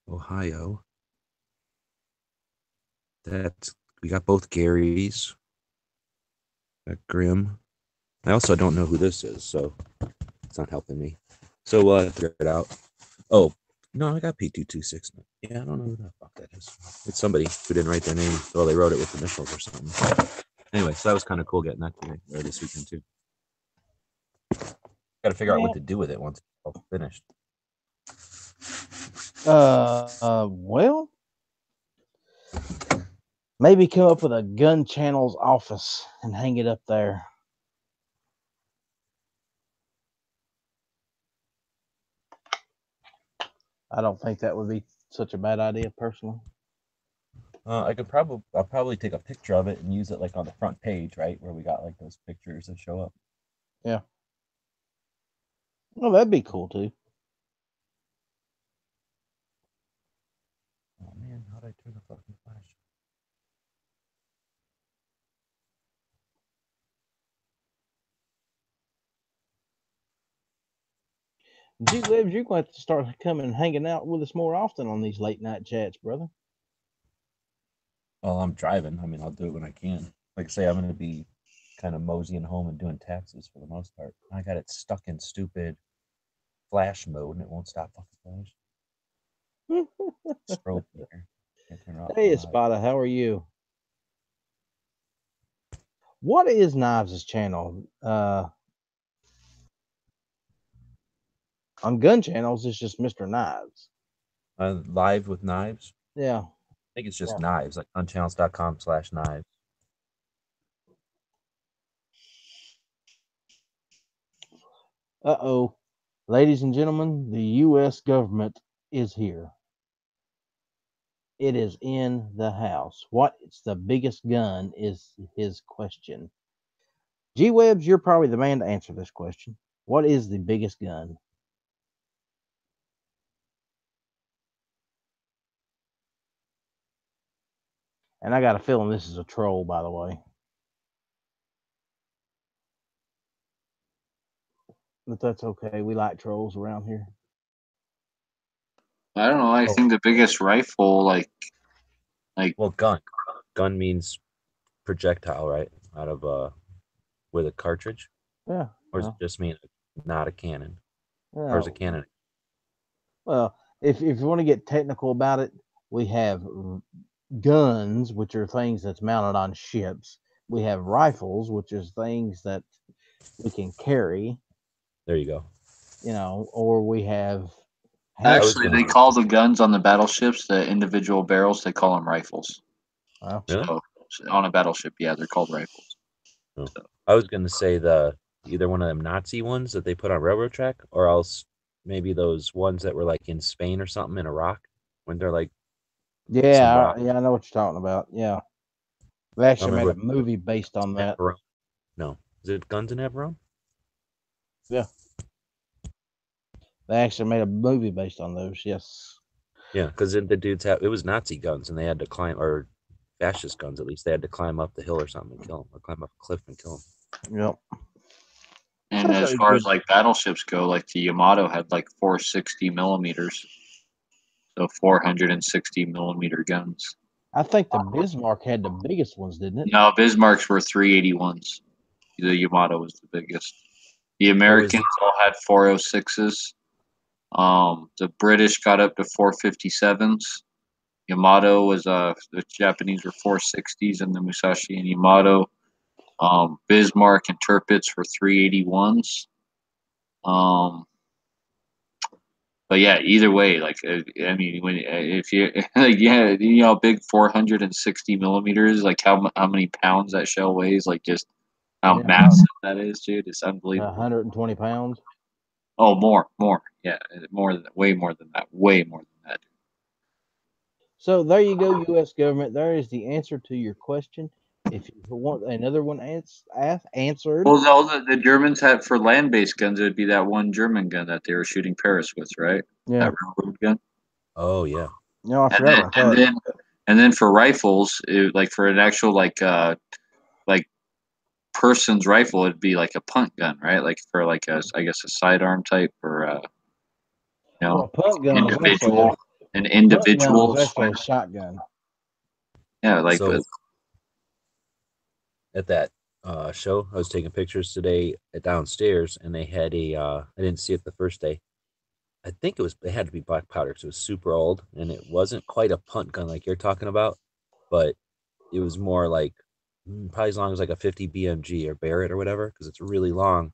Ohio. We got both Garys. Got Grim. I also don't know who this is, so it's not helping me. So we'll figure it out. Oh, no, I got P226. Yeah, I don't know who the fuck that is. It's somebody who didn't write their name. Well, they wrote it with initials or something. Anyway, so that was kind of cool getting that today, or this weekend too. Got to figure out what to do with it once it's all finished. Well, maybe come up with a gun channel's office and hang it up there. I don't think that would be such a bad idea, personally. I'll probably take a picture of it and use it like on the front page, right, where we got like those pictures that show up. Yeah. Oh, that'd be cool too. Oh man, how'd I turn the fucking flash? Gee whiz, you're going to have to start coming and hanging out with us more often on these late night chats, brother. Well, I'm driving. I mean, I'll do it when I can. Like I say, I'm going to be kind of moseying home and doing taxes for the most part. I got it stuck in stupid flash mode and it won't stop fucking flash. Strobe here. Can't turn it off. Hey, Turn it on. Espada, how are you? What is Knives' channel? On gun channels, it's just Mr. Knives. Live with knives. Yeah. I think it's just Yeah. knives, like unchannels.com/knives. Uh-oh. Ladies and gentlemen, the U.S. government is here. It is in the house. What's the biggest gun is his question. G-Webs, you're probably the man to answer this question. What is the biggest gun? And I got a feeling this is a troll, by the way. But that's okay. We like trolls around here. I don't know. I think the biggest rifle, like Well, gun. Gun means projectile, right? Out of with a cartridge, Yeah. or does it just mean not a cannon, or is Yeah. a cannon? Well, if you want to get technical about it, we have guns, which are things that's mounted on ships. We have rifles, which is things that we can carry, There you go. or we have actually, gonna they say- call the guns on the battleships the individual barrels. They call them rifles. Really? So on a battleship, yeah, they're called rifles. No. So, I was gonna say either one of them Nazi ones that they put on railroad track, or else maybe those ones that were like in Spain or something in Iraq when they're like some yeah, rock. I know what you're talking about. Yeah, they I actually made remember a movie based on that. Navarone. No, is it Guns and Navarone? Yeah, they actually made a movie based on those. Yes. Yeah, because the dudes have it was Nazi guns and they had to climb, or fascist guns at least. They had to climb up the hill or something and kill them, or climb up a cliff and kill them. Yep. and That's as a far as good. like battleships go, like the Yamato had like 460 millimeters, so 460 millimeter guns. I think the Bismarck had the biggest ones, didn't it? No, Bismarcks were 381s. The Yamato was the biggest. The What was Americans all had 406s. The British got up to 457s. Yamato was the Japanese were 460s, and the Musashi and Yamato. Bismarck and Tirpitz were 381s. Um, but yeah, either way, like I mean, when if you like, yeah, you know, big 460 millimeters, like how many pounds that shell weighs, like just how Yeah, massive that is, dude. It's unbelievable. 120 pounds. Oh, more, yeah, more than way more than that, way more than that. So there you go, U.S. government. There is the answer to your question. If you want another one answered, Well, no, the Germans had for land-based guns. It would be that one German gun that they were shooting Paris with, right? yeah, That railroad gun. Oh yeah, no, I And forgot then about and that. then and then for rifles, like for an actual like person's rifle, it'd be like a punt gun, right? Like for like a I guess a sidearm type or you Well, know a punt gun was actually individual an a punt gun was individual. actually a shotgun. Yeah, like so at that show, I was taking pictures today downstairs, and they had I didn't see it the first day. I think it had to be black powder because it was super old, and it wasn't quite a punt gun like you're talking about, but it was more like probably as long as like a 50 BMG or Barrett or whatever because it's really long,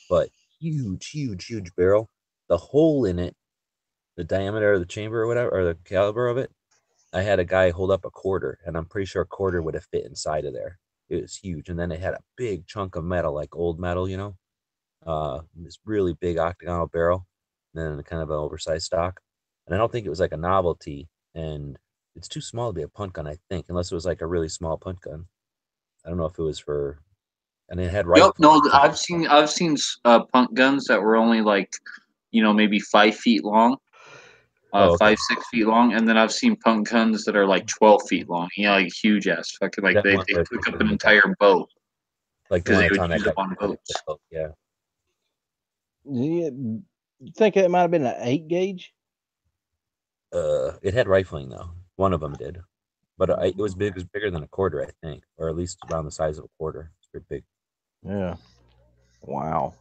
but huge barrel. The hole in it, the diameter of the chamber or whatever, or the caliber of it, I had a guy hold up a quarter, and I'm pretty sure a quarter would have fit inside of there. It was huge, and then it had a big chunk of metal, like old metal, this really big octagonal barrel, and then kind of an oversized stock. And I don't think it was like a novelty, and it's too small to be a punt gun, I think, unless it was like a really small punt gun. I don't know if it was for and it had Yep. rifling. No, I've seen punt guns that were only like, maybe 5 feet long, Oh, okay. 5, 6 feet long, and then I've seen punt guns that are like 12 feet long. Like huge ass, fucking like That they one where took up an the entire boat like the because one they that's would on that use them guy. on boats. Yeah. Yeah, you think it might have been an 8 gauge? It had rifling though. One of them did, but it was big. It was bigger than a quarter, I think, or at least around the size of a quarter. It's pretty big. Yeah. Wow.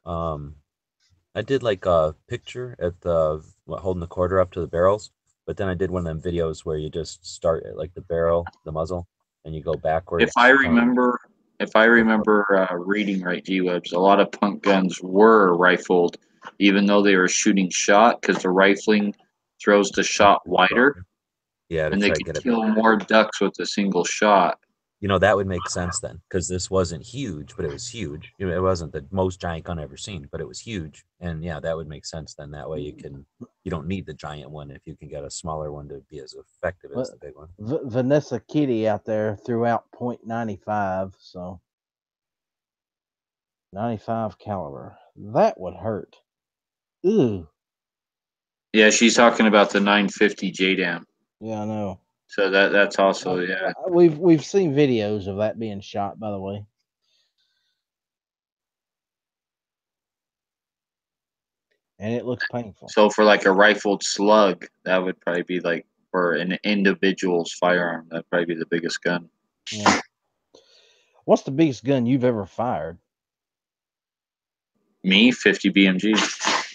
I did like a picture at the holding the quarter up to the barrels, but then I did one of them videos where you just start at like the barrel, the muzzle, and you go If I backwards, kind of remember, if I go for remember reading right, G-Webs, a lot of punt guns were rifled, even though they were shooting shot, because the rifling throws the shot wider, yeah, to and they try to could get it kill back. more ducks with a single shot. That would make sense then, because this wasn't huge, but it was huge. It wasn't the most giant gun I've ever seen, but it was huge, and yeah, that would make sense then. That way you don't need the giant one if you can get a smaller one to be as effective as But the big one. Vanessa Kitty out there threw out .95, so 95 caliber. That would hurt. Ooh. Yeah, she's talking about the 950 JDAM. Yeah, I know. So that's also, yeah. We've seen videos of that being shot, by the way. And it looks painful. So for like a rifled slug, that would probably be like for an individual's firearm. That'd probably be the biggest gun. Yeah. What's the biggest gun you've ever fired? Me, 50 BMG.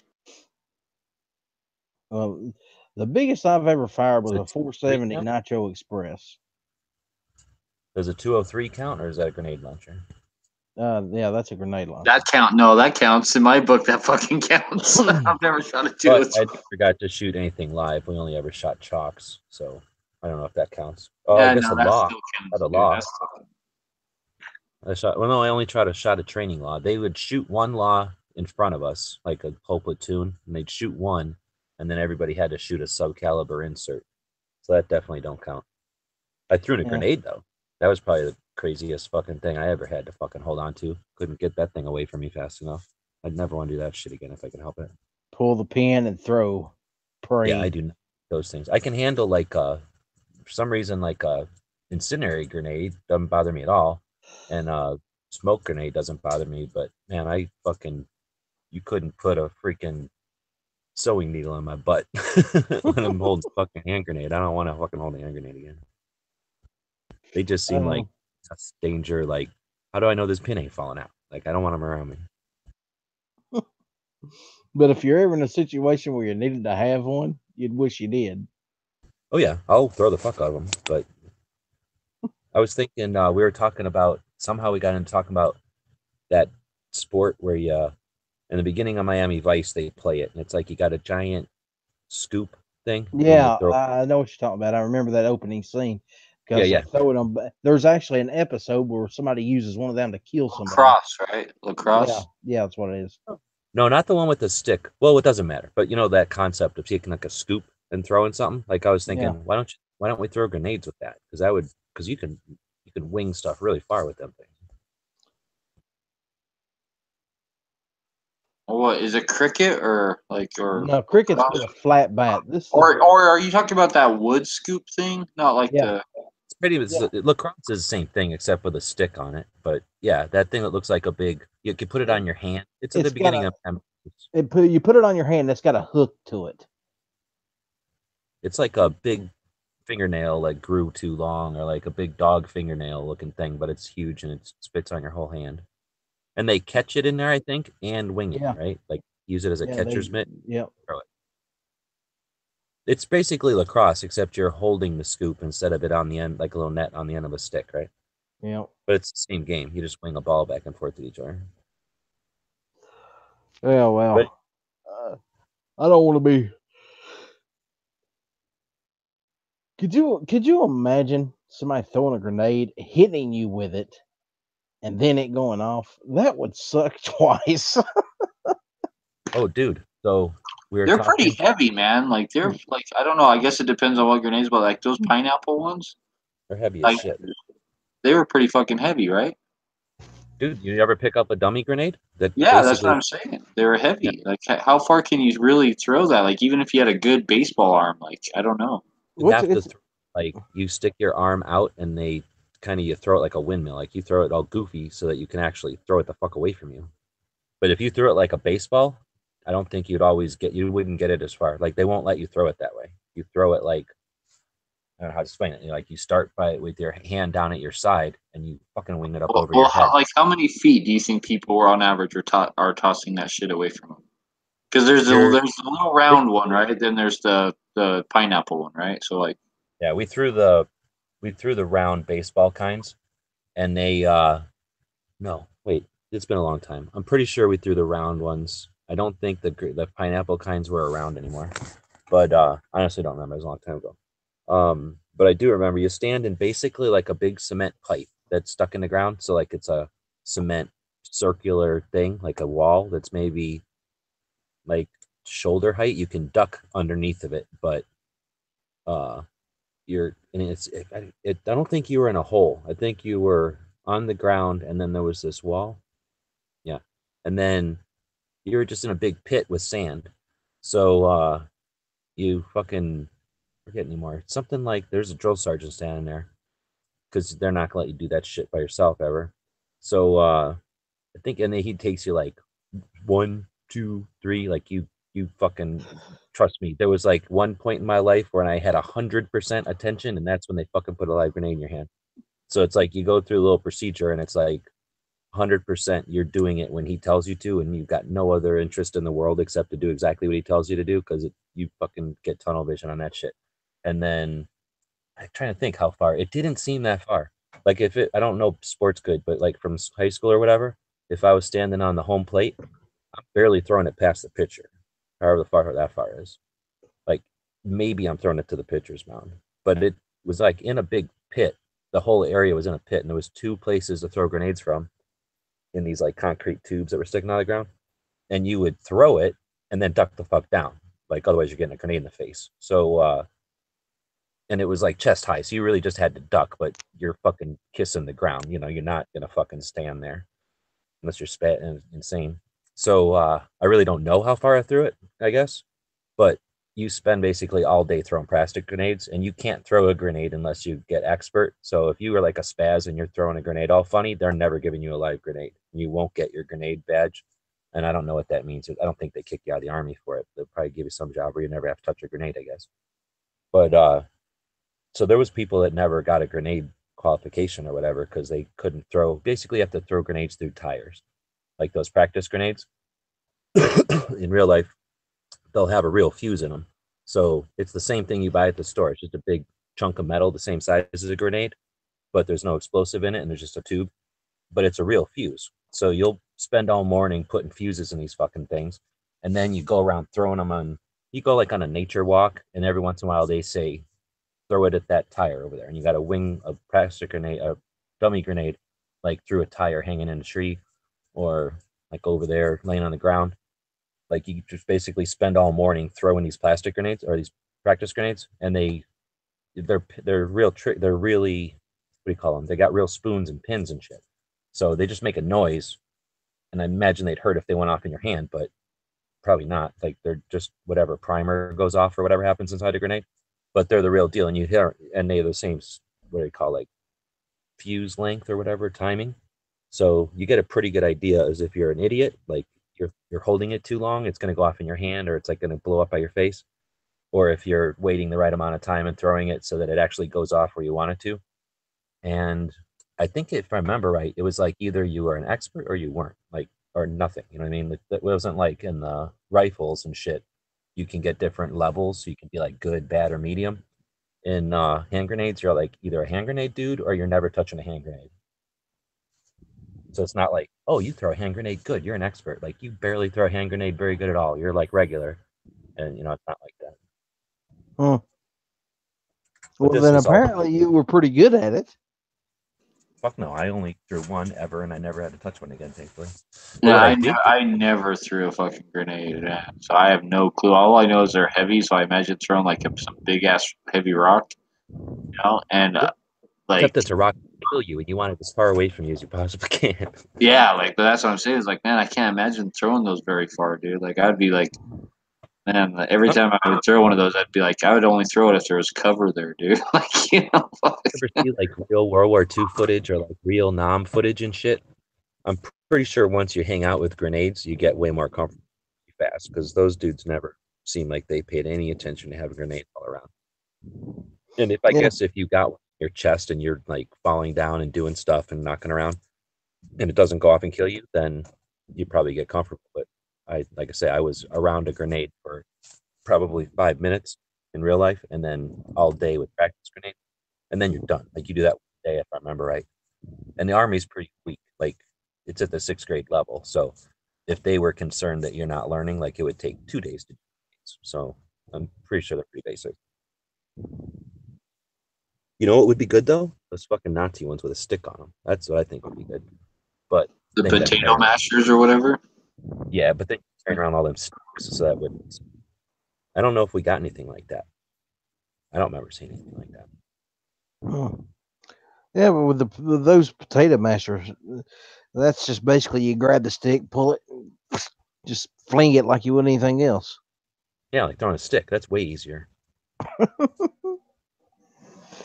Well, the biggest I've ever fired was Is a it 203 470 count? Nitro Express. Does a 203 count, or is that a grenade launcher? Yeah, that's a grenade launcher. That count? No, that counts in my book. That fucking counts. I've never shot a But two. I never got to shoot anything live. We only ever shot chalks, so I don't know if that counts. Oh, I Yeah, guess no, a that law. still Had counts, a dude. law. That's still. I shot. Well, no, I only tried to shot a training law. They would shoot one law in front of us, like a whole platoon, and they'd shoot one, and then everybody had to shoot a subcaliber insert. So that definitely don't count. I threw in a Yeah. grenade though. That was probably the craziest fucking thing I ever had to fucking hold on to. Couldn't get that thing away from me fast enough. I'd never want to do that shit again if I could help it. Pull the pin and throw. Pray. Yeah, I do not those things. I can handle like for some reason like incendiary grenade doesn't bother me at all, and smoke grenade doesn't bother me. But man, you couldn't put a freaking sewing needle in my butt when I'm holding a fucking hand grenade. I don't want to fucking hold a hand grenade again. They just seem like that's danger. Like, how do I know this pin ain't falling out? Like, I don't want them around me. But if you're ever in a situation where you needed to have one, you'd wish you did. Oh yeah, I'll throw the fuck out of them. But I was thinking we were talking about somehow we got into talking about that sport where you in the beginning of Miami Vice they play it, and it's like you got a giant scoop thing, and you Yeah, throw. I know what you're talking about. I remember that opening scene Yeah, because yeah. they throw it on. There's actually an episode where somebody uses one of them to kill somebody. Lacrosse, right? Lacrosse. Yeah, that's what it is. No, not the one with the stick. Well, it doesn't matter. But you know that concept of taking like a scoop and throwing something. Like I was thinking, Yeah. why don't we throw grenades with that? Because you can wing stuff really far with them things. What is it? Cricket or like or No, cricket's with a flat bat. This is or are you talking about that wood scoop thing? Not like Yeah. the. It's pretty. Lacrosse is the same thing except with a stick on it. But yeah, that thing that looks like a big. You can put it on your hand. It's at the It's got beginning a. of. You put it on your hand. It's got a hook to it. It's like a big fingernail like grew too long, or like a big dog fingernail looking thing, but it's huge and it spits on your whole hand. And they catch it in there, I think, and wing it, Yeah. right? Like use it as a Yeah, catcher's mitt. Yep. Throw it. It's basically lacrosse, except you're holding the scoop instead of it on the end, like a little net on the end of a stick, right? Yep. But it's the same game. You just wing a ball back and forth at each other. Yeah. Well, But I don't want to be. Could you imagine somebody throwing a grenade, hitting you with it, and then it going off? That would suck twice. oh, dude. So we were They're talking. pretty heavy, man. Like they're like I don't know. I guess it depends on what grenades, but like those pineapple ones, They're heavy as like shit. they were pretty fucking heavy, right? dude, you ever pick up a dummy grenade? That Yeah, that's what basically, I'm saying. They were heavy. Like, how far can you really throw that? Like, even if you had a good baseball arm, like, I don't know. you What's have to it's like you stick your arm out and they kind of you throw it like a windmill, like you throw it all goofy so that you can actually throw it the fuck away from you. But if you threw it like a baseball, I don't think you wouldn't get it as far. Like they won't let you throw it that way. You throw it like I don't know how to explain it. Like you start by with your hand down at your side and you fucking wing it up over your head. How many feet do you think people were on average are tossing that shit away from them? Because You're there's the little round one, right? Then there's the pineapple one, right? So like, yeah, we threw the round baseball kinds and they no, wait, it's been a long time. I'm pretty sure we threw the round ones. I don't think the pineapple kinds were around anymore. But I honestly don't remember. It was a long time ago. But I do remember you stand in basically like a big cement pipe that's stuck in the ground. So like it's a cement circular thing, like a wall that's maybe like shoulder height. You can duck underneath of it, but uh, you're and I don't think you were in a hole. I think you were on the ground, and then there was this wall. Yeah, and then you were just in a big pit with sand. So you fucking forget anymore. Something like there's a drill sergeant standing there because they're not gonna let you do that shit by yourself ever. So I think and then he takes you like 1, 2, 3, like you fucking trust me. There was like one point in my life where I had 100% attention, and that's when they fucking put a live grenade in your hand. So it's like you go through a little procedure, and it's like 100% you're doing it when he tells you to, and you've got no other interest in the world except to do exactly what he tells you to do because you fucking get tunnel vision on that shit. And then I'm trying to think how far. It didn't seem that far. Like if it, I don't know sports good, but like from high school or whatever, if I was standing on the home plate, I'm barely throwing it past the pitcher, however far that far is. Like maybe I'm throwing it to the pitcher's mound, but it was like in a big pit. The whole area was in a pit, and there was two places to throw grenades from in these like concrete tubes that were sticking out of the ground. And you would throw it and then duck the fuck down. Like otherwise you're getting a grenade in the face. So and it was like chest high. So you really just had to duck, but you're fucking kissing the ground. You know, you're not gonna fucking stand there unless you're spat and insane. So I really don't know how far I threw it, I guess. But you spend basically all day throwing plastic grenades, and you can't throw a grenade unless you get expert. So if you were like a spaz and you're throwing a grenade all funny, they're never giving you a live grenade. You won't get your grenade badge. And I don't know what that means. I don't think they kick you out of the army for it. They'll probably give you some job where you never have to touch a grenade, I guess. But so there was people that never got a grenade qualification or whatever because they couldn't throw. Basically, you have to throw grenades through tires, like those practice grenades. In real life, they'll have a real fuse in them. So it's the same thing you buy at the store. It's just a big chunk of metal, the same size as a grenade, but there's no explosive in it, and there's just a tube. But it's a real fuse. So you'll spend all morning putting fuses in these fucking things, and then you go around throwing them on. You go like on a nature walk, and every once in a while they say throw it at that tire over there, and you got to wing a plastic grenade, a dummy grenade, like through a tire hanging in a tree, or like over there laying on the ground. Like you just basically spend all morning throwing these plastic grenades or these practice grenades, and they're real trick. They're really what do you call them? They got real spoons and pins and shit. So they just make a noise, and I imagine they'd hurt if they went off in your hand, but probably not. Like they're just whatever primer goes off or whatever happens inside a grenade, but they're the real deal, and you hear and they have the same what do you call like fuse length or whatever timing. So you get a pretty good idea as if you're an idiot, like you're holding it too long, it's going to go off in your hand, or it's like going to blow up by your face. Or if you're waiting the right amount of time and throwing it so that it actually goes off where you want it to. And I think if I remember right, it was like either you were an expert or you weren't, like or nothing. You know what I mean? Like, that wasn't like in the rifles and shit. You can get different levels, so you can be like good, bad, or medium. In hand grenades, you're like either a hand grenade dude or you're never touching a hand grenade. So it's not like, oh, you throw a hand grenade good, you're an expert. Like you barely throw a hand grenade very good at all. You're like regular, and you know it's not like that. Huh. But Well, this then was all apparently you were pretty good at it. fuck no. I only threw one ever, and I never had to touch one again, thankfully. But yeah, what I did do, I never threw a fucking grenade, man. So I have no clue. All I know is they're heavy. So I imagine throwing like some big ass heavy rock, you know, and yeah, like except it's a rock kill you, and you want it as far away from you as you possibly can. Yeah, like, but that's what I'm saying. Is like, man, I can't imagine throwing those very far, dude. Like, I'd be like, man, like, every time I would throw one of those, I'd be like, I would only throw it if there was cover there, dude. Like, Ever see like real World War II footage or like real Nam footage and shit? I'm pretty sure once you hang out with grenades, you get way more comfortable fast because those dudes never seem like they paid any attention to having grenades all around. And if I Yeah. guess if you got one in your chest and you're like falling down and doing stuff and knocking around and it doesn't go off and kill you, then you probably get comfortable. But like I say, I was around a grenade for probably 5 minutes in real life and then all day with practice grenades. And then you're done. Like you do that one day, if I remember right. And the army's pretty weak. Like it's at the 6th grade level. So if they were concerned that you're not learning, like it would take 2 days to do it. So I'm pretty sure they're pretty basic. You know what would be good though? Those fucking Nazi ones with a stick on them. That's what I think would be good. But the then you got to potato carry, mashers or whatever. yeah, but then you carry around all them sticks, so that would. I don't know if we got anything like that. I don't remember seeing anything like that. Hmm. Yeah, but with those potato mashers, that's just basically you grab the stick, pull it, just fling it like you would anything else. Yeah, like throwing a stick. That's way easier.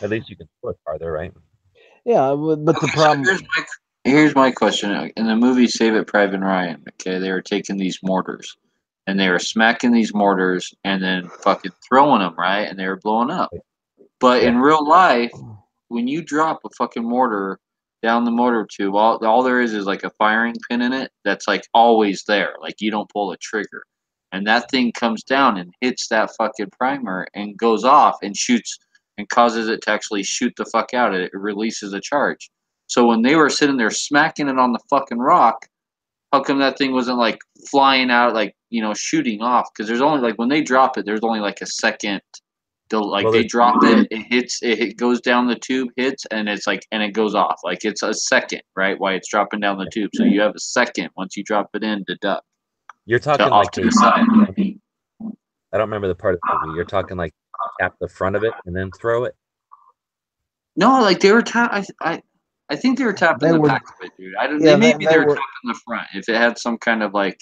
At least you can throw it farther, right? Yeah, but the Okay, so problem. here's my question. In the movie Save It Private Ryan, okay, they were taking these mortars and they were smacking these mortars and then fucking throwing them, right? And they were blowing up. But Yeah. in real life, when you drop a fucking mortar down the motor tube, all there is like a firing pin in it that's like always there. Like you don't pull a trigger. And that thing comes down and hits that fucking primer and goes off and shoots and causes it to actually shoot the fuck out. It releases a charge. So when they were sitting there smacking it on the fucking rock, how come that thing wasn't like flying out, like, shooting off? Because there's only like when they drop it, there's only like a second. Like Well, they drop it, it hits, it goes down the tube, hits, and it's like, and it goes off. Like it's a second, right? While it's dropping down the tube, so you have a second once you drop it in to duck you're to talking off like to they. the side. I don't remember the part of the movie. You're talking like tap the front of it and then throw it. No, like they were I think they were tapping They the were, back of it, dude. I don't. yeah, Maybe they they were were. tapping the front if it had some kind of like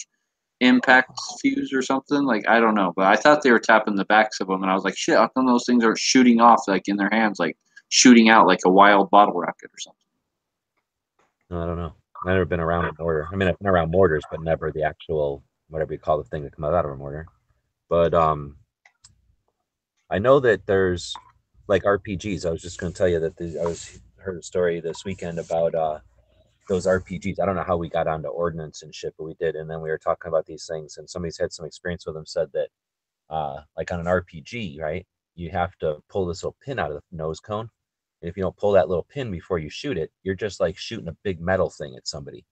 impact fuse or something. Like I don't know, but I thought they were tapping the backs of them, and I was like, shit, how come those things are shooting off like in their hands, like shooting out like a wild bottle rocket or something? No, I don't know. I've never been around a mortar. I mean, I've been around mortars, but never the actual whatever you call the thing that comes out of a mortar. But I know that there's like RPGs. I was just going to tell you that I was heard a story this weekend about those RPGs. I don't know how we got onto ordnance and shit, but we did. And then we were talking about these things, and somebody's had some experience with them. Said that like on an RPG, right? You have to pull this little pin out of the nose cone. And if you don't pull that little pin before you shoot it, you're just like shooting a big metal thing at somebody.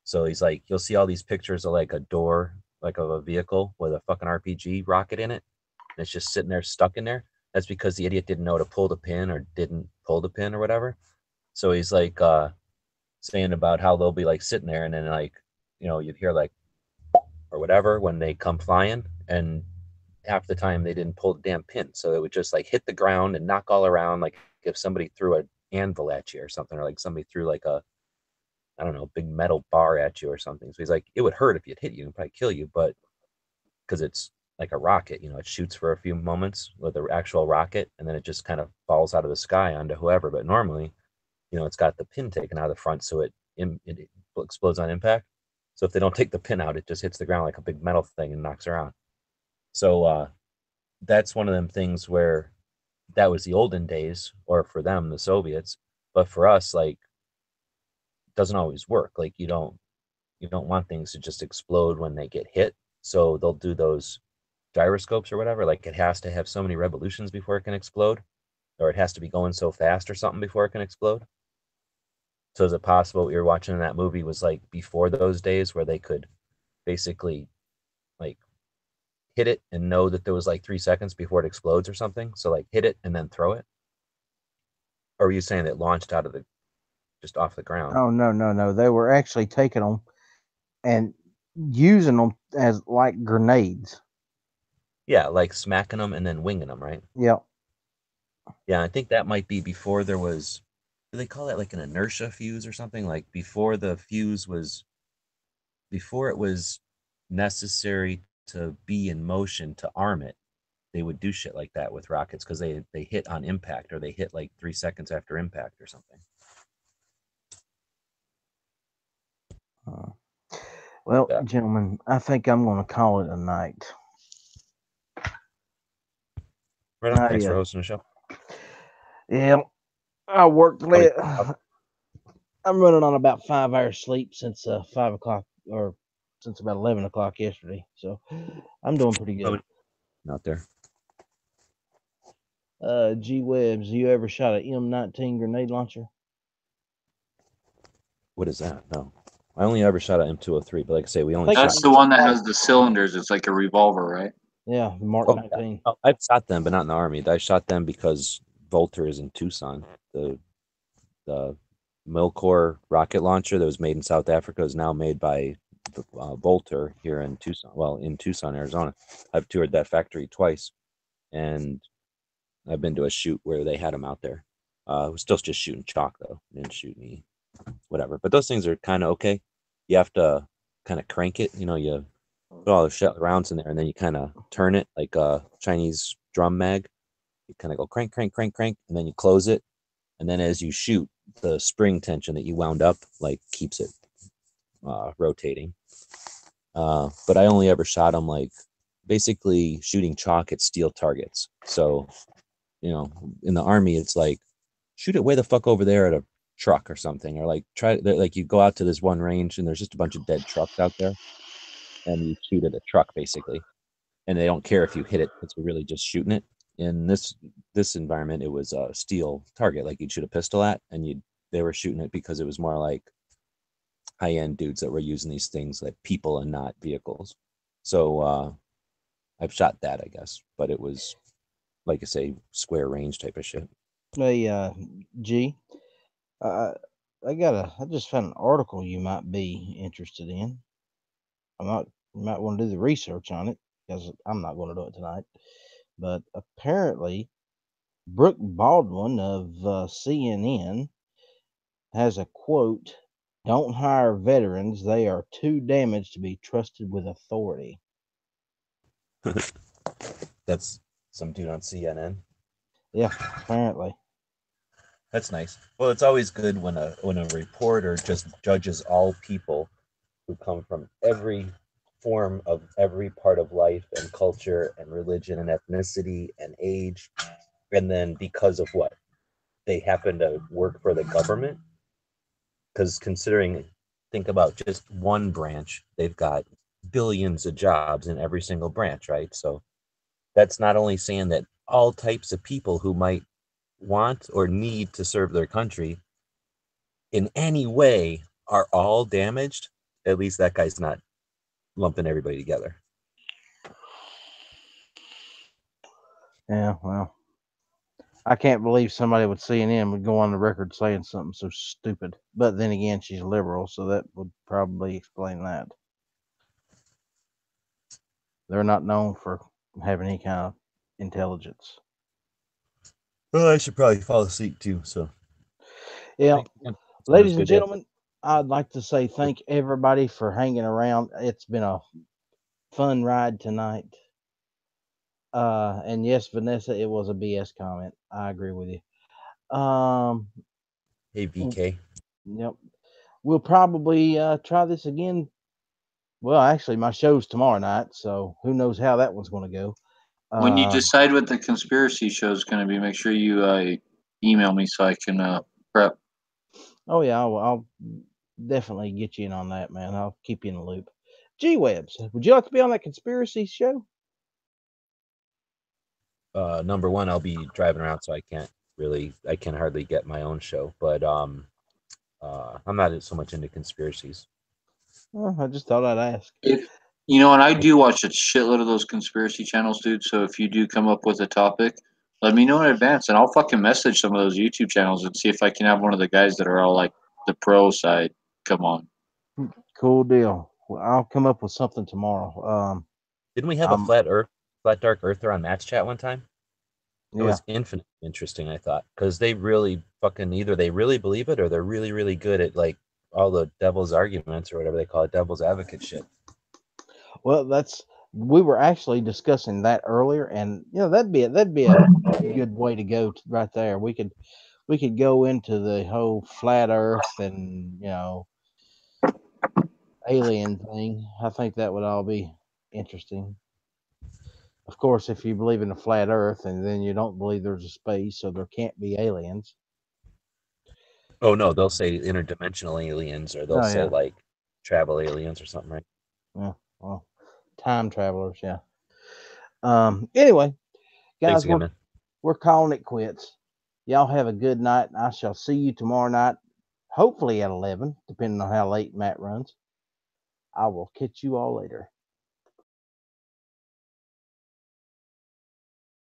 So he's like, you'll see all these pictures of like a door, like of a vehicle with a fucking RPG rocket in it. And it's just sitting there stuck in there. That's because the idiot didn't know to pull the pin or didn't pull the pin or whatever. So he's like saying about how they'll be like sitting there and then like, you'd hear like or whatever when they come flying. And half the time they didn't pull the damn pin. So it would just like hit the ground and knock all around like if somebody threw an anvil at you or something, or like somebody threw like a, I don't know, big metal bar at you or something. So he's like, it would hurt if it hit you and probably kill you, but because it's like a rocket, it shoots for a few moments with the actual rocket and then it just kind of falls out of the sky onto whoever. But normally, it's got the pin taken out of the front, so it explodes on impact. So if they don't take the pin out, it just hits the ground like a big metal thing and knocks around. So that's one of them things where that was the olden days, or for them, the Soviets. But for us, like, it doesn't always work. Like you don't want things to just explode when they get hit. So they'll do those gyroscopes or whatever. Like it has to have so many revolutions before it can explode, or it has to be going so fast or something before it can explode. So is it possible what you're watching in that movie was like before those days where they could basically like hit it and know that there was like 3 seconds before it explodes or something? So like hit it and then throw it? Or were you saying it launched out of the just off the ground? Oh, no, no, no. They were actually taking them and using them as like grenades. Yeah, like smacking them and then winging them, right? Yep. Yeah, I think that might be before there was. do they call that like an inertia fuse or something? Like before it was necessary to be in motion to arm it, they would do shit like that with rockets because they hit on impact, or they hit like 3 seconds after impact or something. Well, Yeah. gentlemen, I think I'm going to call it a night. Right on. Thanks for hosting the show. Yeah, I worked Tony, late. I'm running on about 5 hours sleep since 5 o'clock, or since about 11 o'clock yesterday. So I'm doing pretty good. out there. G Webs, you ever shot an M19 grenade launcher? What is that? No, I only ever shot an M203, but like I say, we only think shot. That's the one that has the cylinders. It's like a revolver, right? Yeah, the Mark Oh, 19. yeah. I've shot them, but not in the army. I shot them because Volter is in Tucson. The Milcor rocket launcher that was made in South Africa is now made by Volter here in Tucson. Well, in Tucson, Arizona. I've toured that factory twice, and I've been to a shoot where they had them out there. I was still just shooting chalk though. Didn't shoot any whatever. But those things are kind of okay. You have to kind of crank it. You know, you put all the rounds in there, and then you kind of turn it like a Chinese drum mag. You kind of go crank, crank, crank, crank, and then you close it. And then as you shoot, the spring tension that you wound up like keeps it rotating. But I only ever shot them like basically shooting chalk at steel targets. So, you know, in the army, it's like shoot it way the fuck over there at a truck or something, or like like you go out to this one range and there's just a bunch of dead trucks out there, and you shoot at a truck basically, and they don't care if you hit it. It's really just shooting it. In this environment, it was a steel target, like you'd shoot a pistol at, and they were shooting it because it was more like high end dudes that were using these things like people and not vehicles. So I've shot that, I guess, but it was like I say, square range type of shit. Hey, G, I I just found an article you might be interested in. You might want to do the research on it because I'm not going to do it tonight. But apparently, Brooke Baldwin of CNN has a quote: "Don't hire veterans; they are too damaged to be trusted with authority." That's some dude on CNN. Yeah, apparently. That's nice. Well, it's always good when a reporter just judges all people who come from every form of every part of life and culture and religion and ethnicity and age, and then because of what they happen to work for the government. Because think about just one branch, they've got billions of jobs in every single branch, right? So that's not only saying that all types of people who might want or need to serve their country in any way are all damaged. At least that guy's not lumping everybody together. Yeah, well, I can't believe somebody with CNN would go on the record saying something so stupid. But then again, she's liberal, so that would probably explain that. They're not known for having any kind of intelligence. Well, I should probably fall asleep too. So, Yeah, it was ladies and good to have. gentlemen, I'd like to say thank everybody for hanging around. It's been a fun ride tonight. And yes, Vanessa, it was a BS comment. I agree with you. Hey, VK. Yep. We'll probably try this again. Well, actually, my show's tomorrow night, so who knows how that one's going to go. When you Uh, decide what the conspiracy show is going to be, make sure you email me so I can prep. oh yeah, I'll definitely get you in on that, man. I'll keep you in the loop. G Webs, would you like to be on that conspiracy show? Number one, I'll be driving around, so I can hardly get my own show. But I'm not so much into conspiracies. I just thought I'd ask. If you know, and I do watch a shitload of those conspiracy channels, dude. So if you do come up with a topic, let me know in advance, and I'll fucking message some of those YouTube channels and see if I can have one of the guys that are all like the pro side come on. Cool deal. Well, I'll come up with something tomorrow. Didn't we have a I'm flat dark earther on Match Chat one time? It Yeah. was infinitely interesting, I thought, because they really fucking either they really believe it or they're really, really good at like all the devil's arguments or whatever they call it, devil's advocate shit. Well, we were actually discussing that earlier, and that'd be a good way to go right there. We could go into the whole flat Earth and alien thing. I think that would all be interesting. Of course, if you believe in a flat Earth and then you don't believe there's a space, so there can't be aliens. Oh no, they'll say interdimensional aliens or they'll Oh say yeah, like travel aliens or something, right? yeah. Well, time travelers, yeah. Anyway, Thanks guys, again, man. we're calling it quits. Y'all have a good night. I shall see you tomorrow night, hopefully at 11, depending on how late Matt runs. I will catch you all later.